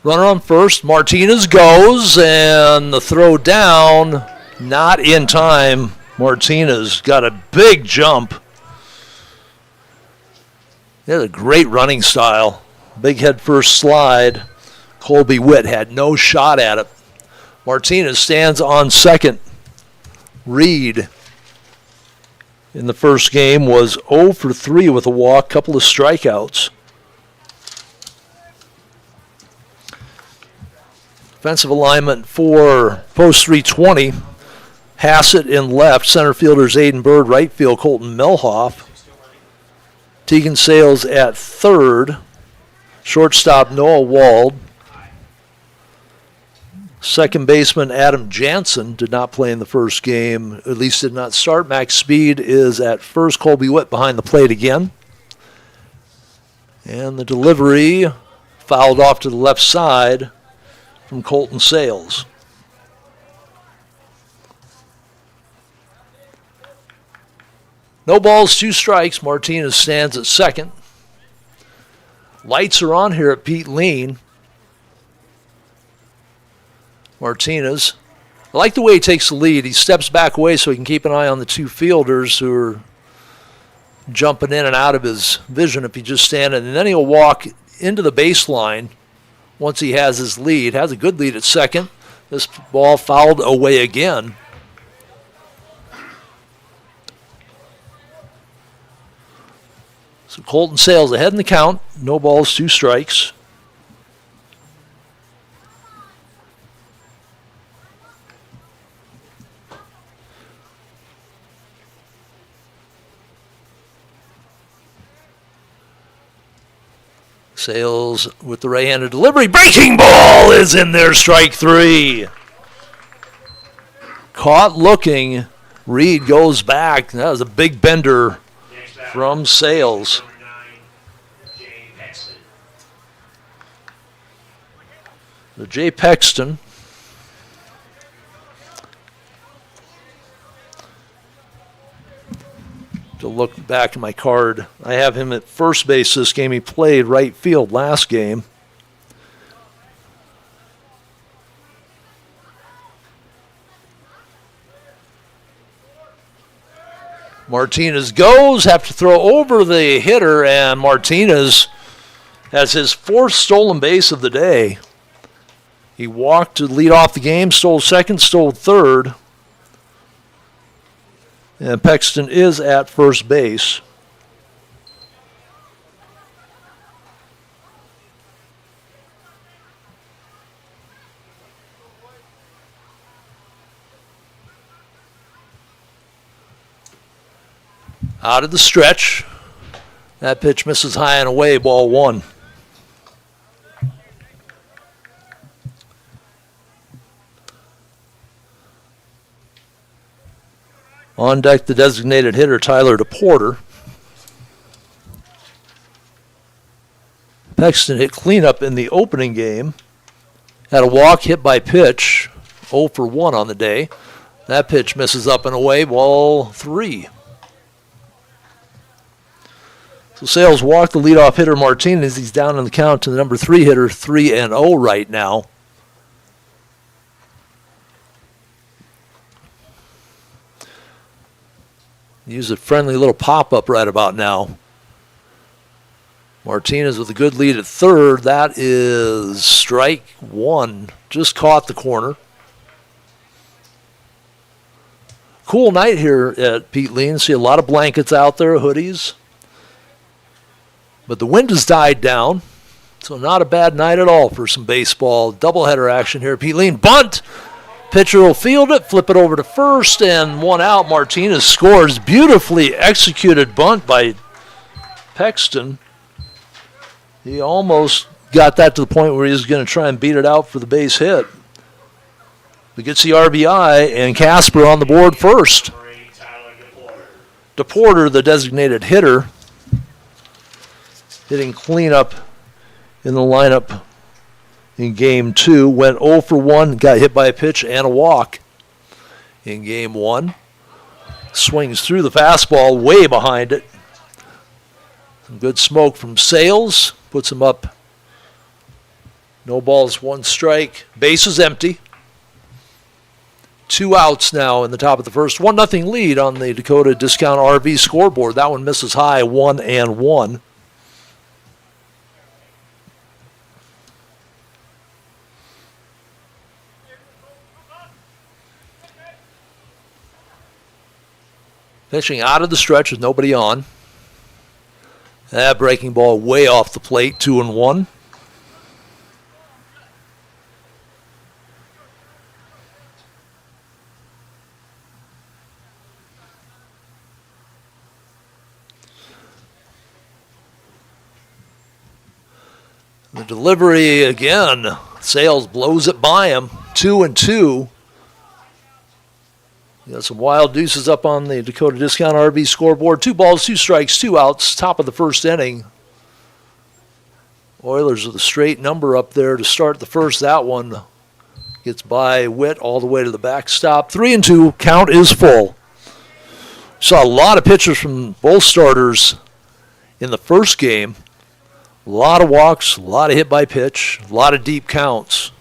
Runner on first. Martinez goes, and the throw down, not in time. Martinez got a big jump. He had a great running style. Big head first slide. Colby Witt had no shot at it. Martinez stands on second. Reed in the first game was 0 for 3 with a walk, couple of strikeouts. Defensive alignment for post 320. Hassett in left, center fielders Aiden Bird, right field Colton Melhoff. Tegan Sales at third. Shortstop Noah Wald. Second baseman Adam Jansen did not play in the first game, at least did not start. Max Speed is at first. Colby Witt behind the plate again. And the delivery fouled off to the left side from Colton Sales. No balls, 2 strikes. Martinez stands at second. Lights are on here at Pete Lean. Martinez. I like the way he takes the lead. He steps back away so he can keep an eye on the 2 fielders who are jumping in and out of his vision if he just standing. And then he'll walk into the baseline once he has his lead. Has a good lead at second. This ball fouled away again. So Colton Sales ahead in the count. No balls, 2 strikes. Sales with the right-handed delivery. Breaking ball is in there, strike 3. Caught looking. Reed goes back. That was a big bender from Sales. Number 9, Jay Pexton. The Jay Pexton. To look back at my card, I have him at first base this game. He played right field last game. Martinez goes, have to throw over the hitter, and Martinez has his 4th stolen base of the day. He walked to lead off the game, stole second, stole third. And Pexton is at first base. Out of the stretch. That pitch misses high and away, ball one. On deck, the designated hitter, Tyler DePorter. Pexton hit cleanup in the opening game. Had a walk hit by pitch, 0 for 1 on the day. That pitch misses up and away, ball 3. So Sales walked the leadoff hitter Martinez. He's down in the count to the number 3 hitter, 3-0 right now. Use a friendly little pop-up right about now. Martinez with a good lead at third. That is strike 1. Just caught the corner. Cool night here at Pete Lean. See a lot of blankets out there, hoodies. But the wind has died down, so not a bad night at all for some baseball. Doubleheader action here at Pete Lean. Bunt! Pitcher will field it, flip it over to first, and 1 out. Martinez scores. Beautifully executed bunt by Pexton. He almost got that to the point where he was going to try and beat it out for the base hit. But gets the RBI, and Casper on the board first. DePorter, the designated hitter, hitting cleanup in the lineup in game 2. Went 0 for 1, got hit by a pitch and a walk in game 1. Swings through the fastball, way behind it. Some good smoke from Sales, puts him up. No balls, 1 strike. Base is empty. 2 outs now in the top of the first. 1-0 lead on the Dakota Discount RV scoreboard. That one misses high, 1-1. Pitching out of the stretch with nobody on. That breaking ball way off the plate, 2-1. The delivery again. Sales blows it by him, 2-2. Got some wild deuces up on the Dakota Discount RV scoreboard. 2 balls, 2 strikes, 2 outs, top of the first inning. Oilers with a straight number up there to start the first. That one gets by Witt all the way to the backstop. 3-2, count is full. Saw a lot of pitchers from both starters in the first game. A lot of walks, a lot of hit by pitch, a lot of deep counts.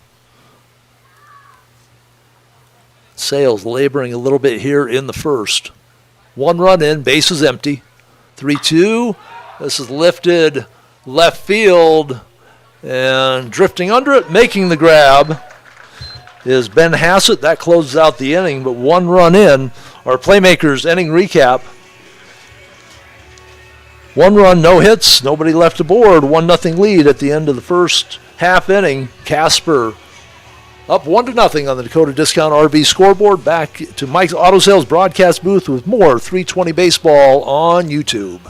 Sales laboring a little bit here in the first. 1 run in, base is empty. 3-2. This is lifted left field, and drifting under it, making the grab, is Ben Hassett. That closes out the inning, but 1 run in. Our Playmakers inning recap. 1 run, no hits, nobody left aboard. 1-0 lead at the end of the first half inning. Casper up 1-0 on the Dakota Discount RV scoreboard. Back to Mike's Auto Sales broadcast booth with more 320 baseball on YouTube.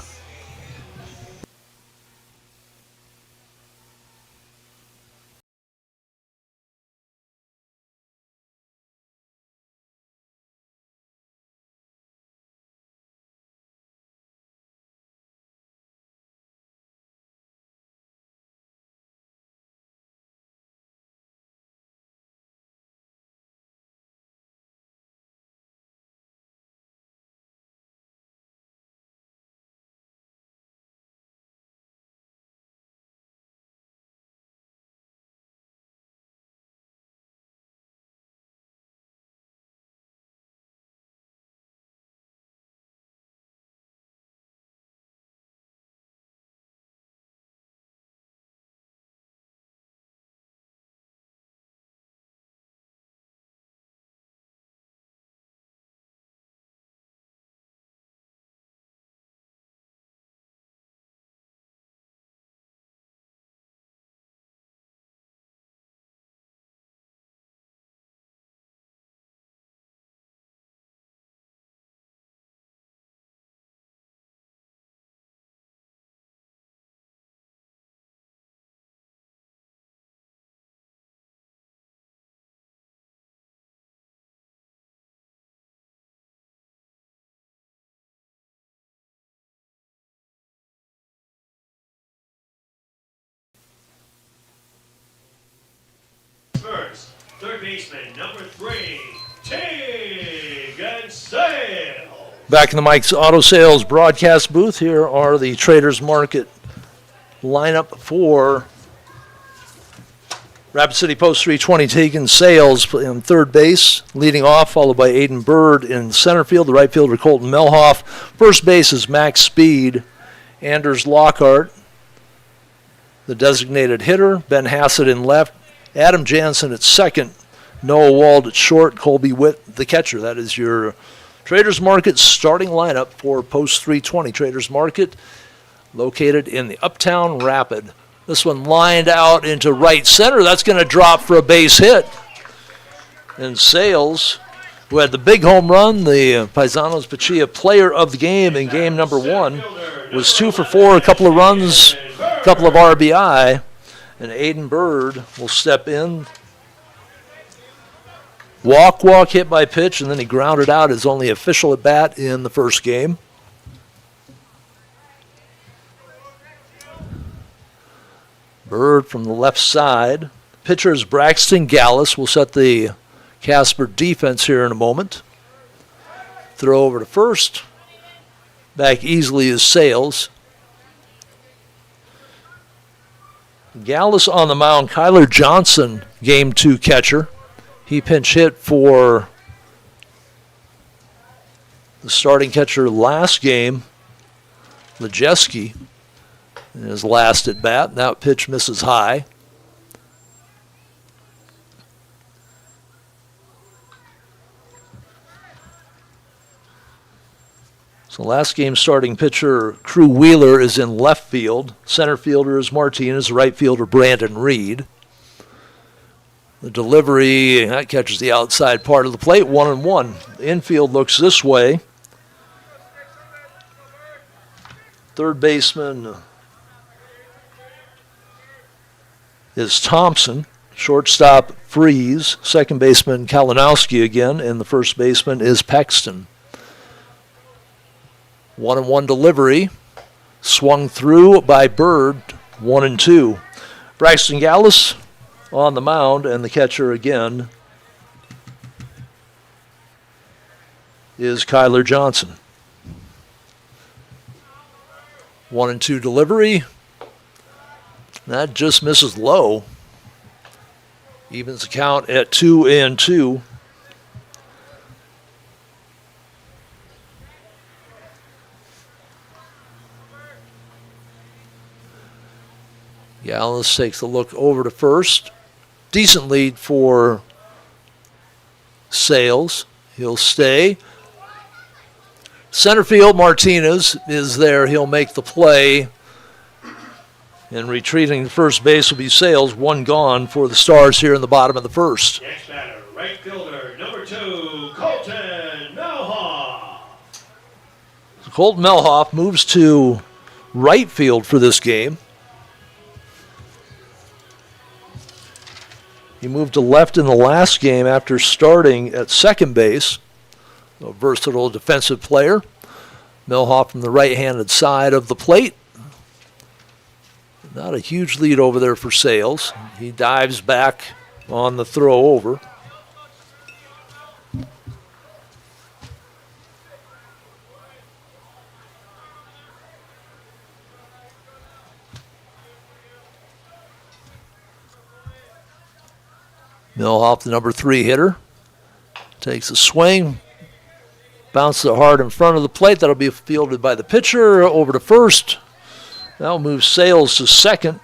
Third baseman, number 3, Tig and Sale. Back in the Mike's Auto Sales broadcast booth, here are the Traders Market lineup for Rapid City Post 320. Taking Sales in third base, leading off, followed by Aiden Bird in center field. The right fielder, Colton Melhoff. First base is Max Speed. Anders Lockhart, the designated hitter. Ben Hassett in left. Adam Jansen at second. Noah Wald at short. Colby Witt, the catcher. That is your Traders Market starting lineup for Post 320. Traders Market located in the Uptown Rapid. This one lined out into right center. That's going to drop for a base hit. And Sales, who had the big home run, the Paisanos Pachia player of the game in game number 1, was 2 for 4, a couple of runs, a couple of RBI. And Aiden Bird will step in. Walk, hit by pitch, and then he grounded out his only official at bat in the first game. Bird from the left side. Pitcher is Braxton Gallus. Will set the Casper defense here in a moment. Throw over to first. Back easily is Sales. Gallus on the mound. Kyler Johnson, game 2 catcher. He pinch hit for the starting catcher last game, Lejeski, in his last at bat. That pitch misses high. So last game starting pitcher Crew Wheeler is in left field. Center fielder is Martinez. Right fielder Brandon Reed. The delivery, that catches the outside part of the plate, 1-1. The infield looks this way. Third baseman is Thompson. Shortstop, Freeze. Second baseman, Kalinowski again. And the first baseman is Paxton. 1-1 delivery. Swung through by Bird, 1-2. Braxton Gallus on the mound, and the catcher again is Kyler Johnson. 1-2 delivery. That just misses low. Evens the count at 2-2. Gallus takes a look over to first. Decent lead for Sales. He'll stay. Center field, Martinez is there. He'll make the play. And retreating to first base will be Sales. 1 gone for the Stars here in the bottom of the first. Next batter, right fielder, number 2, Colton Melhoff. Colton Melhoff moves to right field for this game. He moved to left in the last game after starting at second base. A versatile defensive player. Melhoff from the right-handed side of the plate. Not a huge lead over there for Sales. He dives back on the throw over. Melhoff, the number 3 hitter, takes a swing, bounces it hard in front of the plate. That'll be fielded by the pitcher. Over to first. That'll move Sales to second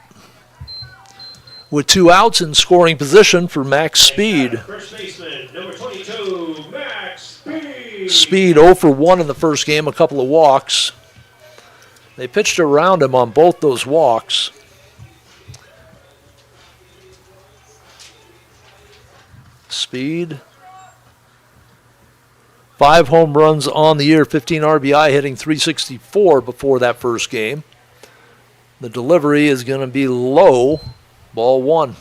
with 2 outs in scoring position for Max Speed. First baseman, number 22, Max Speed. Speed 0 for 1 in the first game, a couple of walks. They pitched around him on both those walks. Speed, 5 home runs on the year, 15 RBI, hitting .364 before that first game. The delivery is going to be low, ball 1.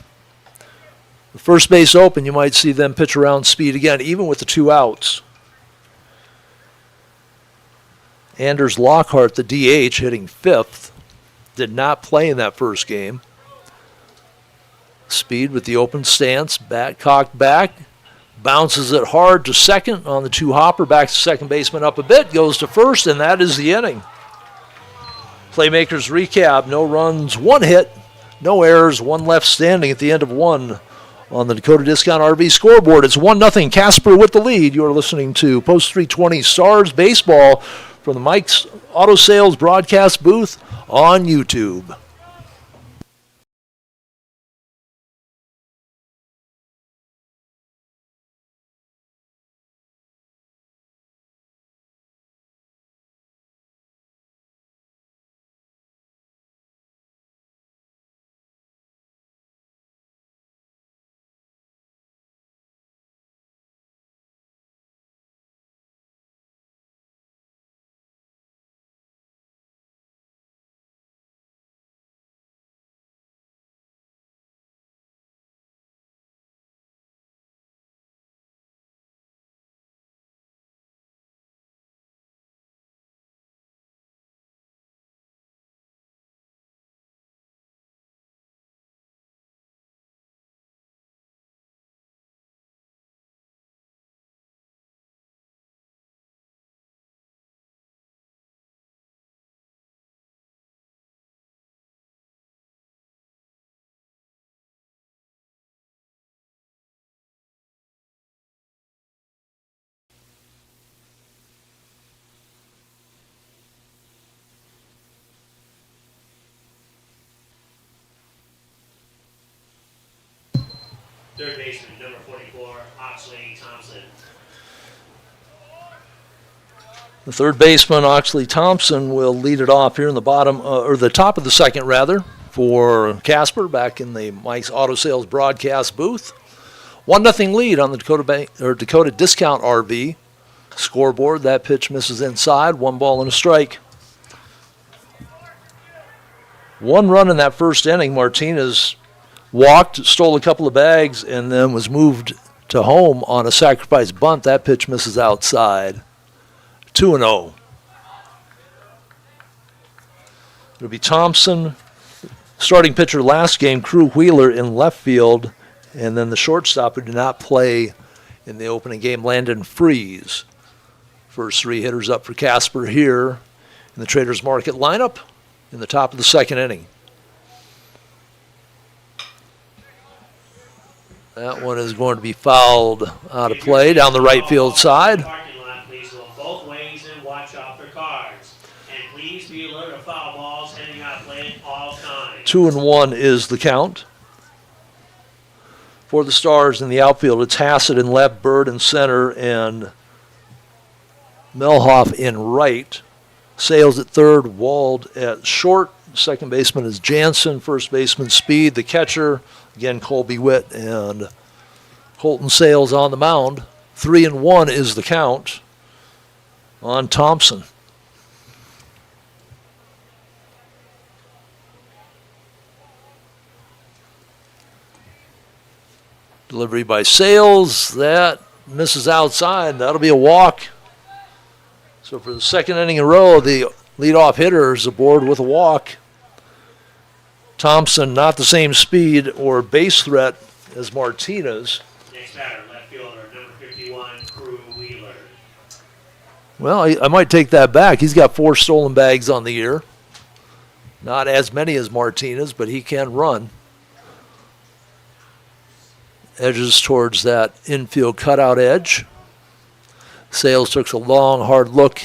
The first base open, you might see them pitch around Speed again, even with the 2 outs. Anders Lockhart, the DH, hitting 5th, did not play in that first game. Speed with the open stance, bat cocked back, bounces it hard to second on the two-hopper, back to second baseman up a bit, goes to first, and that is the inning. Playmakers recap, no runs, 1 hit, no errors, 1 left standing at the end of 1 on the Dakota Discount RV scoreboard. It's 1-0 Casper with the lead. You're listening to Post 320 Stars Baseball from the Mike's Auto Sales broadcast booth on YouTube. Third baseman, number 44, Oxley Thompson. The third baseman, Oxley Thompson, will lead it off here in the bottom, or the top of the second, rather, for Casper back in the Mike's Auto Sales broadcast booth. 1-0 lead on the Dakota Discount RV scoreboard. That pitch misses inside, 1 ball and a strike. 1 run in that first inning. Martinez walked, stole a couple of bags, and then was moved to home on a sacrifice bunt. That pitch misses outside. 2-0. It'll be Thompson, starting pitcher last game, Crew Wheeler in left field, and then the shortstop who did not play in the opening game, Landon Freeze. First 3 hitters up for Casper here in the Traders Market lineup in the top of the second inning. That one is going to be fouled out of play down the right field side. Parking lot, please go both ways and watch out for cars. And please be alert of foul balls heading out of play at all times. 2-1 is the count. For the Stars in the outfield, it's Hassett in left, Bird in center, and Melhoff in right. Sales at third, Wald at short. Second baseman is Jansen. First baseman Speed. The catcher, again, Colby Witt and Colton Sales on the mound. 3-1 is the count on Thompson. Delivery by Sales. That misses outside. That'll be a walk. So for the second inning in a row, the leadoff hitter is aboard with a walk. Thompson, not the same speed or base threat as Martinez. Next batter, left fielder, number 51, Crew Wheeler. Well, I might take that back. He's got 4 stolen bags on the year. Not as many as Martinez, but he can run. Edges towards that infield cutout edge. Sales took a long, hard look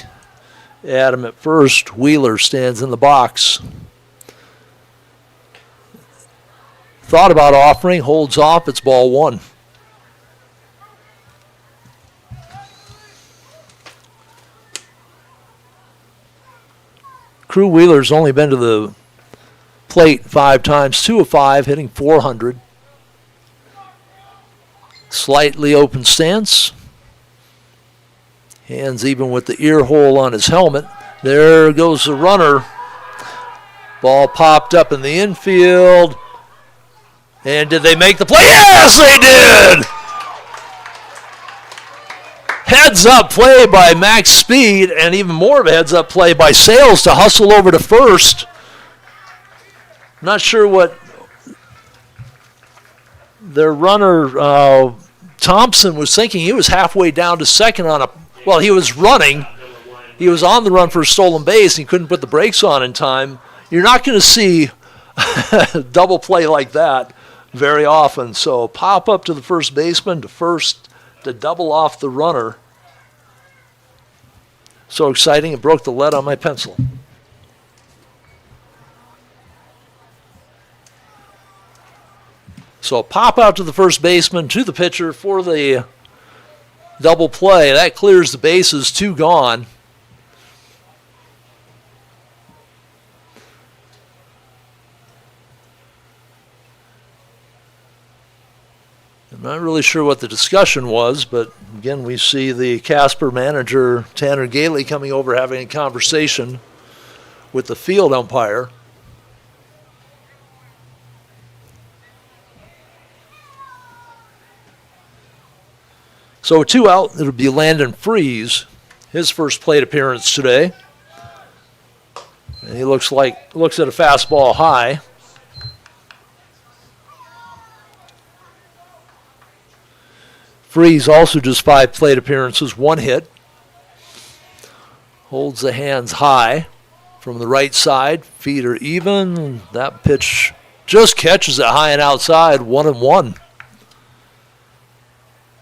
at him at first. Wheeler stands in the box. Thought about offering, holds off. It's ball 1. Crew Wheeler's only been to the plate 5 times, 2 of 5, hitting .400. Slightly open stance. Hands even with the ear hole on his helmet. There goes the runner. Ball popped up in the infield. And did they make the play? Yes, they did! Heads-up play by Max Speed, and even more of a heads-up play by Sales to hustle over to first. Not sure what their runner, Thompson, was thinking he was halfway down to second on a, well, he was running. He was on the run for a stolen base, and he couldn't put the brakes on in time. You're not going to see double play like that very often. So pop up to the first baseman to first to double off the runner. So exciting, it broke the lead on my pencil. So pop out to the first baseman, to the pitcher for the double play. That clears the bases, 2 gone. I'm not really sure what the discussion was, but again, we see the Casper manager, Tanner Gately, coming over having a conversation with the field umpire. So 2 out, it'll be Landon Freeze, his first plate appearance today. And he looks at a fastball high. Freeze also just 5 plate appearances, 1 hit. Holds the hands high from the right side. Feet are even. That pitch just catches it high and outside, 1-1.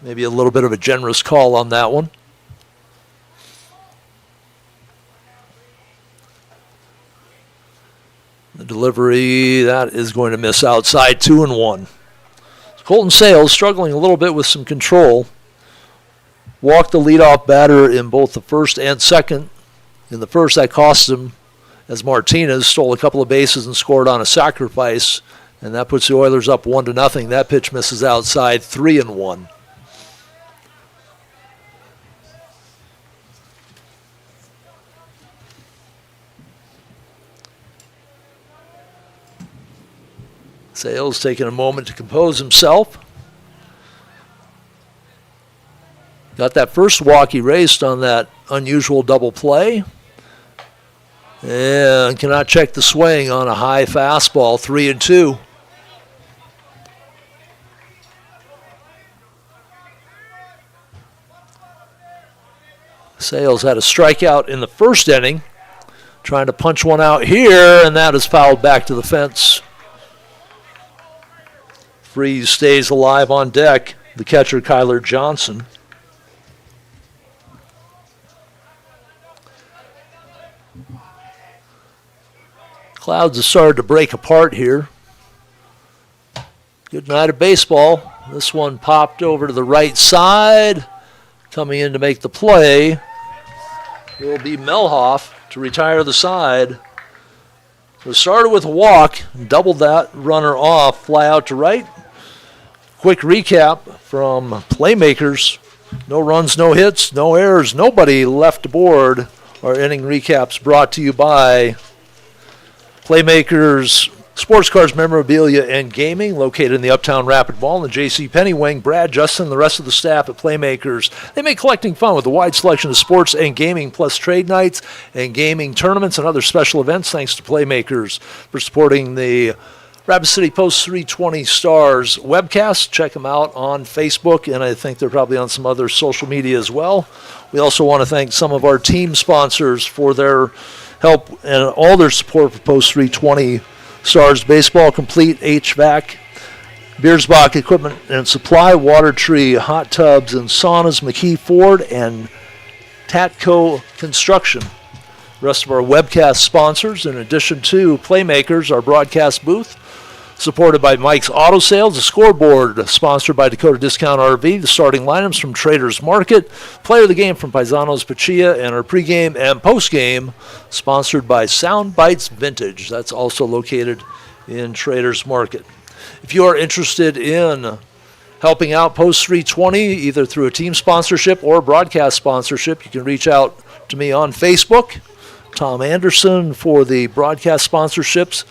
Maybe a little bit of a generous call on that one. The delivery, that is going to miss outside, 2-1. Colton Sales struggling a little bit with some control. Walked the leadoff batter in both the first and second. In the first, that cost him as Martinez stole a couple of bases and scored on a sacrifice, and that puts the Oilers up 1-0. That pitch misses outside, 3-1. Sales taking a moment to compose himself. Got that first walk erased on that unusual double play. And cannot check the swing on a high fastball, 3-2. Sales had a strikeout in the first inning. Trying to punch one out here, and that is fouled back to the fence. Freeze stays alive on deck. The catcher, Kyler Johnson. Clouds have started to break apart here. Good night of baseball. This one popped over to the right side. Coming in to make the play will be Melhoff to retire the side. So it started with a walk, doubled that runner off, fly out to right. Quick recap from Playmakers. No runs, no hits, no errors, nobody left aboard. Our inning recaps brought to you by Playmakers Sports Cards, Memorabilia, and Gaming, located in the Uptown Rapid Mall in the J.C. Penney wing. Brad, Justin, and the rest of the staff at Playmakers, they make collecting fun with a wide selection of sports and gaming, plus trade nights and gaming tournaments and other special events. Thanks to Playmakers for supporting the Rapid City Post 320 Stars webcast. Check them out on Facebook, and I think they're probably on some other social media as well. We also want to thank some of our team sponsors for their help and all their support for Post 320 Stars Baseball. Complete HVAC, Beersbach Equipment and Supply, Water Tree Hot Tubs and Saunas, McKee Ford, and Tatco Construction. The rest of our webcast sponsors, in addition to Playmakers, our broadcast booth, supported by Mike's Auto Sales, the scoreboard sponsored by Dakota Discount RV, the starting lineups from Traders Market, player of the game from Paisanos Pachia, and our pregame and postgame sponsored by Sound Bites Vintage. That's also located in Traders Market. If you are interested in helping out Post 320, either through a team sponsorship or broadcast sponsorship, you can reach out to me on Facebook. Tom Anderson for the broadcast sponsorships.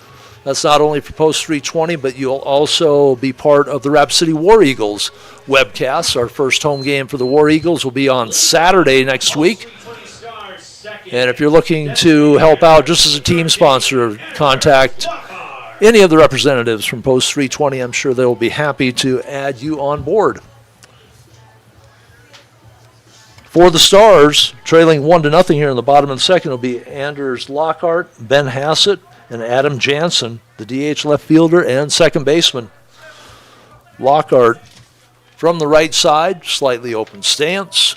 That's not only for Post 320, but you'll also be part of the Rapid City War Eagles webcast. Our first home game for the War Eagles will be on Saturday next week. And if you're looking to help out just as a team sponsor, contact any of the representatives from Post 320, I'm sure they'll be happy to add you on board. For the Stars, trailing 1-0 here in the bottom of the second, will be Anders Lockhart, Ben Hassett, and Adam Jansen, the DH left fielder and second baseman. Lockhart from the right side, slightly open stance.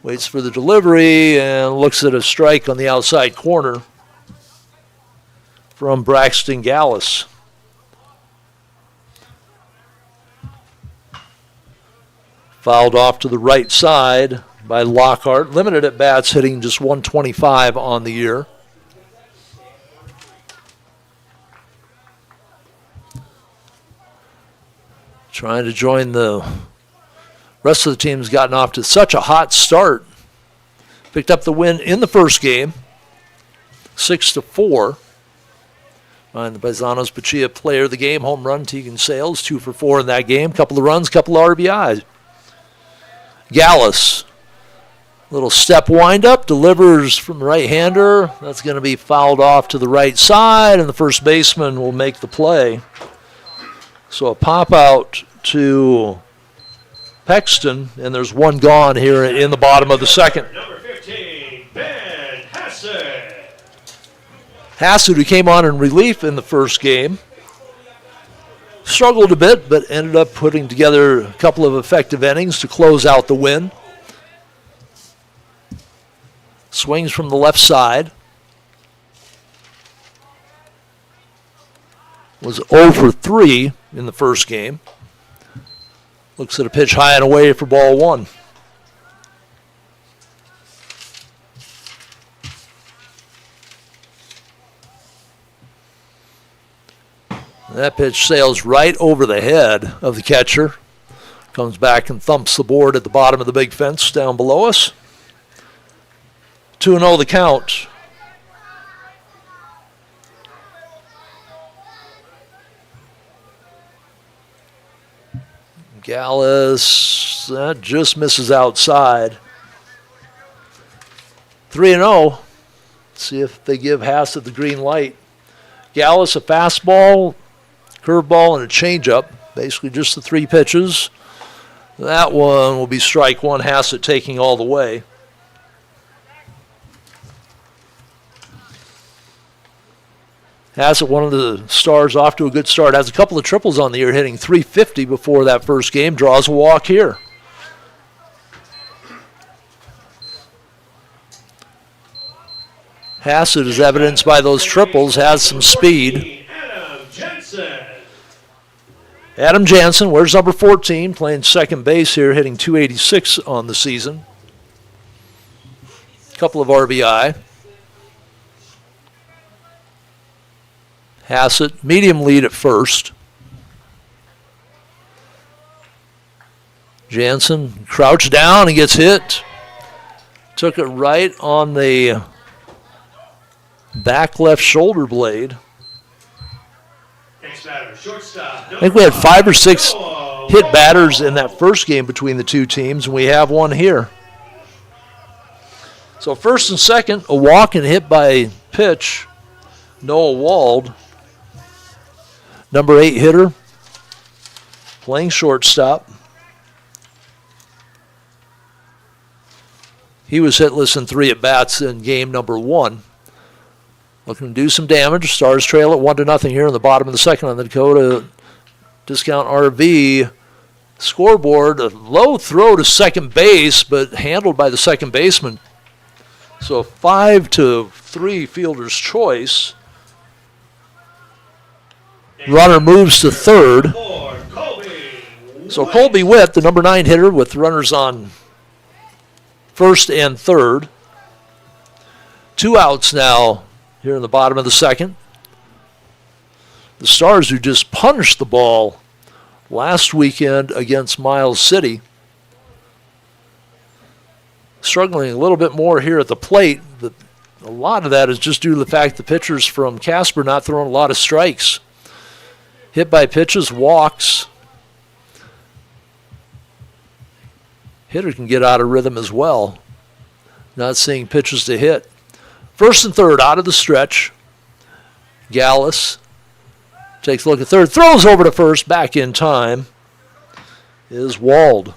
Waits for the delivery and looks at a strike on the outside corner from Braxton Gallus. Fouled off to the right side by Lockhart. Limited at bats, hitting just 125 on the year. Trying to join the rest of the team's gotten off to such a hot start. Picked up the win in the first game, 6-4. And the Paisanos Pachia player of the game, home run, Tegan Sales, 2 for 4 in that game. Couple of runs, couple of RBIs. Gallus, little step windup, delivers from the right-hander. That's going to be fouled off to the right side, and the first baseman will make the play. So a pop out to Pexton, and there's one gone here in the bottom of the second. Number 15, Ben Hassett. Hassett, who came on in relief in the first game, struggled a bit, but ended up putting together a couple of effective innings to close out the win. Swings from the left side. Was 0 for 3 in the first game. Looks at a pitch high and away for ball 1. That pitch sails right over the head of the catcher. Comes back and thumps the board at the bottom of the big fence down below us. 2-0 the count. Gallus, that just misses outside. 3-0. See if they give Hassett the green light. Gallus, a fastball, curveball, and a changeup. Basically just the 3 pitches. That one will be strike 1. Hassett taking all the way. Hassett, one of the Stars, off to a good start. Has a couple of triples on the year, hitting .350 before that first game. Draws a walk here. Hassett, is evidenced by those triples, has some speed. Adam Jansen, where's number 14, playing second base here, hitting .286 on the season. Couple of RBI. Hassett, medium lead at first. Jansen crouched down and gets hit. Took it right on the back left shoulder blade. I think we had 5 or 6 hit batters in that first game between the two teams, and we have one here. So first and second, a walk and hit by pitch, Noah Wald. Number 8 hitter, playing shortstop. He was hitless in 3 at-bats in game number 1. Looking to do some damage. Stars trail at 1-0 here in the bottom of the second on the Dakota Discount RV scoreboard. A low throw to second base, but handled by the second baseman. So 5-3 fielder's choice. Runner moves to third. So Colby Witt, the number 9 hitter, with runners on first and third. 2 outs now here in the bottom of the second. The Stars, who just punished the ball last weekend against Miles City, struggling a little bit more here at the plate, but a lot of that is just due to the fact the pitchers from Casper not throwing a lot of strikes. Hit by pitches, walks. Hitter can get out of rhythm as well. Not seeing pitches to hit. First and third out of the stretch. Gallus takes a look at third, throws over to first, back in time is Wald.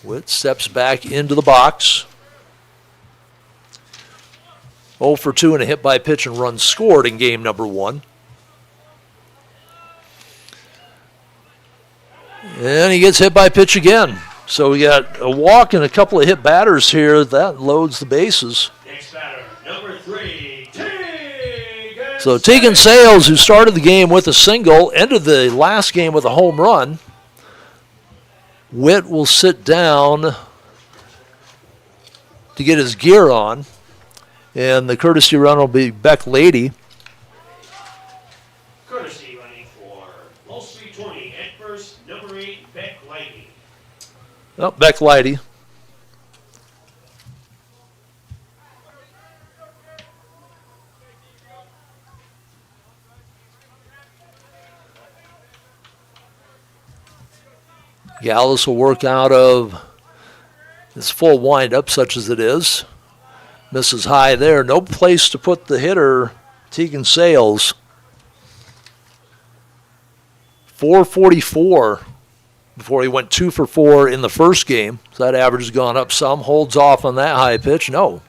Witt steps back into the box. 0 for 2 and a hit by pitch and run scored in game number 1. And he gets hit by pitch again. So we got a walk and a couple of hit batters here. That loads the bases. Next batter, number 3, Tegan. So Tegan Sales, who started the game with a single, ended the last game with a home run. Witt will sit down to get his gear on. And the courtesy run will be Beck Lady. Courtesy running for Post 320 at first, number 8, Beck Lighty. Oh, Beck Lighty. Gallus will work out of his full windup, such as it is. Misses high there. No place to put the hitter, Tegan Sales. 444 before he went 2 for 4 in the first game. So that average has gone up some. Holds off on that high pitch. No.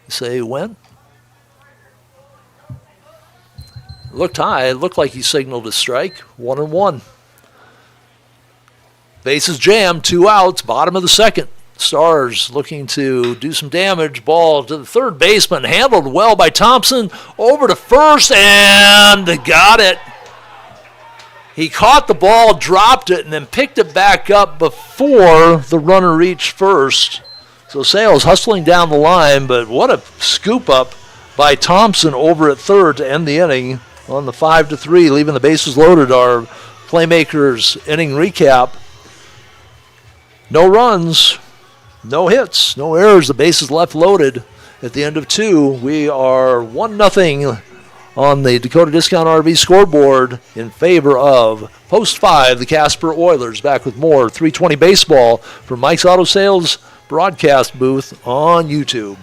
You say when? Looked high. It looked like he signaled a strike. 1-1. Bases jammed. 2 outs. Bottom of the second. Stars looking to do some damage. Ball to the third baseman. Handled well by Thompson. Over to first and got it. He caught the ball, dropped it, and then picked it back up before the runner reached first. So Sales hustling down the line, but what a scoop up by Thompson over at third to end the inning on the 5-3, leaving the bases loaded. Our Playmakers inning recap. No runs. No hits, no errors. The bases left loaded at the end of 2. We are 1-0 on the Dakota Discount RV scoreboard in favor of Post 5, the Casper Oilers. Back with more 320 baseball from Mike's Auto Sales broadcast booth on YouTube.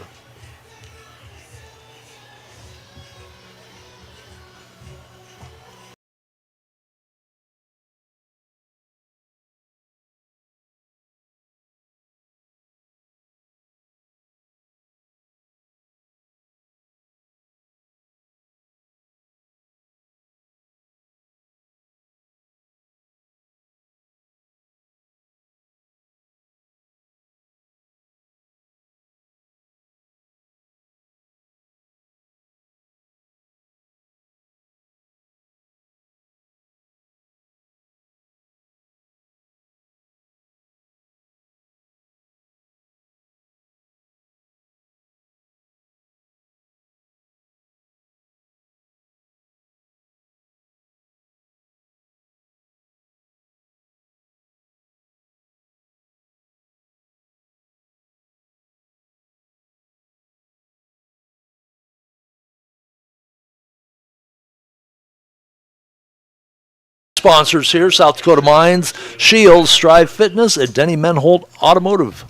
Sponsors here, South Dakota Mines, Shields, Strive Fitness, and Denny Menholt Automotive.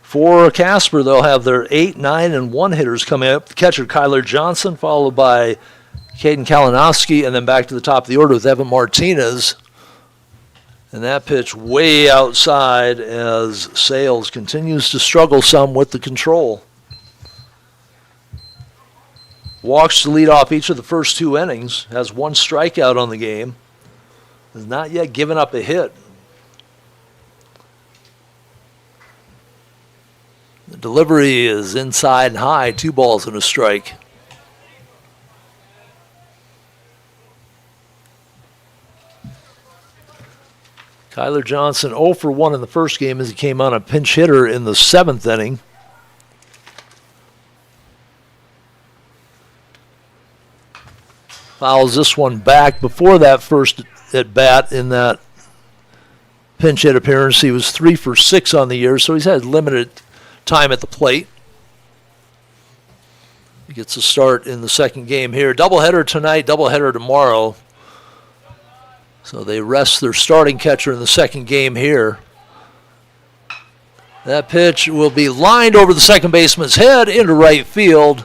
For Casper, they'll have their 8, 9, and 1 hitters coming up. Catcher Kyler Johnson, followed by Caden Kalinowski, and then back to the top of the order with Evan Martinez. And that pitch way outside as Sales continues to struggle some with the control. Walks to lead off each of the first 2 innings. Has 1 strikeout on the game. Has not yet given up a hit. The delivery is inside and high. 2 balls and a strike. Kyler Johnson 0 for 1 in the first game as he came on a pinch hitter in the 7th inning. Fouls this one back. Before that first at bat in that pinch hit appearance, he was 3 for 6 on the year, so he's had limited time at the plate. He gets a start in the second game here. Doubleheader tonight, doubleheader tomorrow. So they rest their starting catcher in the second game here. That pitch will be lined over the second baseman's head into right field.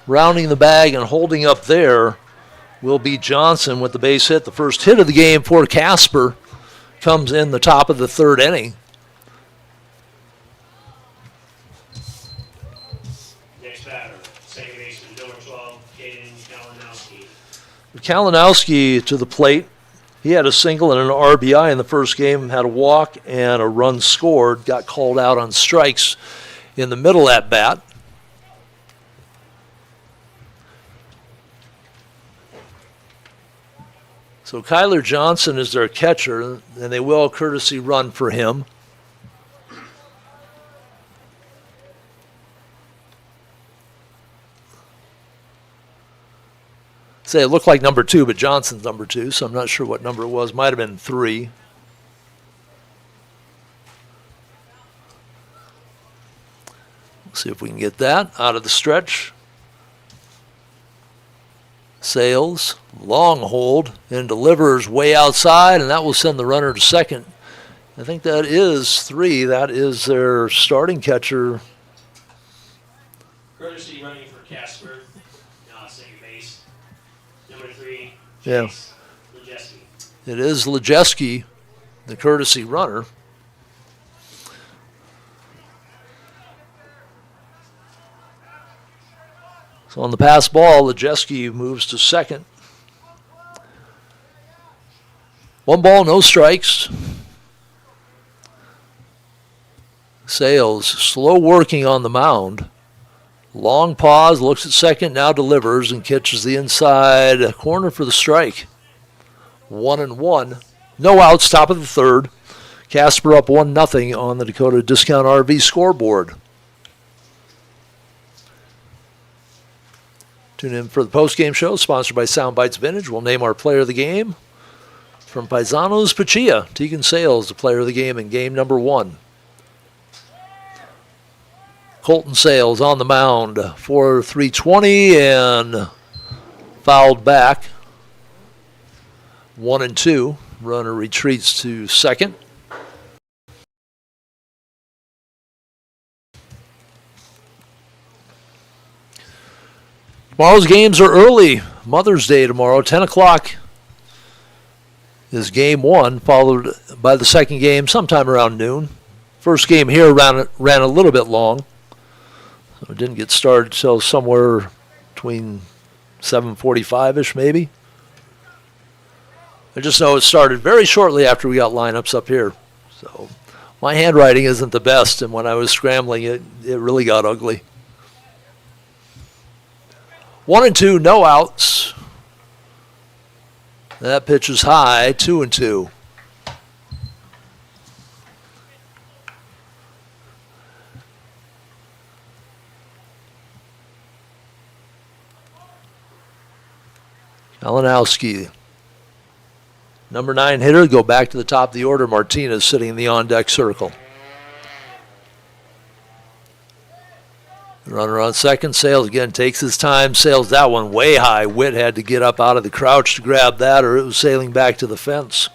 Rounding the bag and holding up there will be Johnson with the base hit. The first hit of the game for Casper comes in the top of the third inning. Next batter, second baseman, number 12, Jaden Kalinowski. Kalinowski to the plate. He had a single and an RBI in the first game, had a walk and a run scored, got called out on strikes in the middle at bat. So Kyler Johnson is their catcher, and they will courtesy run for him. Say it looked like number 2, but Johnson's number 2, so I'm not sure what number it was. Might have been 3. Let's see if we can get that out of the stretch. Sales, long hold, and delivers way outside, and that will send the runner to second. I think that is 3. That is their starting catcher. Courtesy running for Casper, second base. Number 3, Yeah. Chase Lejeski. It is Lejeski, the courtesy runner. So on the pass ball, Lejeski moves to second. 1 ball, no strikes. Sales, slow working on the mound. Long pause, looks at second, now delivers and catches the inside corner for the strike. 1-1. No outs, top of the third. Casper up 1-0 on the Dakota Discount RV scoreboard. Tune in for the post-game show, sponsored by Soundbites Vintage. We'll name our player of the game. From Paisanos Pachia, Tegan Sales, the player of the game in game number 1. Colton Sales on the mound for 320 and fouled back. 1-2. Runner retreats to second. Tomorrow's games are early. Mother's Day tomorrow, 10 o'clock is game 1, followed by the second game sometime around noon. First game here ran a little bit long. So it didn't get started until somewhere between 7:45-ish maybe. I just know it started very shortly after we got lineups up here. So my handwriting isn't the best, and when I was scrambling, it really got ugly. 1-2, no outs. That pitch is high, 2-2. Kalinowski, number 9 hitter, go back to the top of the order. Martinez sitting in the on-deck circle. Runner on second. Sales again takes his time. Sales that one way high. Witt had to get up out of the crouch to grab that, or it was sailing back to the fence.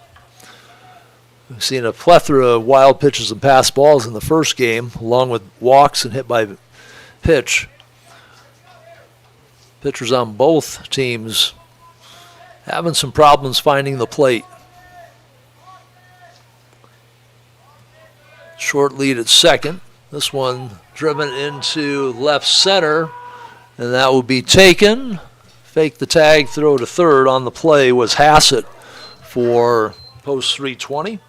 We've seen a plethora of wild pitches and pass balls in the first game, along with walks and hit by pitch. Pitchers on both teams having some problems finding the plate. Short lead at second. This one driven into left center, and that will be taken. Fake the tag, throw to third. On the play was Hassett for post 320.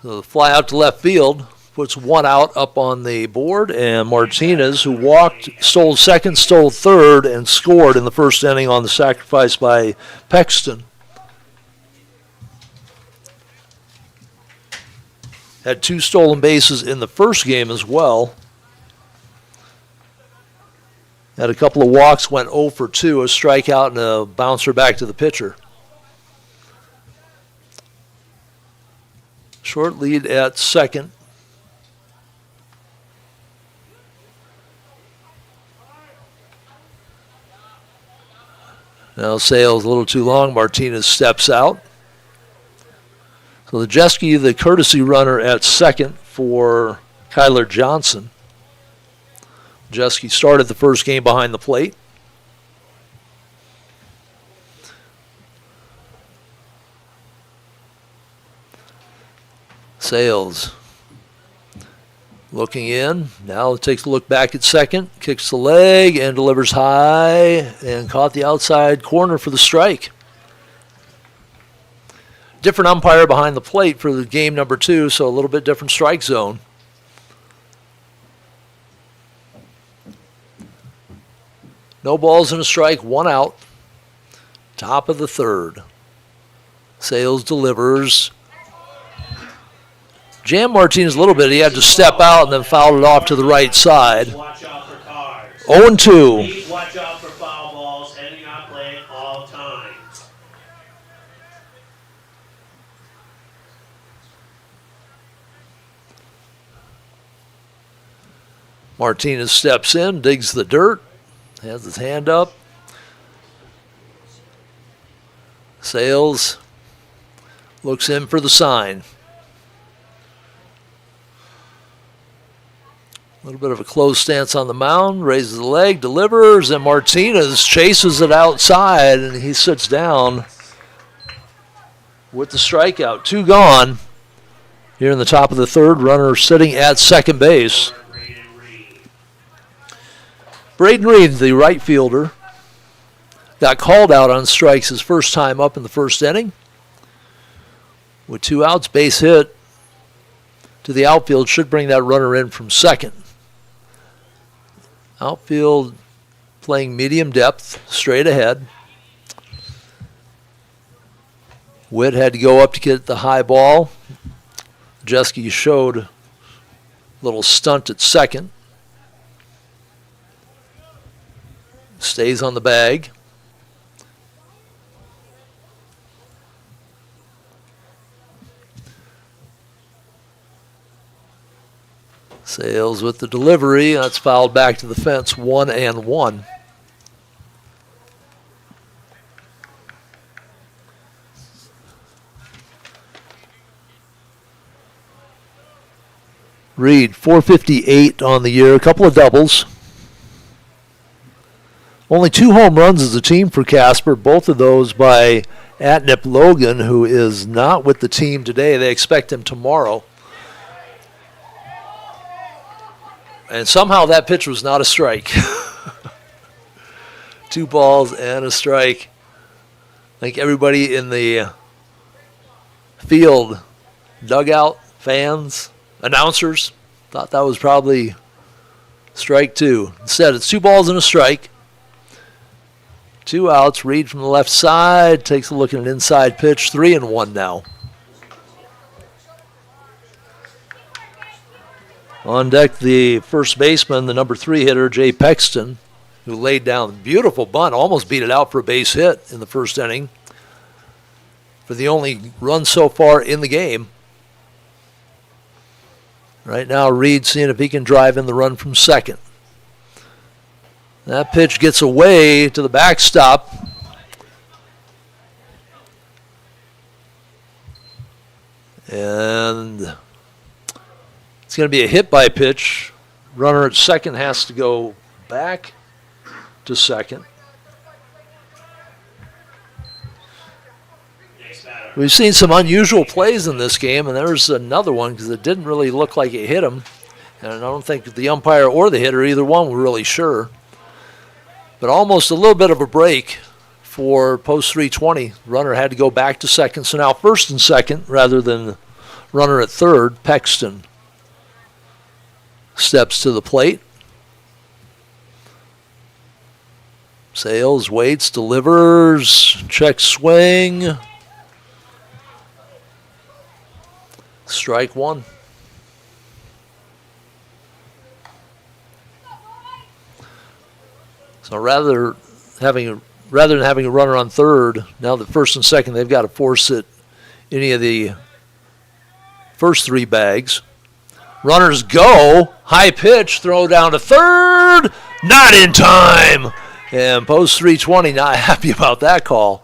So the fly out to left field puts 1 out up on the board, and Martinez, who walked, stole second, stole third, and scored in the first inning on the sacrifice by Pexton. Had 2 stolen bases in the first game as well. Had a couple of walks, went 0 for 2, a strikeout and a bouncer back to the pitcher. Short lead at second. Now Sales a little too long. Martinez steps out. So the Jeske, the courtesy runner at second for Kyler Johnson. Jeske started the first game behind the plate. Sales looking in. Now takes a look back at second. Kicks the leg and delivers high and caught the outside corner for the strike. Different umpire behind the plate for the game number 2, so a little bit different strike zone. No balls and a strike, 1 out. Top of the third. Sales delivers. Jammed Martinez a little bit. He had to step out and then fouled it off to the right side. Watch out for cars. 0-2. Please watch out for foul balls heading out play at all times. Martinez steps in, digs the dirt, has his hand up. Sales looks in for the sign. A little bit of a closed stance on the mound, raises the leg, delivers, and Martinez chases it outside, and he sits down with the strikeout. 2 gone here in the top of the third. Runner sitting at second base. Braden Reed, the right fielder, got called out on strikes his first time up in the first inning. With 2 outs, base hit to the outfield should bring that runner in from second. Outfield playing medium depth, straight ahead. Witt had to go up to get the high ball. Jeske showed a little stunt at second. Stays on the bag. Sales with the delivery. That's fouled back to the fence, 1-1. Reed, 458 on the year, a couple of doubles. Only 2 home runs as a team for Casper, both of those by Atnip Logan, who is not with the team today. They expect him tomorrow. And somehow that pitch was not a strike. 2 balls and a strike. I think everybody in the field, dugout, fans, announcers, thought that was probably strike 2. Instead, it's 2 balls and a strike. 2 outs. Reed from the left side takes a look at an inside pitch. 3-1 now. On deck, the first baseman, the number 3 hitter, Jay Pexton, who laid down a beautiful bunt, almost beat it out for a base hit in the first inning for the only run so far in the game. Right now, Reed seeing if he can drive in the run from second. That pitch gets away to the backstop. And it's going to be a hit by pitch. Runner at second has to go back to second. We've seen some unusual plays in this game, and there's another one because it didn't really look like it hit him. And I don't think the umpire or the hitter, either one, were really sure. But almost a little bit of a break for post 320. Runner had to go back to second, so now first and second rather than runner at third. Pexton steps to the plate. Sales waits, delivers, check swing. Strike 1. So rather than having a runner on third, now that first and second, they've got to force it any of the first 3 bags. Runners go, high pitch, throw down to third, not in time. And Post 320 not happy about that call.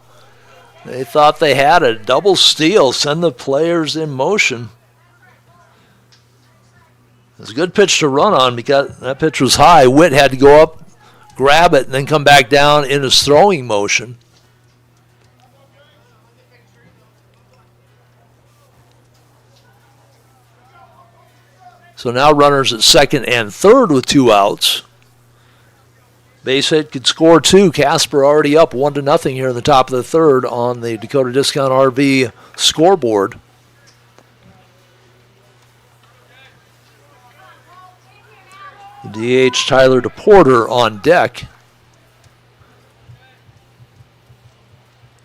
They thought they had a double steal, send the players in motion. It's a good pitch to run on because that pitch was high. Witt had to go up, grab it, and then come back down in his throwing motion. So now runners at second and third with 2 outs. Base hit could score 2. Casper already up 1-0 here in the top of the third on the Dakota Discount RV scoreboard. The DH Tyler DePorter on deck.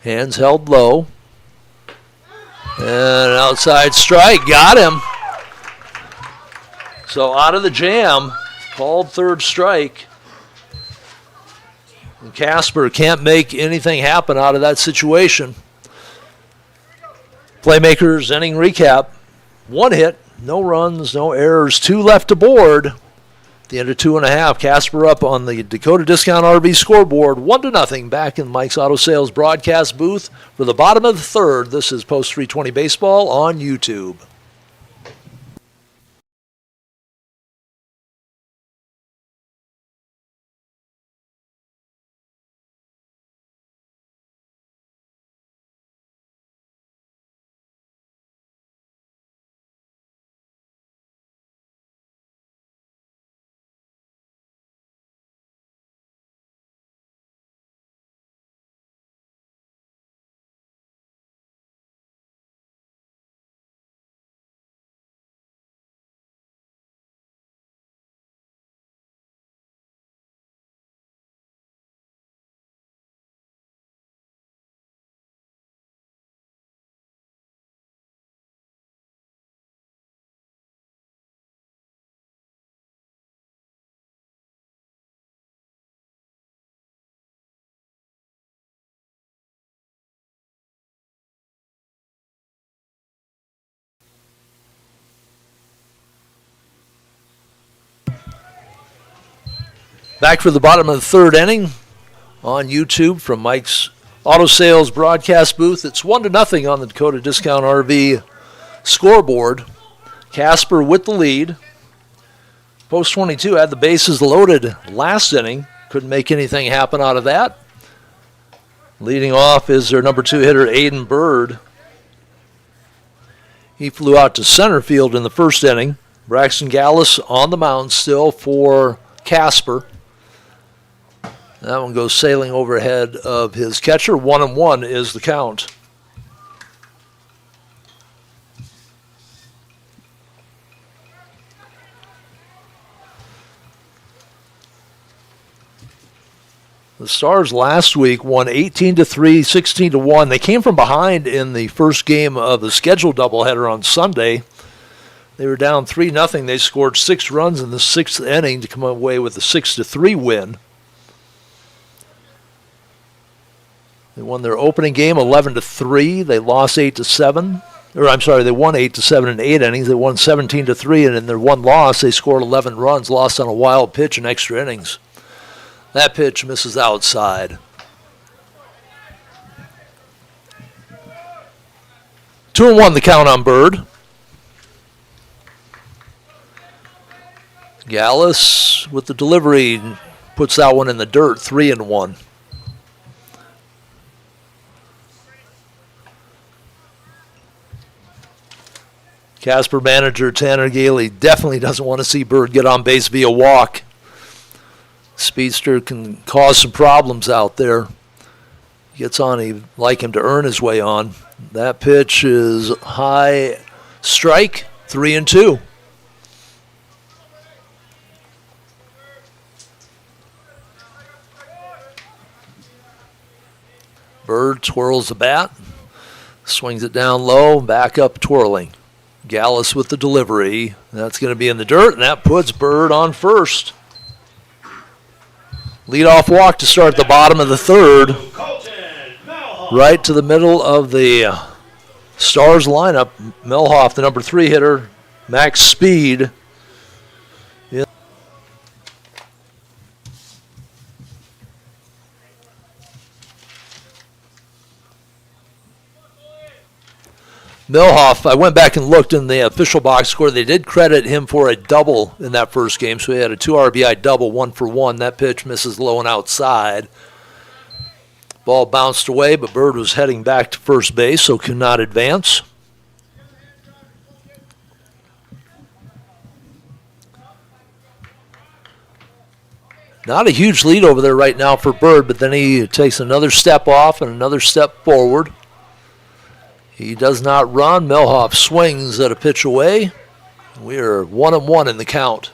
Hands held low. And an outside strike. Got him. So out of the jam, called third strike. And Casper can't make anything happen out of that situation. Playmakers inning recap. 1 hit, no runs, no errors, 2 left aboard. At the end of 2.5, Casper up on the Dakota Discount RV scoreboard, 1-0 back in Mike's Auto Sales broadcast booth for the bottom of the third. This is Post 320 Baseball on YouTube. Back for the bottom of the third inning on YouTube from Mike's Auto Sales broadcast booth. It's 1-0 on the Dakota Discount RV scoreboard. Casper with the lead. Post 22 had the bases loaded last inning. Couldn't make anything happen out of that. Leading off is their number 2 hitter, Aiden Bird. He flew out to center field in the first inning. Braxton Gallus on the mound still for Casper. That one goes sailing overhead of his catcher. 1-1 is the count. The Stars last week won 18-3, 16-1. They came from behind in the first game of the scheduled doubleheader on Sunday. They were down 3-0. They scored 6 runs in the 6th inning to come away with a 6-3 win. They won their opening game 11-3. They lost 8-7. They won 8-7 in 8 innings. They won 17-3, and in their one loss, they scored 11 runs, lost on a wild pitch in extra innings. That pitch misses outside. 2-1 the count on Bird. Gallus with the delivery puts that one in the dirt, 3-1. Casper manager Tanner Gailey definitely doesn't want to see Bird get on base via walk. Speedster can cause some problems out there. Gets on, he'd like him to earn his way on. That pitch is high strike, 3-2. Bird twirls the bat, swings it down low, back up twirling. Gallus with the delivery. That's going to be in the dirt, and that puts Bird on first. Leadoff walk to start the bottom of the third. Right to the middle of the Stars lineup. Melhoff, the number 3 hitter, max speed. Milhoff, I went back and looked in the official box score. They did credit him for a double in that first game, so he had a 2 RBI double, 1-for-1. That pitch misses low and outside. Ball bounced away, but Bird was heading back to first base, so could not advance. Not a huge lead over there right now for Bird, but then he takes another step off and another step forward. He does not run. Milhoff swings at a pitch away. We are 1-1 in the count.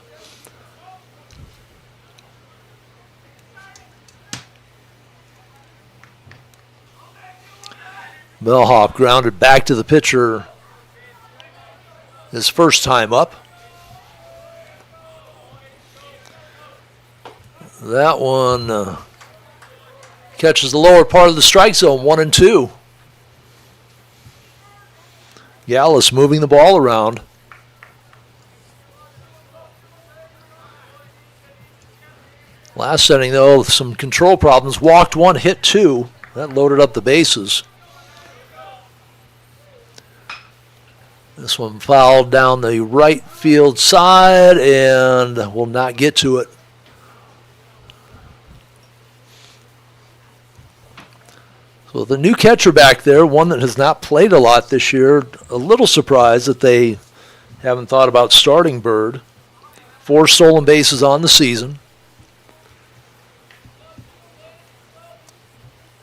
Milhoff grounded back to the pitcher his first time up. That one catches the lower part of the strike zone, 1-2. Gallus moving the ball around. Last inning, though, some control problems. Walked one, hit two. That loaded up the bases. This one fouled down the right field side and will not get to it. So the new catcher back there, one that has not played a lot this year, a little surprised that they haven't thought about starting Bird. 4 stolen bases on the season.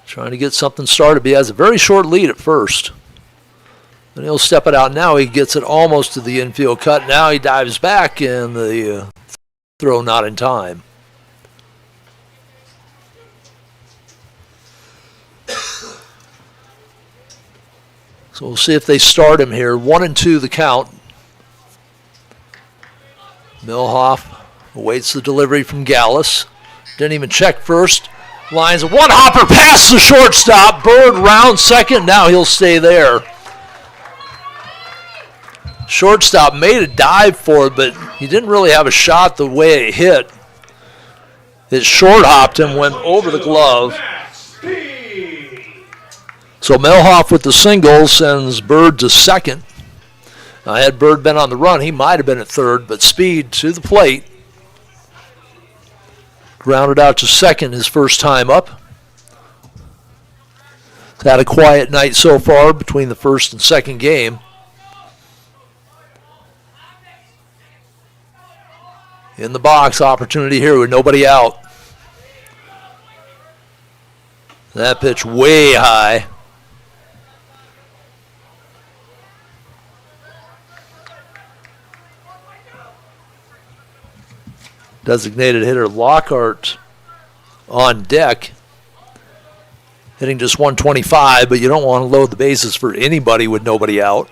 Trying to get something started. He has a very short lead at first. And he'll step it out now. He gets it almost to the infield cut. Now he dives back and the throw not in time. So we'll see if they start him here. 1-2 the count. Milhoff awaits the delivery from Gallus. Didn't even check first. Lines a one-hopper past the shortstop. Bird round second. Now he'll stay there. Shortstop made a dive for it, but he didn't really have a shot the way it hit. It short-hopped him, went over the glove. So Milhoff with the single sends Bird to second. Now, had Bird been on the run, he might have been at third, but Speed to the plate. Grounded out to second his first time up. He's had a quiet night so far between the first and second game. In the box, opportunity here with nobody out. That pitch way high. Designated hitter Lockhart on deck, hitting just 125, but you don't want to load the bases for anybody with nobody out.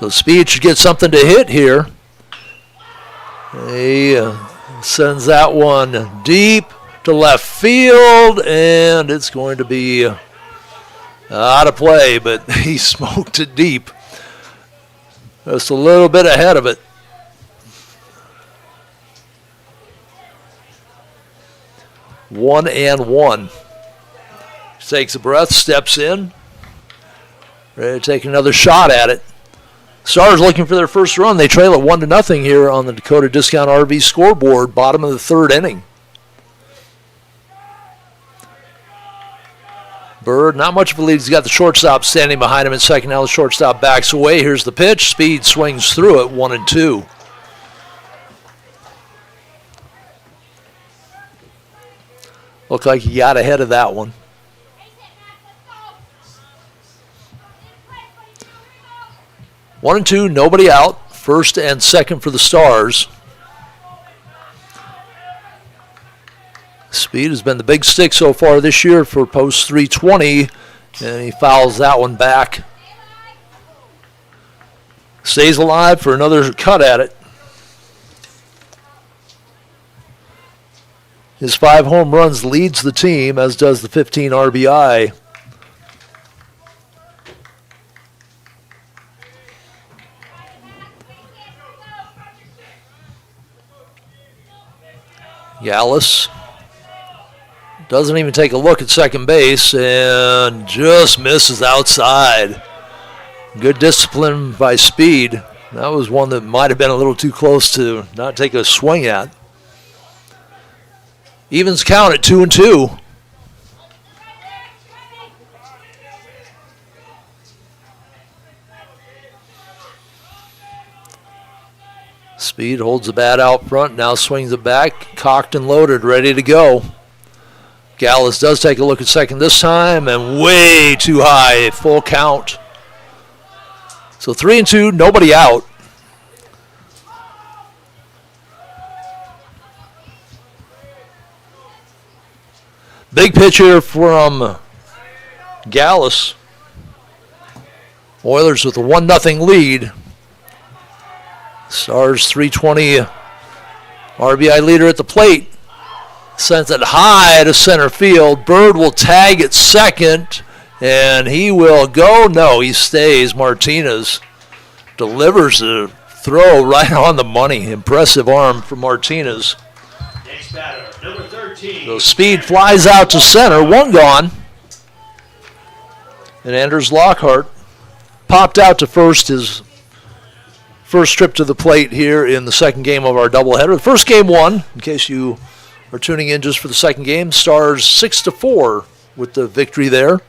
So Speed should get something to hit here. He sends that one deep to left field, and it's going to be out of play, but he smoked it deep. Just a little bit ahead of it. 1-1. Takes a breath, steps in, ready to take another shot at it. Stars looking for their first run. They trail it 1-0 here on the Dakota Discount RV scoreboard, bottom of the third inning. Bird, not much of a lead. He's got the shortstop standing behind him in second. Now the shortstop backs away. Here's the pitch. Speed swings through it, 1-2. Looked like he got ahead of that one. One and two, nobody out. First and second for the Stars. Speed has been the big stick so far this year for post 320, and he fouls that one back. Stays alive for another cut at it. His 5 home runs leads the team, as does the 15 RBI. Gallus doesn't even take a look at second base and just misses outside. Good discipline by Speed. That was one that might have been a little too close to not take a swing at. Evens count at 2-2. Speed holds the bat out front, now swings it back, cocked and loaded, ready to go. Gallus does take a look at second this time, and way too high, full count. So 3-2, nobody out. Big pitch here from Gallus. Oilers with a 1-0 lead. Stars 320 RBI leader at the plate. Sends it high to center field. Bird will tag at second, and he will go. No, he stays. Martinez delivers the throw right on the money. Impressive arm from Martinez. Next batter, number 13. So Speed flies out to center. One gone. And Anders Lockhart popped out to first, his first trip to the plate here in the second game of our doubleheader. The first game won, in case you are tuning in just for the second game. Stars 6-4 with the victory there.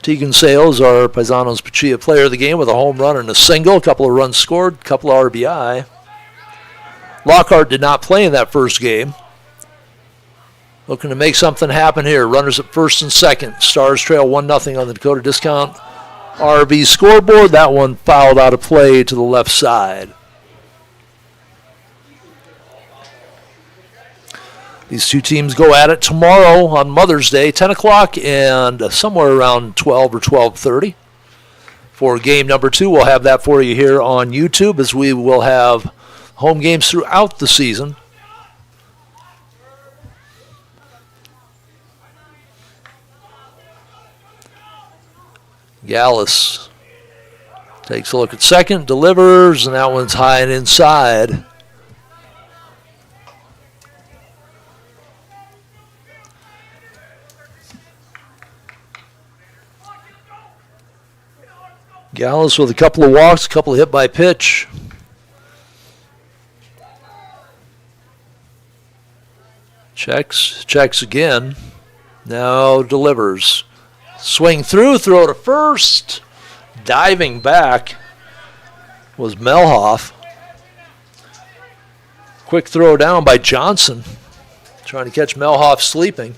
Tegan Sales, our Paisanos Pachia player of the game, with a home run and a single, a couple of runs scored, a couple of RBI. Lockhart did not play in that first game. Looking to make something happen here. Runners at first and second. Stars trail 1-0 on the Dakota Discount RV scoreboard. That one fouled out of play to the left side. These two teams go at it tomorrow on Mother's Day, 10 o'clock and somewhere around 12 or 12:30. For game number 2, we'll have that for you here on YouTube, as we will have home games throughout the season. Gallus takes a look at second, delivers, and that one's high and inside. Gallus with a couple of walks, a couple of hit by pitch. Checks again. Now delivers. Swing through, throw to first. Diving back was Melhoff. Quick throw down by Johnson. Trying to catch Melhoff sleeping.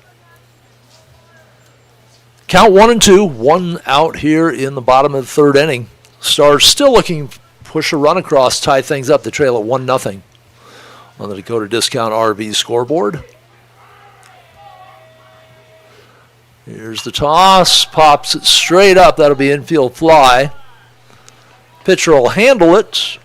Count 1-2, 1 out here in the bottom of the third inning. Stars still looking to push a run across, tie things up. The trail at 1-0 on the Dakota Discount RV scoreboard. Here's the toss, pops it straight up. That'll be infield fly. Pitcher will handle it.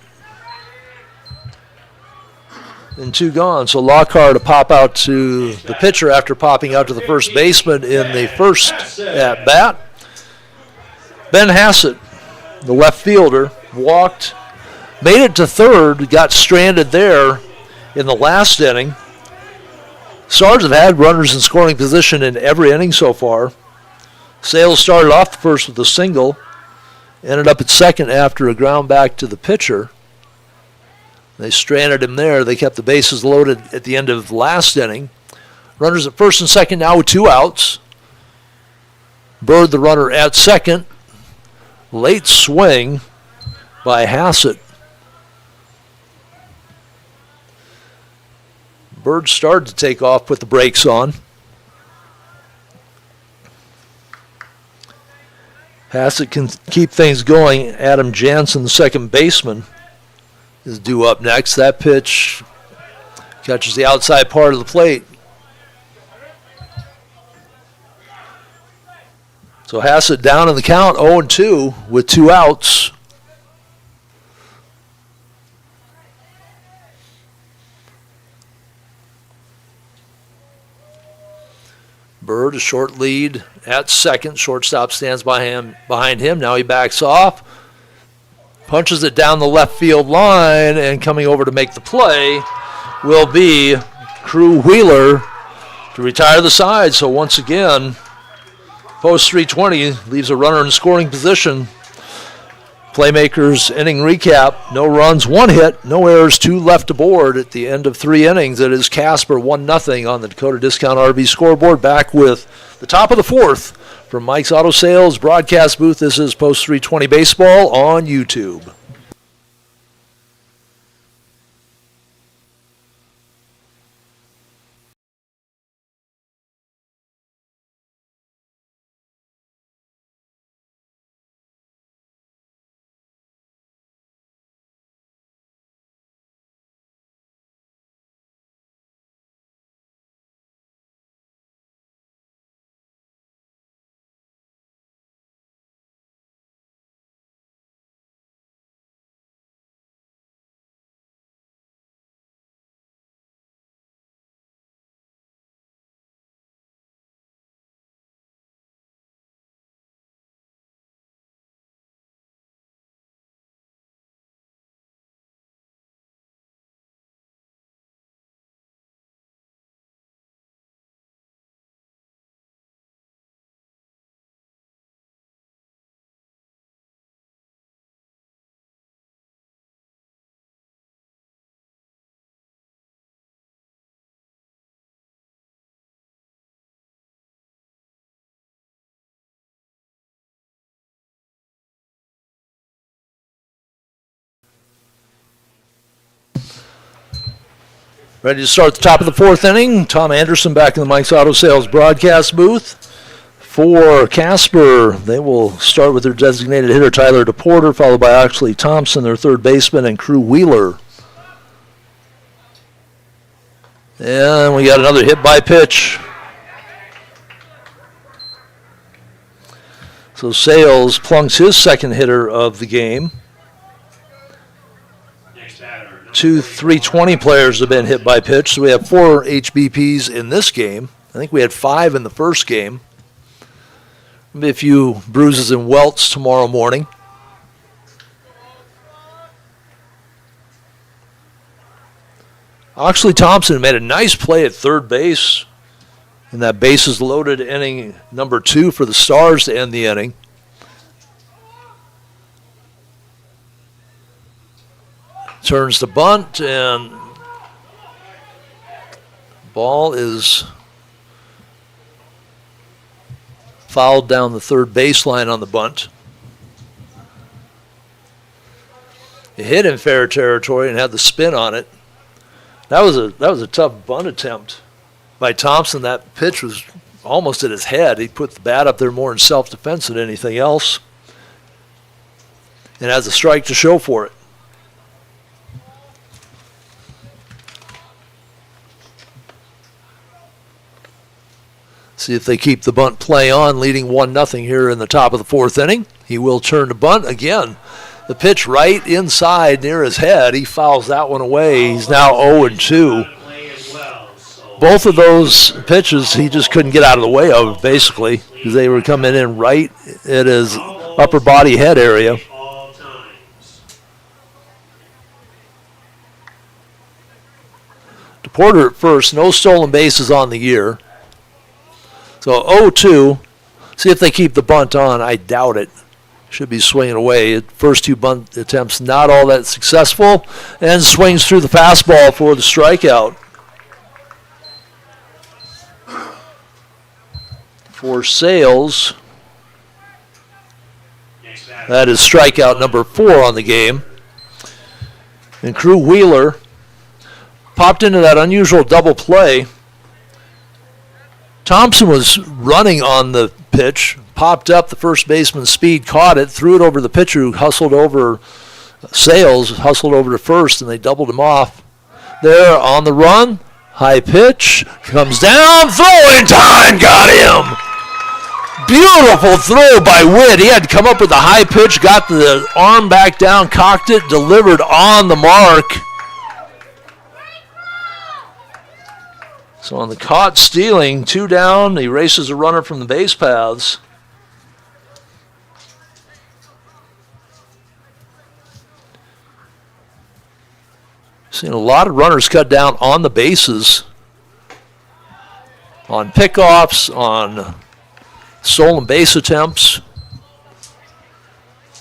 And 2 gone. So Lockhart to pop out to the pitcher after popping out to the first baseman in the first at bat. Ben Hassett, the left fielder, walked, made it to third, got stranded there in the last inning. Stars have had runners in scoring position in every inning so far. Sales started off the first with a single, ended up at second after a ground back to the pitcher. They stranded him there. They kept the bases loaded at the end of the last inning. Runners at first and second now with 2 outs. Bird, the runner, at second. Late swing by Hassett. Bird started to take off, put the brakes on. Hassett can keep things going. Adam Jansen, the second baseman, is due up next. That pitch catches the outside part of the plate. So Hassett down in the count, 0-2 with 2 outs. Bird, a short lead at second. Shortstop stands behind him. Now he backs off. Punches it down the left field line, and coming over to make the play will be Crew Wheeler to retire the side. So once again, Post 320 leaves a runner in scoring position. Playmakers inning recap. No runs, 1 hit, no errors, 2 left aboard at the end of 3 innings. It is Casper 1-0 on the Dakota Discount RV scoreboard. Back with the top of the 4th from Mike's Auto Sales broadcast booth. This is Post 320 Baseball on YouTube. Ready to start the top of the 4th inning. Tom Anderson back in the Mike's Auto Sales broadcast booth. For Casper, they will start with their designated hitter, Tyler DePorter, followed by Oxley Thompson, their third baseman, and Crew Wheeler. And we got another hit by pitch. So Sales plunks his second hitter of the game. 2 320 players have been hit by pitch, so we have 4 HBPs in this game. I think we had 5 in the first game. Maybe a few bruises and welts tomorrow morning. Oxley Thompson made a nice play at third base in that bases loaded inning number 2 for the Stars to end the inning. Turns the bunt, and ball is fouled down the third baseline on the bunt. It hit in fair territory and had the spin on it. That was a tough bunt attempt by Thompson. That pitch was almost at his head. He put the bat up there more in self-defense than anything else, and has a strike to show for it. See if they keep the bunt play on, leading 1-0 here in the top of the 4th inning. He will turn to bunt again. The pitch right inside near his head. He fouls that one away. He's now 0-2. Both of those pitches he just couldn't get out of the way of, basically, because they were coming in right at his upper body head area. DePorter at first, no stolen bases on the year. So 0-2. See if they keep the bunt on. I doubt it. Should be swinging away. First 2 bunt attempts not all that successful. And swings through the fastball for the strikeout. For Sales, that is strikeout number 4 on the game. And Crew Wheeler popped into that unusual double play. Thompson was running on the pitch, popped up, the first baseman's speed, caught it, threw it over the pitcher who hustled over Sales, hustled over to first, and they doubled him off. There on the run, high pitch, comes down, throwing time, got him! Beautiful throw by Witt. He had to come up with a high pitch, got the arm back down, cocked it, delivered on the mark. So on the caught stealing, 2 down, he races a runner from the base paths. Seen a lot of runners cut down on the bases, on pickoffs, on stolen base attempts.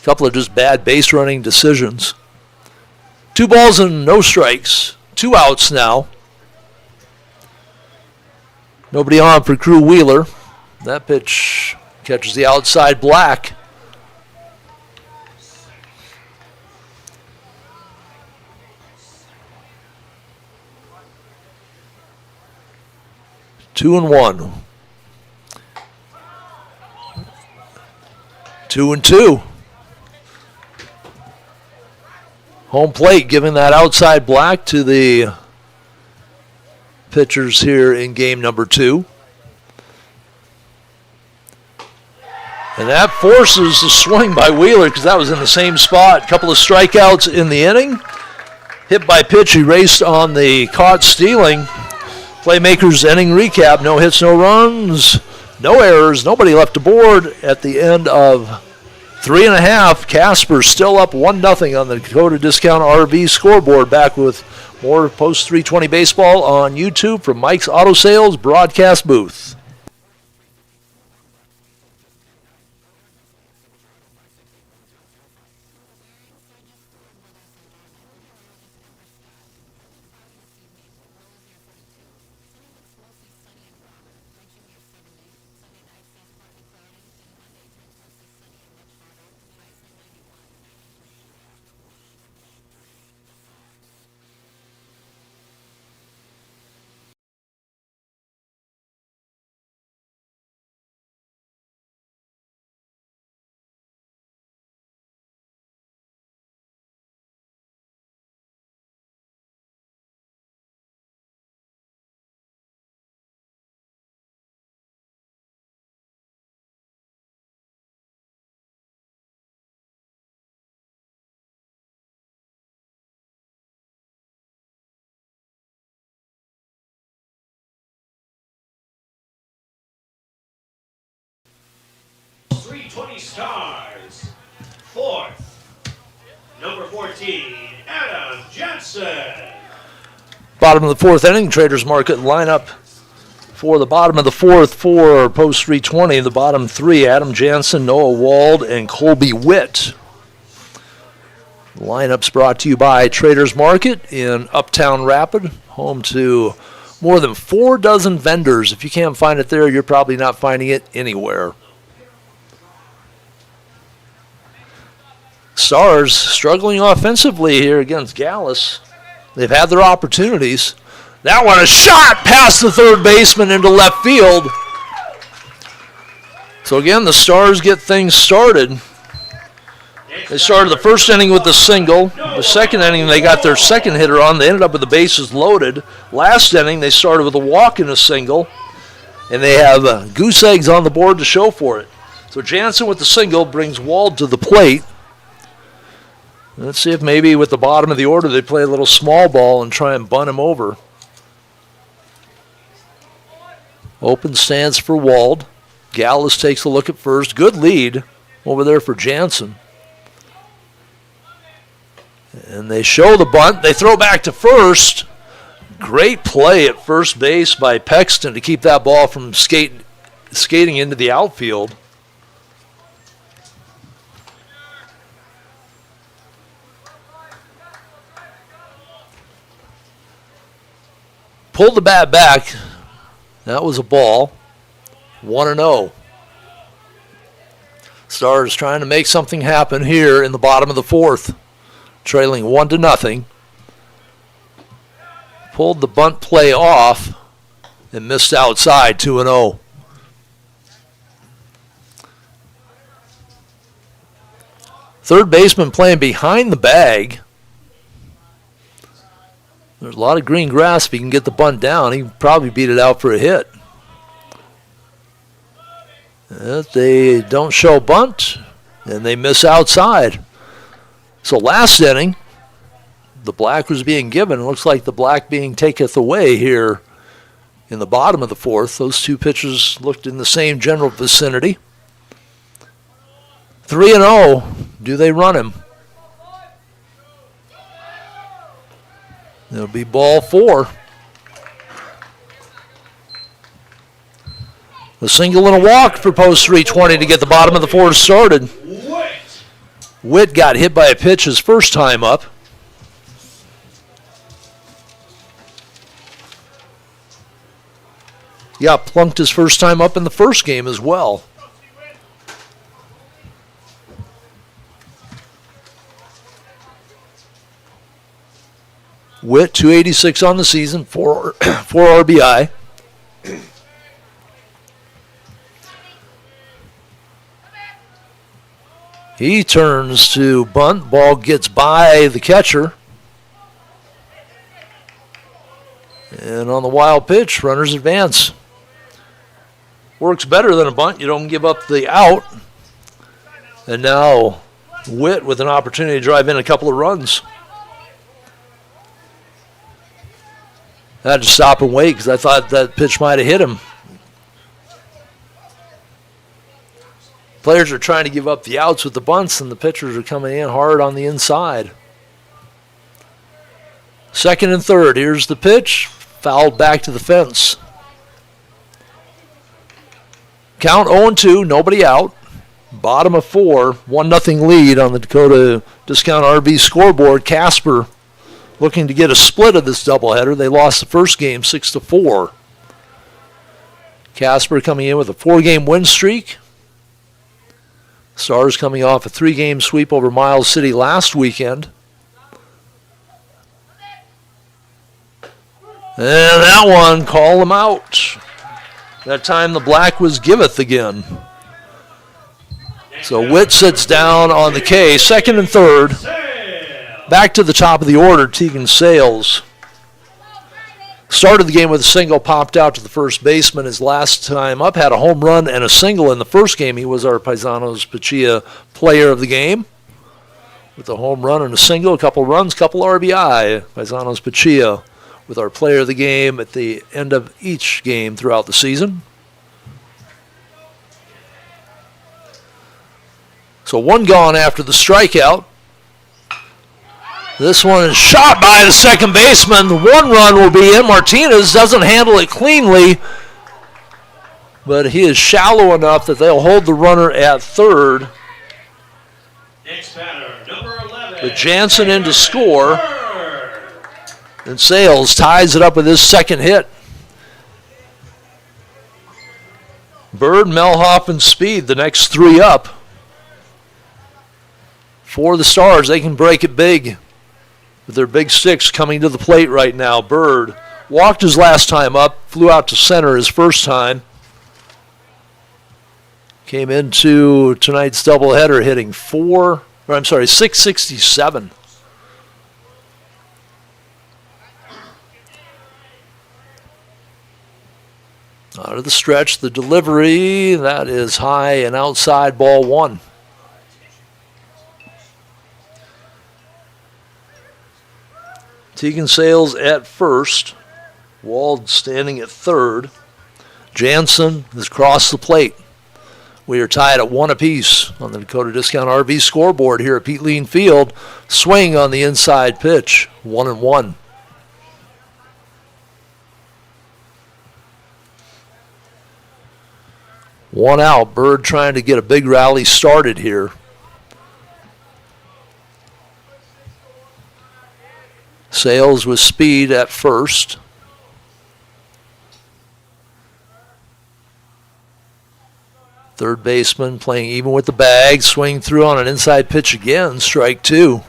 A couple of just bad base running decisions. 2 balls and no strikes. 2 outs now. Nobody on for Crew Wheeler. That pitch catches the outside black. Two and 1. 2 and 2. Home plate giving that outside black to the pitchers here in game number 2. And that forces the swing by Wheeler because that was in the same spot. Couple of strikeouts in the inning. Hit by pitch erased on the caught stealing. Playmakers inning recap. No hits, no runs, no errors, nobody left aboard at the end of 3.5. Casper still up 1-0 on the Dakota Discount RV scoreboard. Back with more Post 320 baseball on YouTube from Mike's Auto Sales broadcast booth. Stars. 4th, number 14, Adam Jensen. Bottom of the 4th inning, Traders Market lineup for the bottom of the 4th for Post 320. The bottom 3, Adam Jansen, Noah Wald, and Colby Witt. The lineup's brought to you by Traders Market in Uptown Rapid, home to more than 4 dozen vendors. If you can't find it there, you're probably not finding it anywhere. Stars struggling offensively here against Gallus. They've had their opportunities. That one, a shot past the third baseman into left field. So again, the Stars get things started. They started the first inning with a single. The second inning, they got their second hitter on. They ended up with the bases loaded. Last inning, they started with a walk and a single. And they have goose eggs on the board to show for it. So Jansen with the single brings Wald to the plate. Let's see if maybe with the bottom of the order they play a little small ball and try and bunt him over. Open stance for Wald. Gallus takes a look at first. Good lead over there for Jansen. And they show the bunt. They throw back to first. Great play at first base by Pexton to keep that ball from skating into the outfield. Pulled the bat back. That was a ball. 1-0. Stars trying to make something happen here in the bottom of the 4th. Trailing 1-0. Pulled the bunt play off and missed outside. 2-0. Third baseman playing behind the bag. There's a lot of green grass. If he can get the bunt down, he can probably beat it out for a hit. They don't show bunt, and they miss outside. So last inning, the black was being given. It looks like the black being taketh away here in the bottom of the 4th. Those two pitchers looked in the same general vicinity. 3-0. Do they run him? It'll be ball 4. A single and a walk for post 320 to get the bottom of the fourth started. Witt got hit by a pitch his first time up. He got plunked his first time up in the first game as well. Witt, 286 on the season, 4 RBI. He turns to bunt. Ball gets by the catcher. And on the wild pitch, runners advance. Works better than a bunt. You don't give up the out. And now Witt with an opportunity to drive in a couple of runs. I had to stop and wait because I thought that pitch might have hit him. Players are trying to give up the outs with the bunts, and the pitchers are coming in hard on the inside. Second and third. Here's the pitch. Fouled back to the fence. Count 0-2. Nobody out. Bottom of 4. 1-0 lead on the Dakota Discount RV scoreboard. Casper looking to get a split of this doubleheader. They lost the first game 6-4. Casper coming in with a 4-game win streak. Stars coming off a 3-game sweep over Miles City last weekend. And that one, call him out. That time the black was giveth again. So Witt sits down on the K. Second and third. Back to the top of the order, Tegan Sales. Started the game with a single, popped out to the first baseman his last time up. Had a home run and a single in the first game. He was our Paisanos Pachia player of the game. With a home run and a single, a couple runs, couple RBI. Paisanos Pachia with our player of the game at the end of each game throughout the season. So one gone after the strikeout. This one is shot by the second baseman. The one run will be in. Martinez doesn't handle it cleanly, but he is shallow enough that they'll hold the runner at third. Next batter, number 11. With Jansen in to score. And Sales ties it up with his second hit. Bird, Melhoff, and Speed, the next 3 up. For the Stars, they can break it big with their big sticks coming to the plate right now. Bird walked his last time up, flew out to center his first time. Came into tonight's doubleheader hitting 667. Out of the stretch, the delivery, that is high and outside, ball 1. Tegan Sales at first. Wald standing at third. Jansen has crossed the plate. We are tied at 1 apiece on the Dakota Discount RV scoreboard here at Pete Lean Field. Swing on the inside pitch, 1-1. One out. Bird trying to get a big rally started here. Sales with Speed at first. Third baseman playing even with the bag. Swing through on an inside pitch again. Strike 2.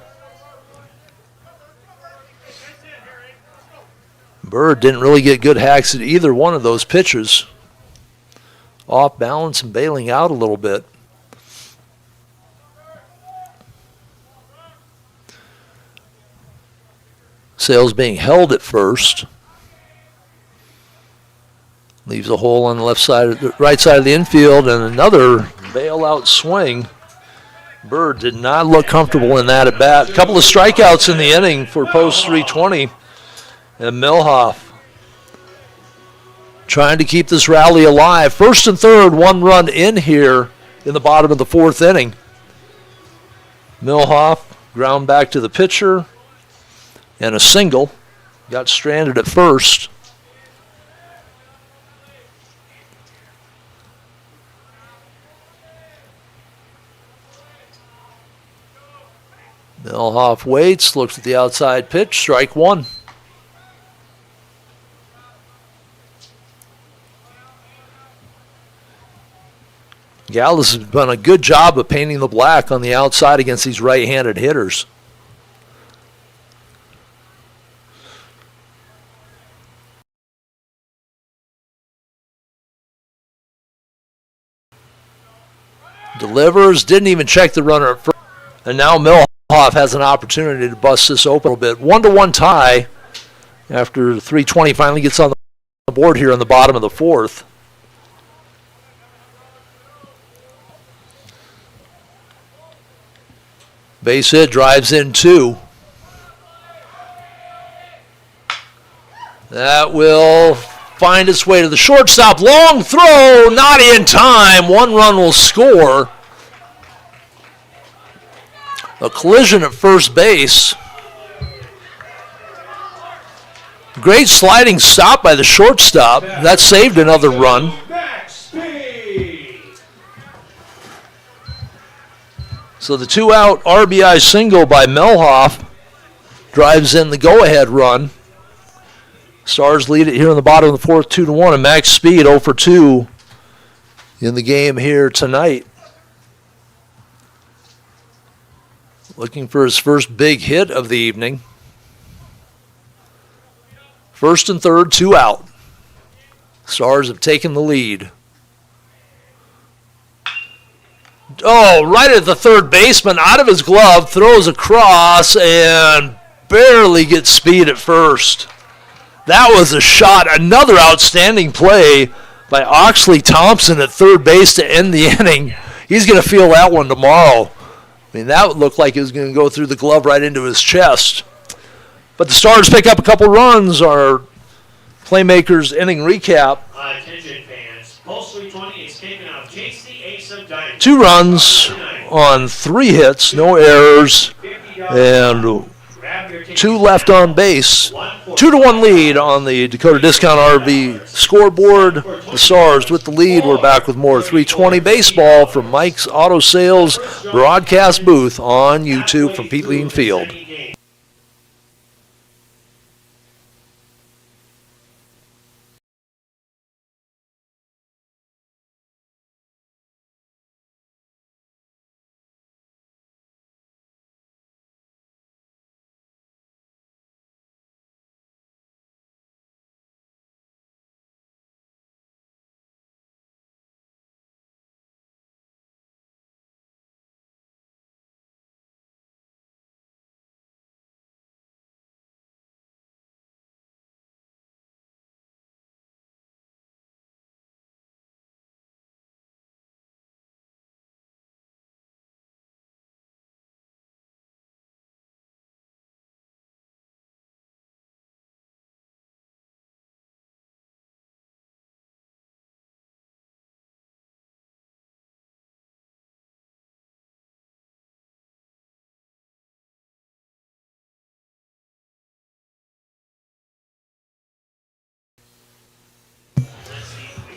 Bird didn't really get good hacks at either one of those pitches. Off balance and bailing out a little bit. Sales being held at first. Leaves a hole on the left side, right side of the infield, and another bailout swing. Bird did not look comfortable in that at bat. A couple of strikeouts in the inning for post 320. And Milhoff trying to keep this rally alive. First and third, 1 run in here in the bottom of the 4th inning. Milhoff ground back to the pitcher. And a single. Got stranded at first. Melhoff waits, looks at the outside pitch, strike one. Gallus has done a good job of painting the black on the outside against these right-handed hitters. Delivers, didn't even check the runner at first. And now Milhoff has an opportunity to bust this open a little bit. 1-1 tie after 3:20 finally gets on the board here in the bottom of the fourth. Base hit, drives in two. That will find its way to the shortstop. Long throw, not in time. One run will score. A collision at first base. Great sliding stop by the shortstop. That saved another run. So the two-out RBI single by Melhoff drives in the go-ahead run. Stars lead it here in the bottom of the fourth, 2-1, and Max Speed 0 for 2 in the game here tonight. Looking for his first big hit of the evening. First and third, two out. Stars have taken the lead. Oh, right at the third baseman, out of his glove, throws across and barely gets Speed at first. That was a shot. Another outstanding play by Oxley Thompson at third base to end the inning. He's going to feel that one tomorrow. I mean, that would look like it was going to go through the glove right into his chest. But the Stars pick up a couple runs. Our Playmakers inning recap. Attention fans. Pulse 320 is kicking off. Chase the Ace of Diamonds. 2 runs on 3 hits, no errors, and 2 left on base. 2-1 lead on the Dakota Discount RV scoreboard. The Stars with the lead. We're back with more 320 baseball from Mike's Auto Sales broadcast booth on YouTube from Pete Lean Field.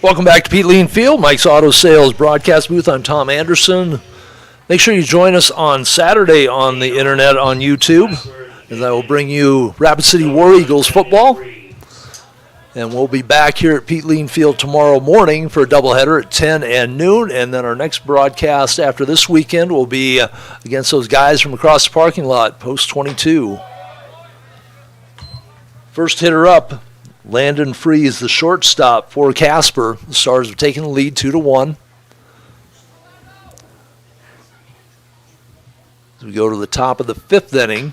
Welcome back to Pete Lean Field, Mike's Auto Sales broadcast booth. I'm Tom Anderson. Make sure you join us on Saturday on the internet on YouTube, as I will bring you Rapid City War Eagles football. And we'll be back here at Pete Lean Field tomorrow morning for a doubleheader at 10 and noon. And then our next broadcast after this weekend will be against those guys from across the parking lot, Post 22. First hitter up, Landon Freeze, the shortstop for Casper. The Stars have taken the lead 2-1. As we go to the top of the 5th inning,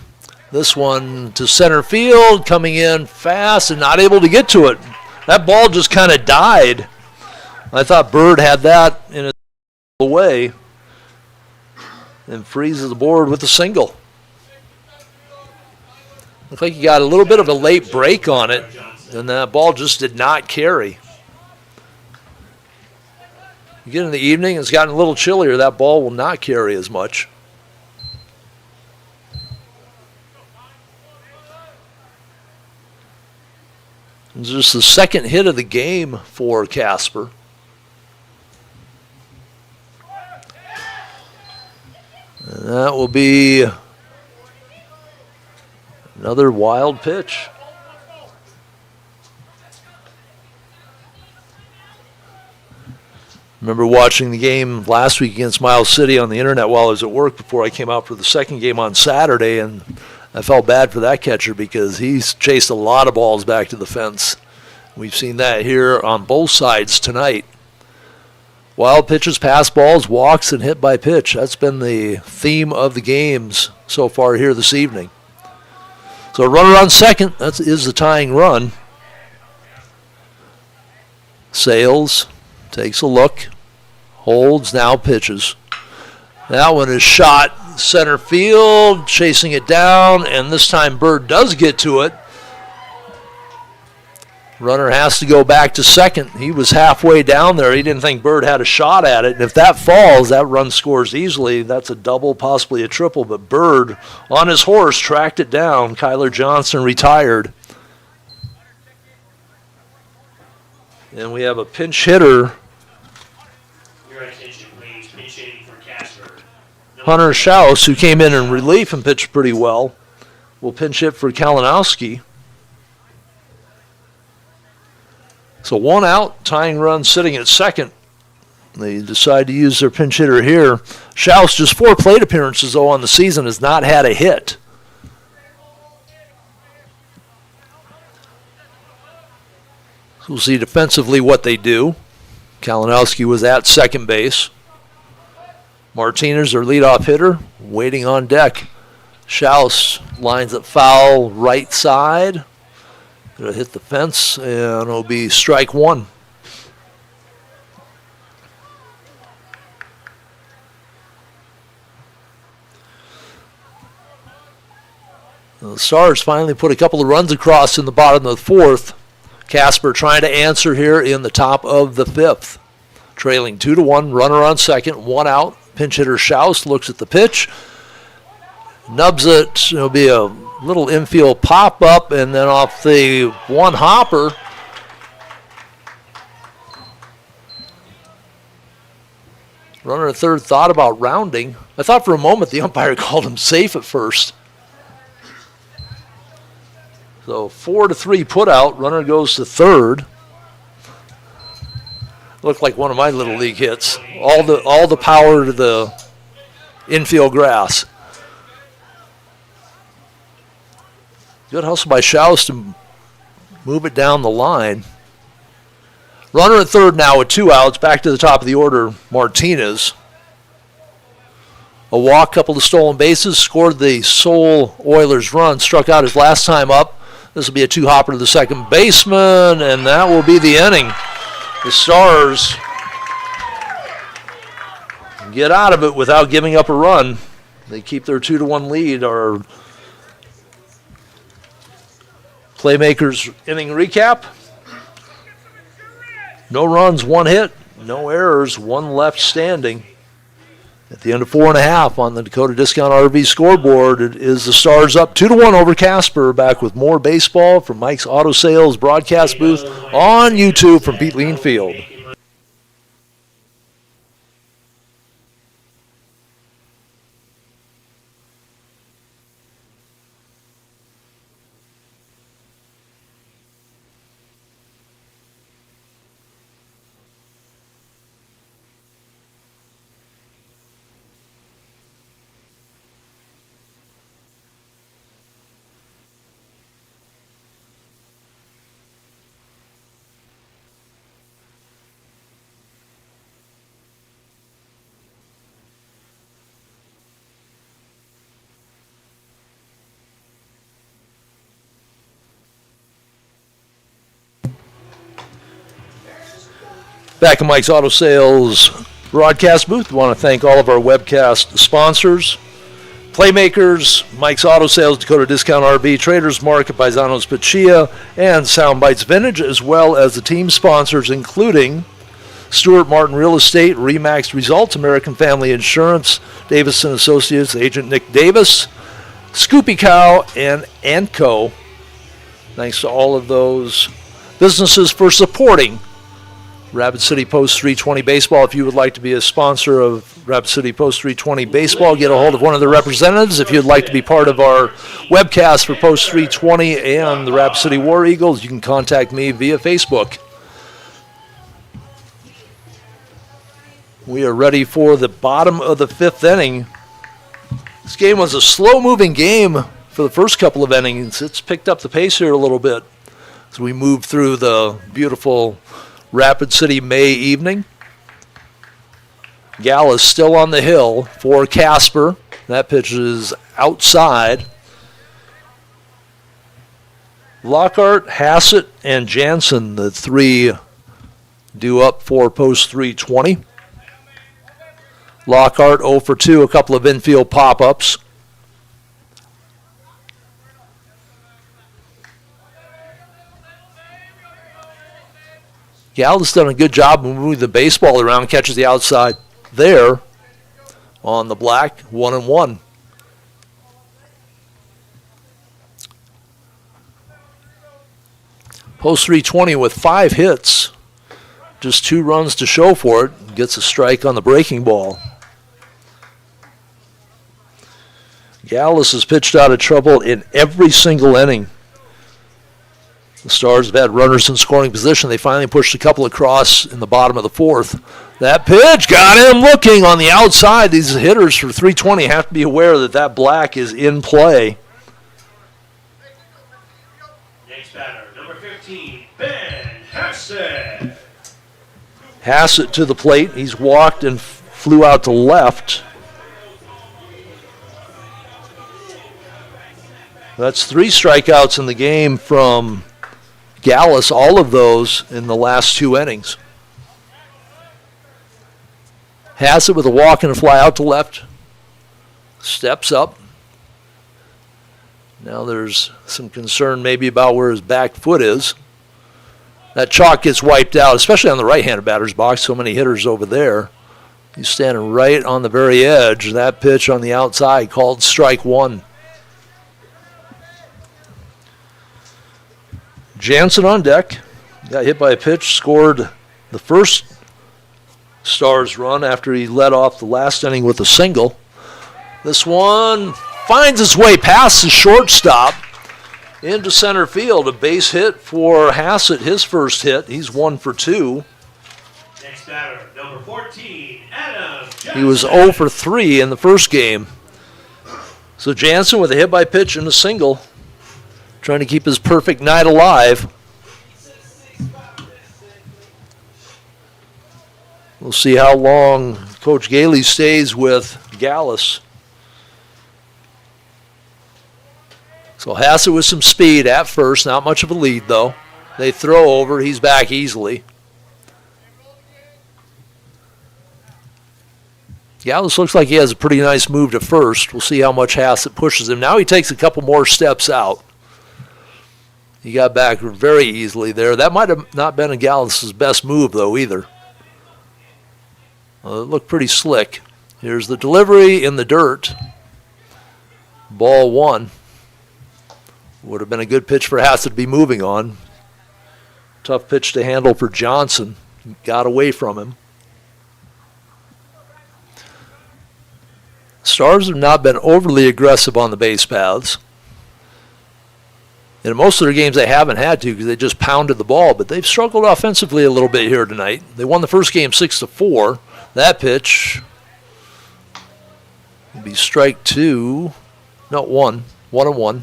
this one to center field, coming in fast and not able to get to it. That ball just kind of died. I thought Bird had that in his way. And freezes the board with a single. Looks like he got a little bit of a late break on it, and that ball just did not carry. You get in the evening, it's gotten a little chillier. That ball will not carry as much. It's just the second hit of the game for Casper. And that will be Another wild pitch. Remember watching the game last week against Miles City on the internet while I was at work before I came out for the second game on Saturday, and I felt bad for that catcher because he's chased a lot of balls back to the fence. We've seen that here on both sides tonight. Wild pitches, pass balls, walks, and hit by pitch. That's been the theme of the games so far here this evening. So a runner on second, that is the tying run. Sales takes a look, holds, now pitches. That one is shot center field, chasing it down, and this time Bird does get to it. Runner has to go back to second. He was halfway down there. He didn't think Bird had a shot at it. And if that falls, that run scores easily. That's a double, possibly a triple. But Bird, on his horse, tracked it down. Kyler Johnson retired. And we have a pinch hitter. Your attention, please. Pinch hitting for Casper. Hunter Schaus, who came in relief and pitched pretty well, will pinch hit for Kalinowski. So one out, tying run sitting at second. They decide to use their pinch hitter here. Schaus, just 4 plate appearances, though, on the season, has not had a hit. So we'll see defensively what they do. Kalinowski was at second base. Martinez, their leadoff hitter, waiting on deck. Schaus lines up foul right side. It'll hit the fence, and it'll be strike one. The Stars finally put a couple of runs across in the bottom of the fourth. Casper trying to answer here in the top of the fifth. Trailing 2-1, runner on second, one out. Pinch hitter Schaus looks at the pitch. Nubs it. It'll be a little infield pop-up, and then off the one hopper, runner at third thought about rounding. I thought for a moment the umpire called him safe at first. So 4-3 put out. Runner goes to third. Looked like one of my little league hits. All the power to the infield grass. Good hustle by Schaus to move it down the line. Runner at third now with 2 outs. Back to the top of the order, Martinez. A walk, couple of stolen bases, scored the sole Oilers run, struck out his last time up. This will be a 2-hopper to the second baseman, and that will be the inning. The Stars get out of it without giving up a run. They keep their 2-1 lead. Our Playmakers inning recap. No runs, 1 hit, no errors, 1 left standing. At the end of 4.5 on the Dakota Discount RV scoreboard, it is the Stars up 2-1 over Casper. Back with more baseball from Mike's Auto Sales broadcast booth on YouTube from Pete Lean Field. Back in Mike's Auto Sales broadcast booth, I want to thank all of our webcast sponsors. Playmakers, Mike's Auto Sales, Dakota Discount RV, Traders Market, Paisanos Pachia, and Soundbites Vintage, as well as the team sponsors, including Stuart Martin Real Estate, Remax Results, American Family Insurance, Davison Associates, Agent Nick Davis, Scoopy Cow, and Antco. Thanks to all of those businesses for supporting Rapid City Post 320 Baseball. If you would like to be a sponsor of Rapid City Post 320 Baseball, get a hold of one of the representatives. If you'd like to be part of our webcast for Post 320 and the Rapid City War Eagles, you can contact me via Facebook. We are ready for the bottom of the 5th inning. This game was a slow-moving game for the first couple of innings. It's picked up the pace here a little bit as we move through the beautiful Rapid City May evening. Gallus still on the hill for Casper. That pitch is outside. Lockhart, Hassett, and Jansen, the three due up for Post 320. Lockhart 0 for 2, a couple of infield pop-ups. Gallus done a good job of moving the baseball around, catches the outside there on the black, 1-1. Post 320 with 5 hits, just 2 runs to show for it, gets a strike on the breaking ball. Gallus has pitched out of trouble in every single inning. The Stars have had runners in scoring position. They finally pushed a couple across in the bottom of the 4th. That pitch got him looking on the outside. These hitters for 320 have to be aware that that black is in play. Next batter, number 15, Ben Hassett. Hassett to the plate. He's walked and flew out to left. That's 3 strikeouts in the game from Gallus, all of those in the last 2 innings. Hassett with a walk and a fly out to left. Steps up. Now there's some concern maybe about where his back foot is. That chalk gets wiped out, especially on the right-handed batter's box. So many hitters over there. He's standing right on the very edge. That pitch on the outside called strike 1. Jansen on deck. Got hit by a pitch, scored the first Stars run after he led off the last inning with a single. This one finds its way past the shortstop into center field. A base hit for Hassett, his first hit. He's 1 for 2. Next batter, number 14, Adam Jansen. He was 0 for 3 in the first game. So Jansen with a hit by pitch and a single, trying to keep his perfect night alive. We'll see how long Coach Gailey stays with Gallus. So Hassett with some speed at first, not much of a lead though. They throw over, he's back easily. Gallus looks like he has a pretty nice move to first. We'll see how much Hassett pushes him. Now he takes a couple more steps out. He got back very easily there. That might have not been a Gallus's best move, though, either. It looked pretty slick. Here's the delivery in the dirt. Ball 1. Would have been a good pitch for Hassett to be moving on. Tough pitch to handle for Johnson. Got away from him. Stars have not been overly aggressive on the base paths. In most of their games, they haven't had to because they just pounded the ball, but they've struggled offensively a little bit here tonight. They won the first game 6-4. That pitch would be strike 2. No, 1. 1-1.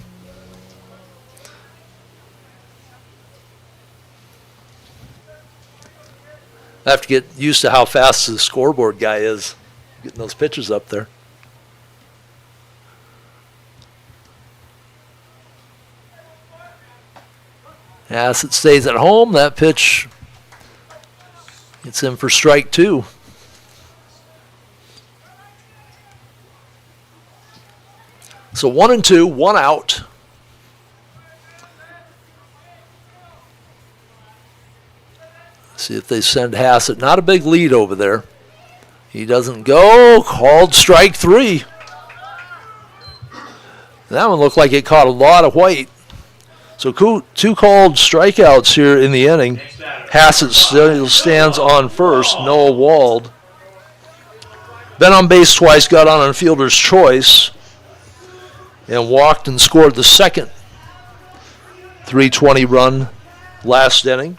I have to get used to how fast the scoreboard guy is getting those pitches up there. Hassett stays at home. That pitch gets in for strike 2. So 1-2, 1 out. See if they send Hassett. Not a big lead over there. He doesn't go. Called strike 3. That one looked like it caught a lot of white. So 2 called strikeouts here in the inning. Hassett still stands on first. Noah Wald. Been on base twice, got on fielder's choice, and walked and scored the second 320 run last inning.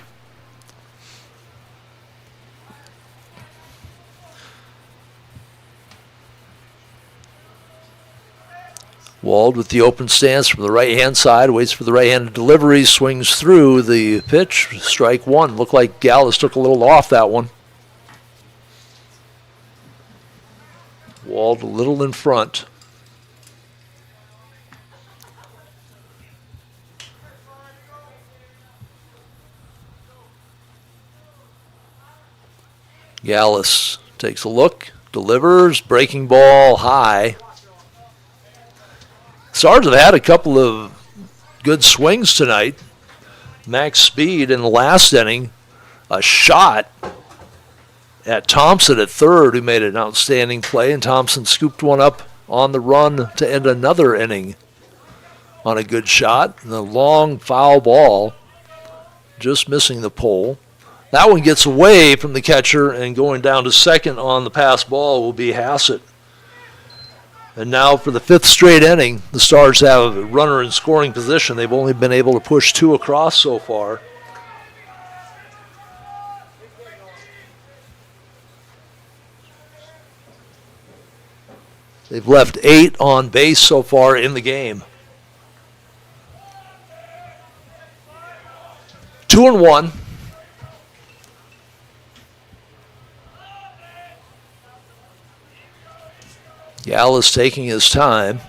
Wald with the open stance from the right-hand side, waits for the right-handed delivery, swings through the pitch, strike one. Looked like Gallus took a little off that one. Wald a little in front. Gallus takes a look, delivers, breaking ball high. Stars have had a couple of good swings tonight. Max Speed in the last inning, a shot at Thompson at third, who made an outstanding play, and Thompson scooped one up on the run to end another inning on a good shot. And the long foul ball, just missing the pole. That one gets away from the catcher, and going down to second on the pass ball will be Hassett. And now for the fifth straight inning, the Stars have a runner in scoring position. They've only been able to push two across so far. They've left 8 on base so far in the game. 2-1. Gallus taking his time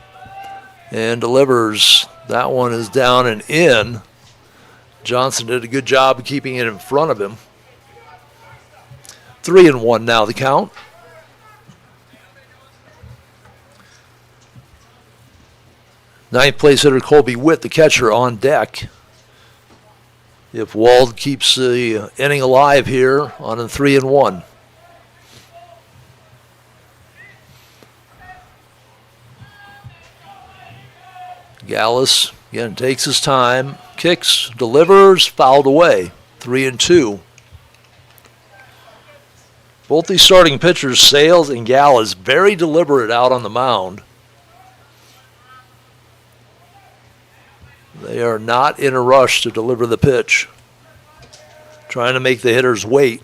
and delivers. That one is down and in. Johnson did a good job of keeping it in front of him. 3-1 now the count. Ninth place hitter Colby Witt, the catcher, on deck. If Wald keeps the inning alive here on a 3-1. Gallus again takes his time, kicks, delivers, fouled away. 3-2. Both these starting pitchers, Sales and Gallus, very deliberate out on the mound. They are not in a rush to deliver the pitch. Trying to make the hitters wait.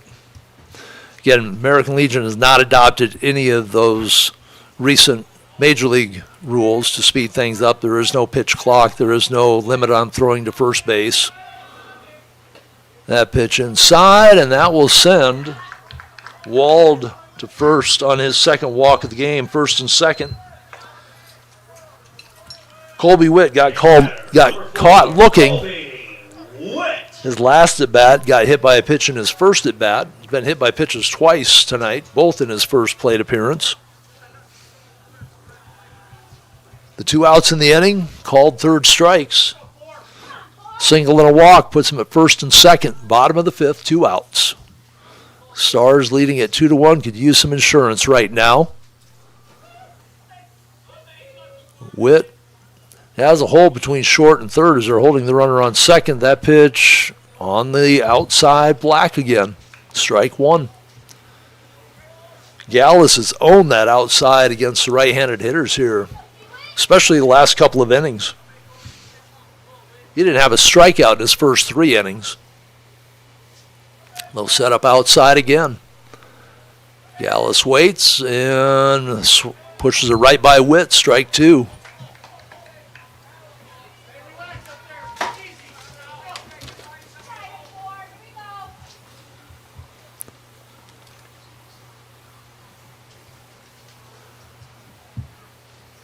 Again, American Legion has not adopted any of those recent Major League rules to speed things up. There is no pitch clock. There is no limit on throwing to first base. That pitch inside, and that will send Wald to first on his second walk of the game, first and second. Colby Witt got caught looking. His last at bat got hit by a pitch in his first at bat. He's been hit by pitches twice tonight, both in his first plate appearance. The 2 outs in the inning, called third strikes. Single and a walk puts him at first and second. Bottom of the fifth, 2 outs. Stars leading at 2-1, could use some insurance right now. Witt has a hole between short and third as they're holding the runner on second. That pitch on the outside, black again. Strike one. Gallus has owned that outside against the right-handed hitters here, especially the last couple of innings. He didn't have a strikeout in his first 3 innings. They'll set up outside again. Gallus waits and pushes it right by Witt, strike 2.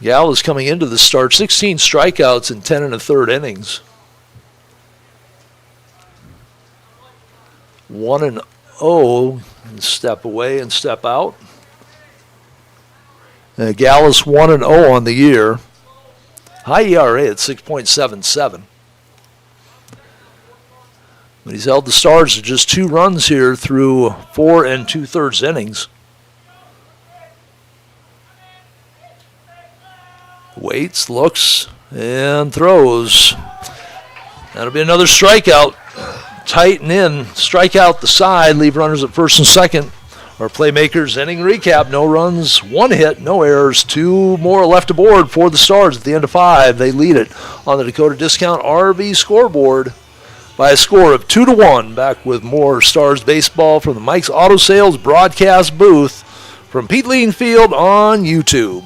Gallus coming into the start, 16 strikeouts in 10 1/3 innings. 1-0, step away and step out. Gallus 1-0 on the year. High ERA at 6.77. But he's held the Stars to just 2 runs here through 4 2/3 innings. Waits, looks, and throws. That'll be another strikeout. tighten in, strike out the side, leave runners at first and second. Our playmakers inning recap, no runs, 1 hit, no errors, 2 more left aboard for the Stars at the end of 5. They lead it on the Dakota Discount RV scoreboard by a score of 2-1. Back with more Stars baseball from the Mike's Auto Sales broadcast booth from Pete Lean Field on YouTube.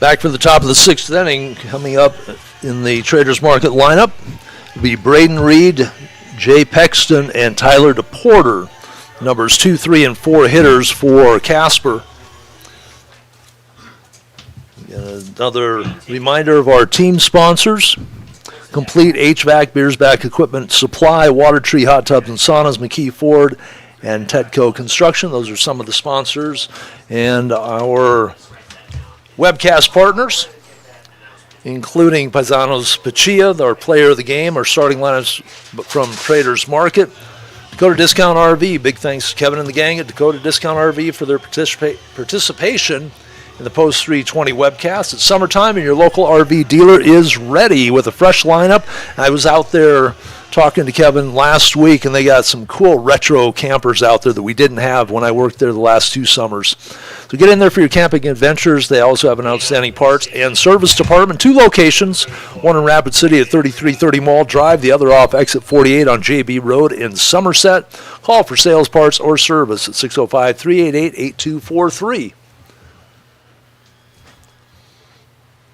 Back for the top of the 6th inning, coming up in the Traders Market lineup will be Braden Reed, Jay Pexton, and Tyler DePorter. Numbers 2, 3, and 4 hitters for Casper. Another reminder of our team sponsors. Complete HVAC, Beers Back Equipment Supply, Water Tree Hot Tubs and Saunas, McKee Ford, and Tedco Construction. Those are some of the sponsors. And our webcast partners, including Paisanos Pachia, our player of the game, our starting lineups from Traders Market. Dakota Discount RV, big thanks to Kevin and the gang at Dakota Discount RV for their participation in the Post 320 webcast. It's summertime and your local RV dealer is ready with a fresh lineup. I was out there talking to Kevin last week, and they got some cool retro campers out there that we didn't have when I worked there the last 2 summers. So get in there for your camping adventures. They also have an outstanding parts and service department. 2 locations, one in Rapid City at 3330 Mall Drive, the other off exit 48 on JB Road in Somerset. Call for sales, parts, or service at 605-388-8243.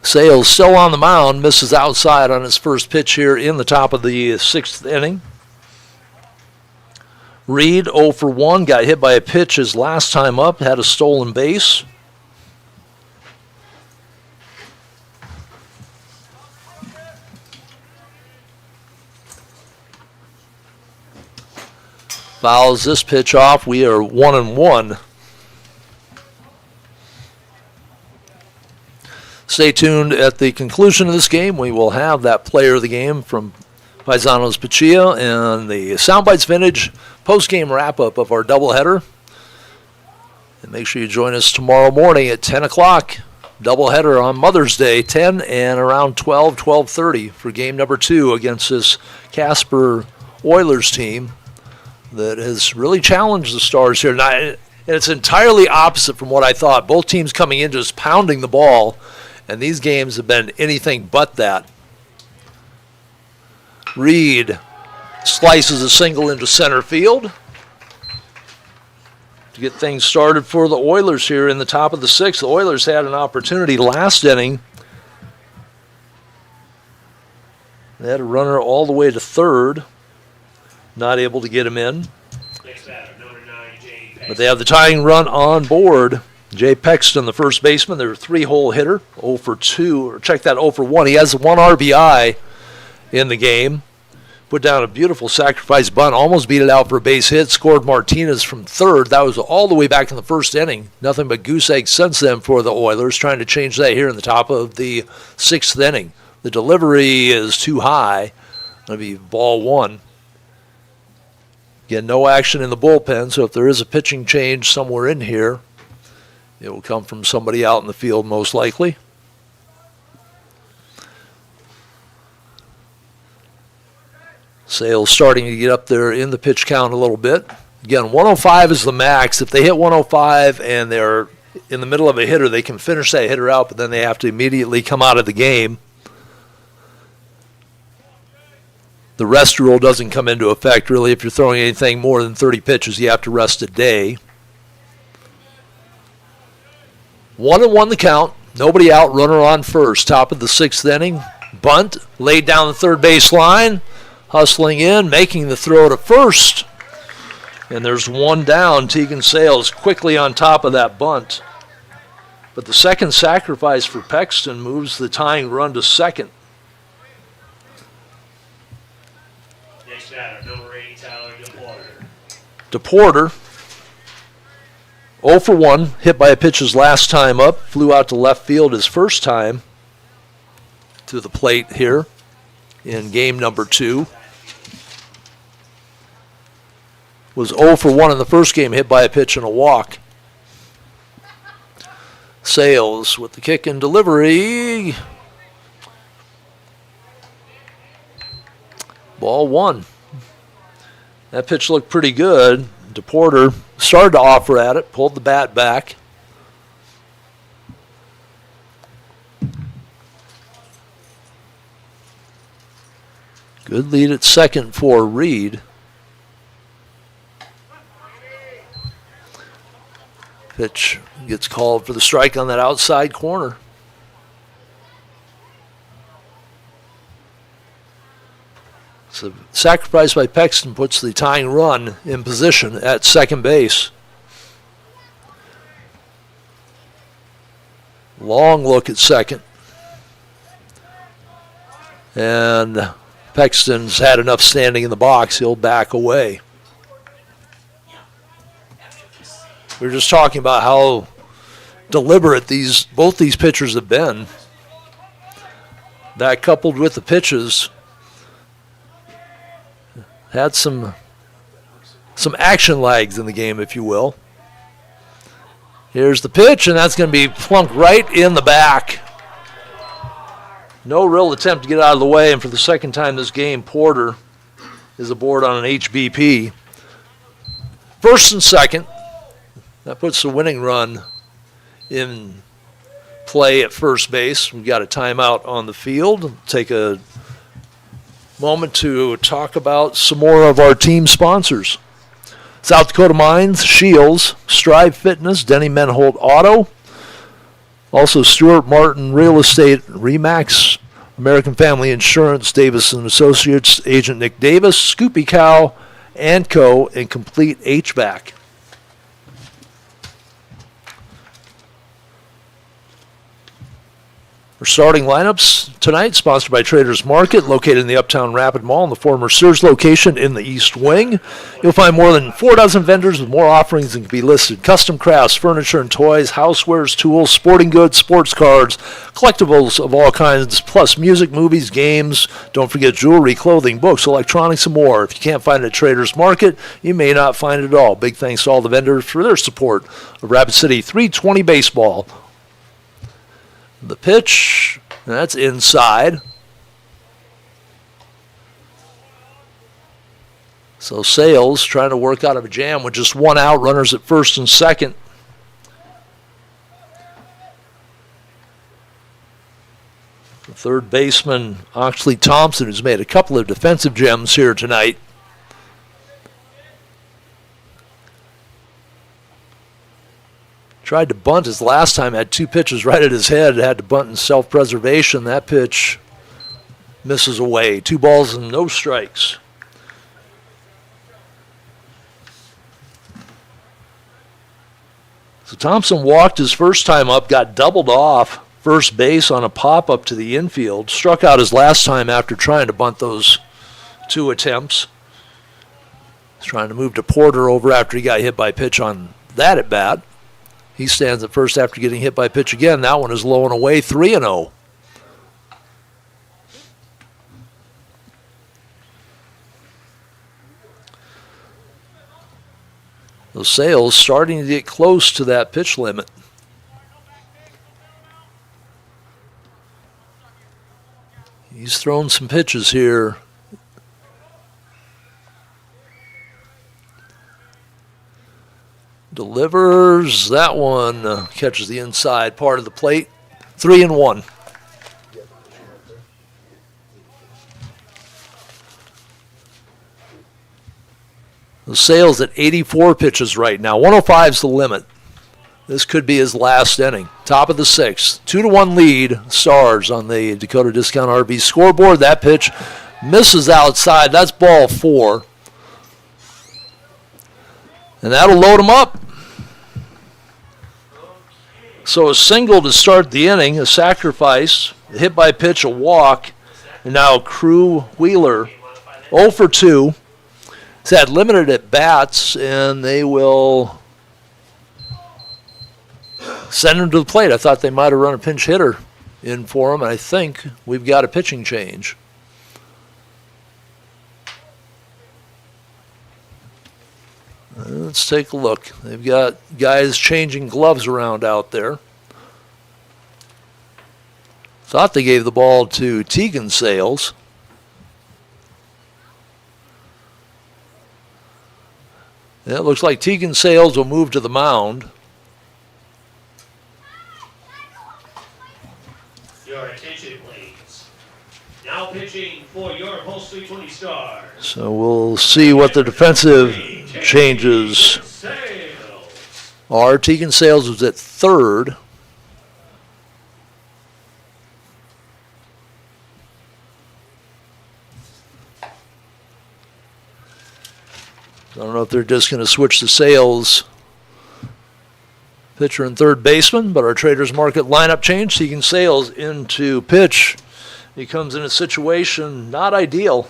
Sales still on the mound, misses outside on his first pitch here in the top of the 6th inning. Reed 0 for 1, got hit by a pitch his last time up, had a stolen base. Fouls this pitch off. We are 1-1. Stay tuned at the conclusion of this game. We will have that player of the game from Paisanos Pachia and the Soundbites Vintage post-game wrap-up of our doubleheader. And make sure you join us tomorrow morning at 10 o'clock. Doubleheader on Mother's Day, 10 and around 12:30 for game number 2 against this Casper Oilers team that has really challenged the Stars here. And it's entirely opposite from what I thought. Both teams coming in just pounding the ball. And these games have been anything but that. Reed slices a single into center field to get things started for the Oilers here in the top of the 6th. The Oilers had an opportunity last inning. They had a runner all the way to third. Not able to get him in. Next batter, number 9, Jay Pexton. But they have the tying run on board. Jay Pexton, the first baseman, they're a 3-hole hitter, 0 for 2, or check that 0 for 1. He has 1 RBI in the game. Put down a beautiful sacrifice bunt, almost beat it out for a base hit, scored Martinez from third. That was all the way back in the first inning. Nothing but goose eggs since then for the Oilers, trying to change that here in the top of the 6th inning. The delivery is too high. Going to be ball 1. Again, no action in the bullpen, so if there is a pitching change somewhere in here, it will come from somebody out in the field most likely. Sales starting to get up there in the pitch count a little bit. Again, 105 is the max. If they hit 105 and they're in the middle of a hitter, they can finish that hitter out, but then they have to immediately come out of the game. The rest rule doesn't come into effect, really. If you're throwing anything more than 30 pitches, you have to rest a day. 1-1 the count. Nobody out, runner on first. Top of the 6th inning. Bunt, laid down the third base line. Hustling in, making the throw to first. And there's one down. Tegan Sales quickly on top of that bunt. But the second sacrifice for Pexton moves the tying run to second. Next batter, number 8, Tyler DePorter. DePorter, 0 for 1, hit by a pitch his last time up. Flew out to left field his first time to the plate here in game number 2. Was 0 for 1 in the first game, hit by a pitch and a walk. Sales with the kick and delivery. Ball 1. That pitch looked pretty good. DePorter started to offer at it, pulled the bat back. Good lead at second for Reed. Pitch gets called for the strike on that outside corner. So sacrifice by Pexton puts the tying run in position at second base. Long look at second. And Pexton's had enough standing in the box. He'll back away. We were just talking about how deliberate both these pitchers have been. That coupled with the pitches had some action lags in the game, if you will. Here's the pitch, and that's going to be plunked right in the back. No real attempt to get out of the way, and for the second time this game, Porter is aboard on an HBP. First and second. That puts the winning run in play at first base. We've got a timeout on the field. Take a moment to talk about some more of our team sponsors. South Dakota Mines, Shields, Strive Fitness, Denny Menholt Auto. Also Stuart Martin Real Estate, Remax, American Family Insurance, Davis & Associates, Agent Nick Davis, Scoopy Cow, and Co., and Complete HVAC. Our starting lineups tonight, sponsored by Traders Market, located in the Uptown Rapid Mall in the former Sears location in the East Wing. You'll find more than 4 dozen vendors with more offerings than can be listed. Custom crafts, furniture and toys, housewares, tools, sporting goods, sports cards, collectibles of all kinds, plus music, movies, games. Don't forget jewelry, clothing, books, electronics, and more. If you can't find it at Traders Market, you may not find it at all. Big thanks to all the vendors for their support of Rapid City 320 baseball. The pitch, that's inside. So Sales trying to work out of a jam with just 1 out, runners at first and second. The third baseman, Oxley Thompson, who's made a couple of defensive gems here tonight. Tried to bunt his last time, had 2 pitches right at his head, had to bunt in self-preservation. That pitch misses away. 2 balls and no strikes. So Thompson walked his first time up, got doubled off first base on a pop-up to the infield, struck out his last time after trying to bunt those 2 attempts. He's trying to move to Porter over after he got hit by a pitch on that at bat. He stands at first after getting hit by a pitch again. That one is low and away, 3-0. Those Sales starting to get close to that pitch limit. He's thrown some pitches here. Delivers that one, catches the inside part of the plate. 3-1. Sales at 84 pitches right now. 105 is the limit. This could be his last inning. Top of the sixth. 2-1 lead. Stars on the Dakota Discount RV scoreboard. That pitch misses outside. That's ball 4. And that'll load him up. So a single to start the inning, a sacrifice, a hit by pitch, a walk, and now Crew Wheeler 0 for 2. He's had limited at bats, and they will send him to the plate. I thought they might have run a pinch hitter in for him, and I think we've got a pitching change. Let's take a look. They've got guys changing gloves around out there. Thought they gave the ball to Tegan Sales. It looks like Tegan Sales will move to the mound. Your attention, please. Now pitching for your Pulse 320 Stars. So we'll see what the defensive changes Sales. are. Tegan Sales was at third. I don't know if they're just going to switch to Sales pitcher and third baseman, but our Traders Market lineup change. Tegan Sales into pitch. He comes in a situation not ideal.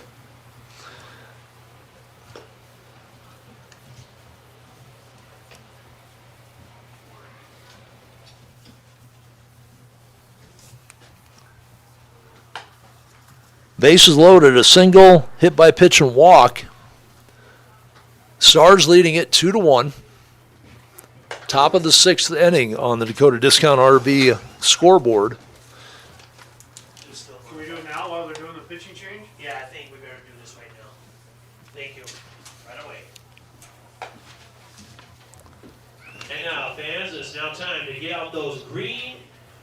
Bases loaded, a single, hit by pitch and walk. Stars leading it 2-1. Top of the sixth inning on the Dakota Discount RV scoreboard. Can we do it now while they're doing the pitching change? Yeah, I think we better do this right now. Thank you. Right away. And now, fans, it's now time to get out those green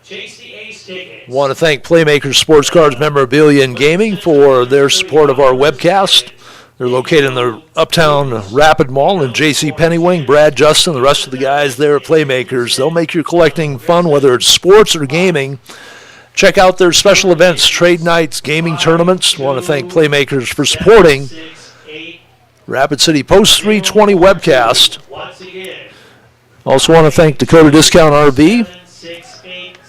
Chase the Ace tickets. Want to thank Playmakers Sports Cards, Memorabilia, and Gaming for their support of our webcast. They're located in the Uptown Rapid Mall in J.C. Pennywing. Brad, Justin, the rest of the guys there at Playmakers. They'll make your collecting fun, whether it's sports or gaming. Check out their special events, trade nights, gaming tournaments. Want to thank Playmakers for supporting Rapid City Post 320 webcast. Once again, Also want to thank Dakota Discount RV,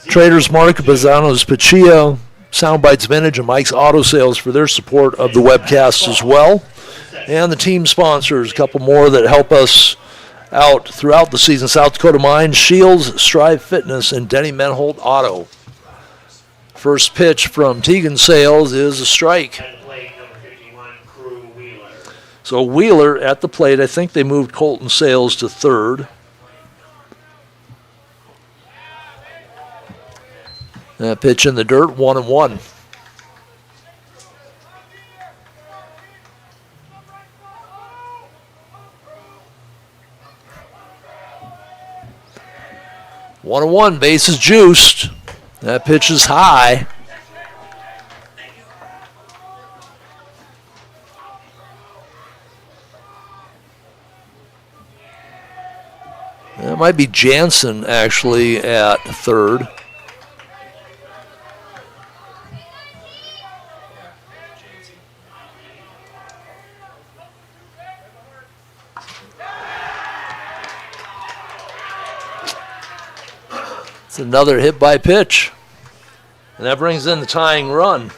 Traders Market, Bazzano's Pachia, Soundbites Vintage, and Mike's Auto Sales for their support of the webcast as well. And the team sponsors, a couple more that help us out throughout the season. South Dakota Mines, Shields, Strive Fitness, and Denny Menholt Auto. First pitch from Tegan Sales is a strike. at the plate, number 51, Crew Wheeler. So Wheeler at the plate. I think they moved Colton Sales to third. That pitch in the dirt, 1-1. One and one, base is juiced. That pitch is high. That might be Jansen actually at third. It's another hit by pitch. And that brings in the tying run.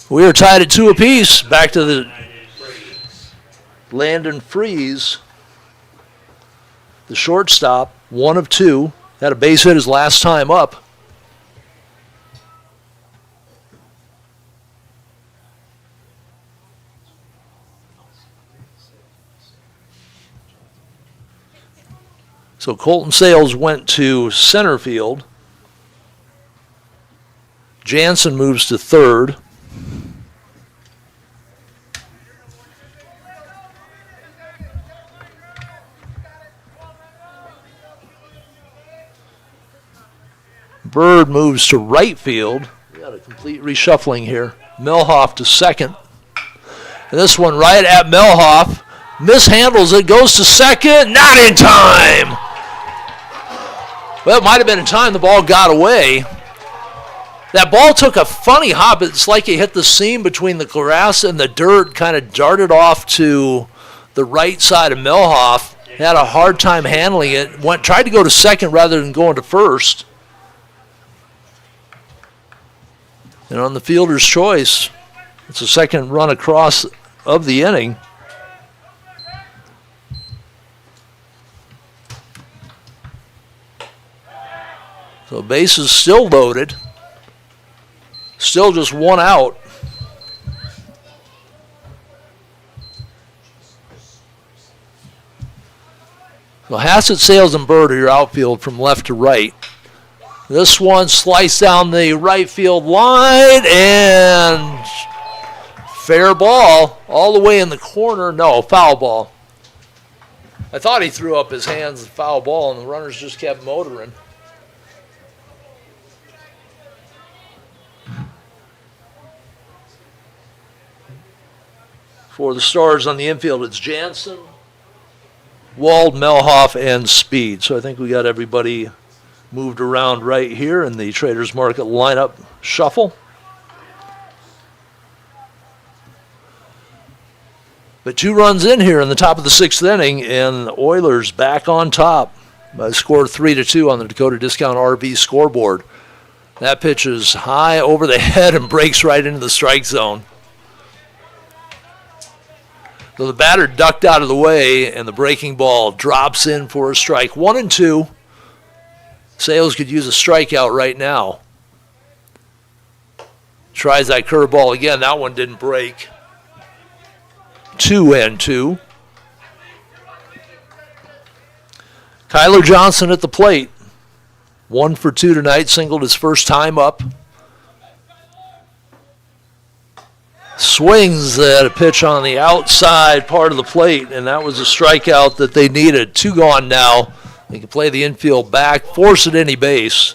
We are tied at 2 apiece. Back to the Landon Freeze, the shortstop, 1 of 2. Had a base hit his last time up. So Colton Sales went to center field. Jansen moves to third. Bird moves to right field. We got a complete reshuffling here. Melhoff to second. And this one right at Melhoff. Mishandles it, goes to second, not in time. Well, it might have been in time. The ball got away. That ball took a funny hop. It's like it hit the seam between the grass and the dirt, kind of darted off to the right side of Melhoff. Had a hard time handling it. Tried to go to second rather than going to first. And on the fielder's choice, it's a second run across of the inning. So bases still loaded. Still just one out. So Hassett, Sales, and Bird are your outfield from left to right. This one sliced down the right field line and fair ball all the way in the corner. No, foul ball. I thought he threw up his hands, foul ball, and the runners just kept motoring. For the Stars on the infield, it's Jansen, Wald, Melhoff, and Speed. So I think we got everybody moved around right here in the Traders Market lineup shuffle. But 2 runs in here in the top of the 6th inning, and the Oilers back on top by a score of 3-2 on the Dakota Discount RV scoreboard. That pitch is high over the head and breaks right into the strike zone. So the batter ducked out of the way, and the breaking ball drops in for a strike. 1-2. Sales could use a strikeout right now. Tries that curveball again. That one didn't break. 2-2. Kyler Johnson at the plate. 1 for 2 tonight. Singled his first time up. Swings at a pitch on the outside part of the plate, and that was a strikeout that they needed. 2 gone now. They can play the infield back, force it any base.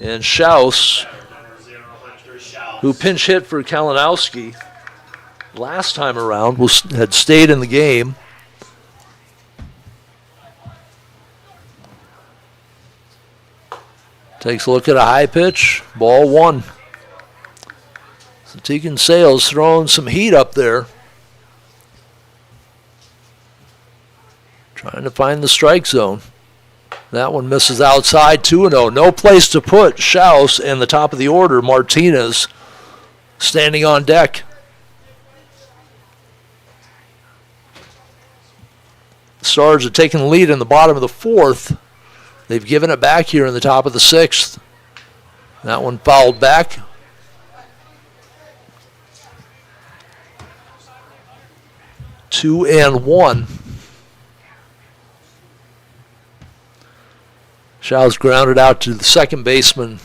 And Schaus, who pinch hit for Kalinowski last time around, had stayed in the game. Takes a look at a high pitch, ball 1. Tegan Sales throwing some heat up there. Trying to find the strike zone. That one misses outside, 2-0. No place to put Schaus, and the top of the order, Martinez, standing on deck. The Stars are taking the lead in the bottom of the 4th. They've given it back here in the top of the 6th. That one fouled back. 2-1. Schaus grounded out to the second baseman.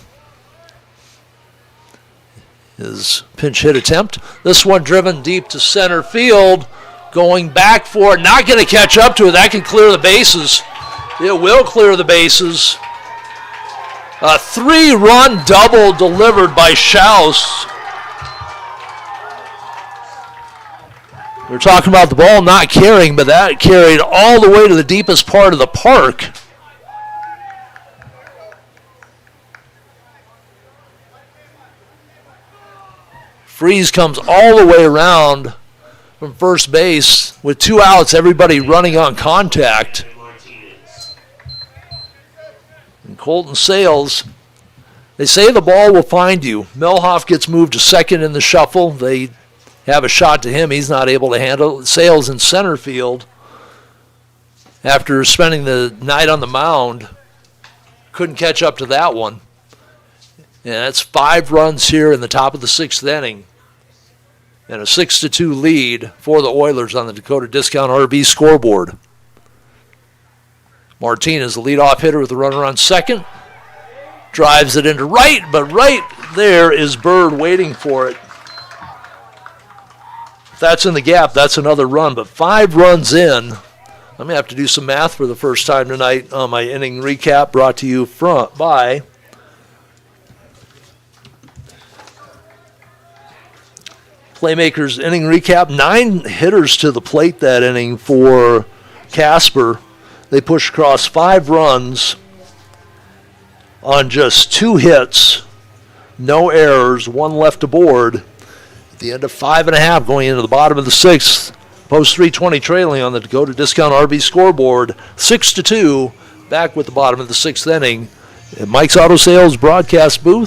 His pinch hit attempt. This one driven deep to center field. Going back for it. Not going to catch up to it. That can clear the bases. It will clear the bases. A 3-run double delivered by Schaus. We're talking about the ball not carrying, but that carried all the way to the deepest part of the park. Freeze comes all the way around from first base with 2 outs, everybody running on contact. And Colton Sales, they say the ball will find you. Melhoff gets moved to second in the shuffle. They have a shot to him. He's not able to handle it. Sales in center field after spending the night on the mound. Couldn't catch up to that one. And that's 5 runs here in the top of the 6th inning. And a 6-2 lead for the Oilers on the Dakota Discount RV scoreboard. Martinez, the leadoff hitter with the runner on second. Drives it into right, but right there is Bird waiting for it. If that's in the gap, that's another run. But 5 runs in. I'm going to have to do some math for the first time tonight on my inning recap, brought to you by Playmakers inning recap. 9 hitters to the plate that inning for Casper. They pushed across 5 runs on just 2 hits, no errors, 1 left aboard. At the end of 5.5 going into the bottom of the 6th. Post 320 trailing on the Dakota Discount RV scoreboard, 6-2. Back with the bottom of the 6th inning. At Mike's Auto Sales broadcast booth.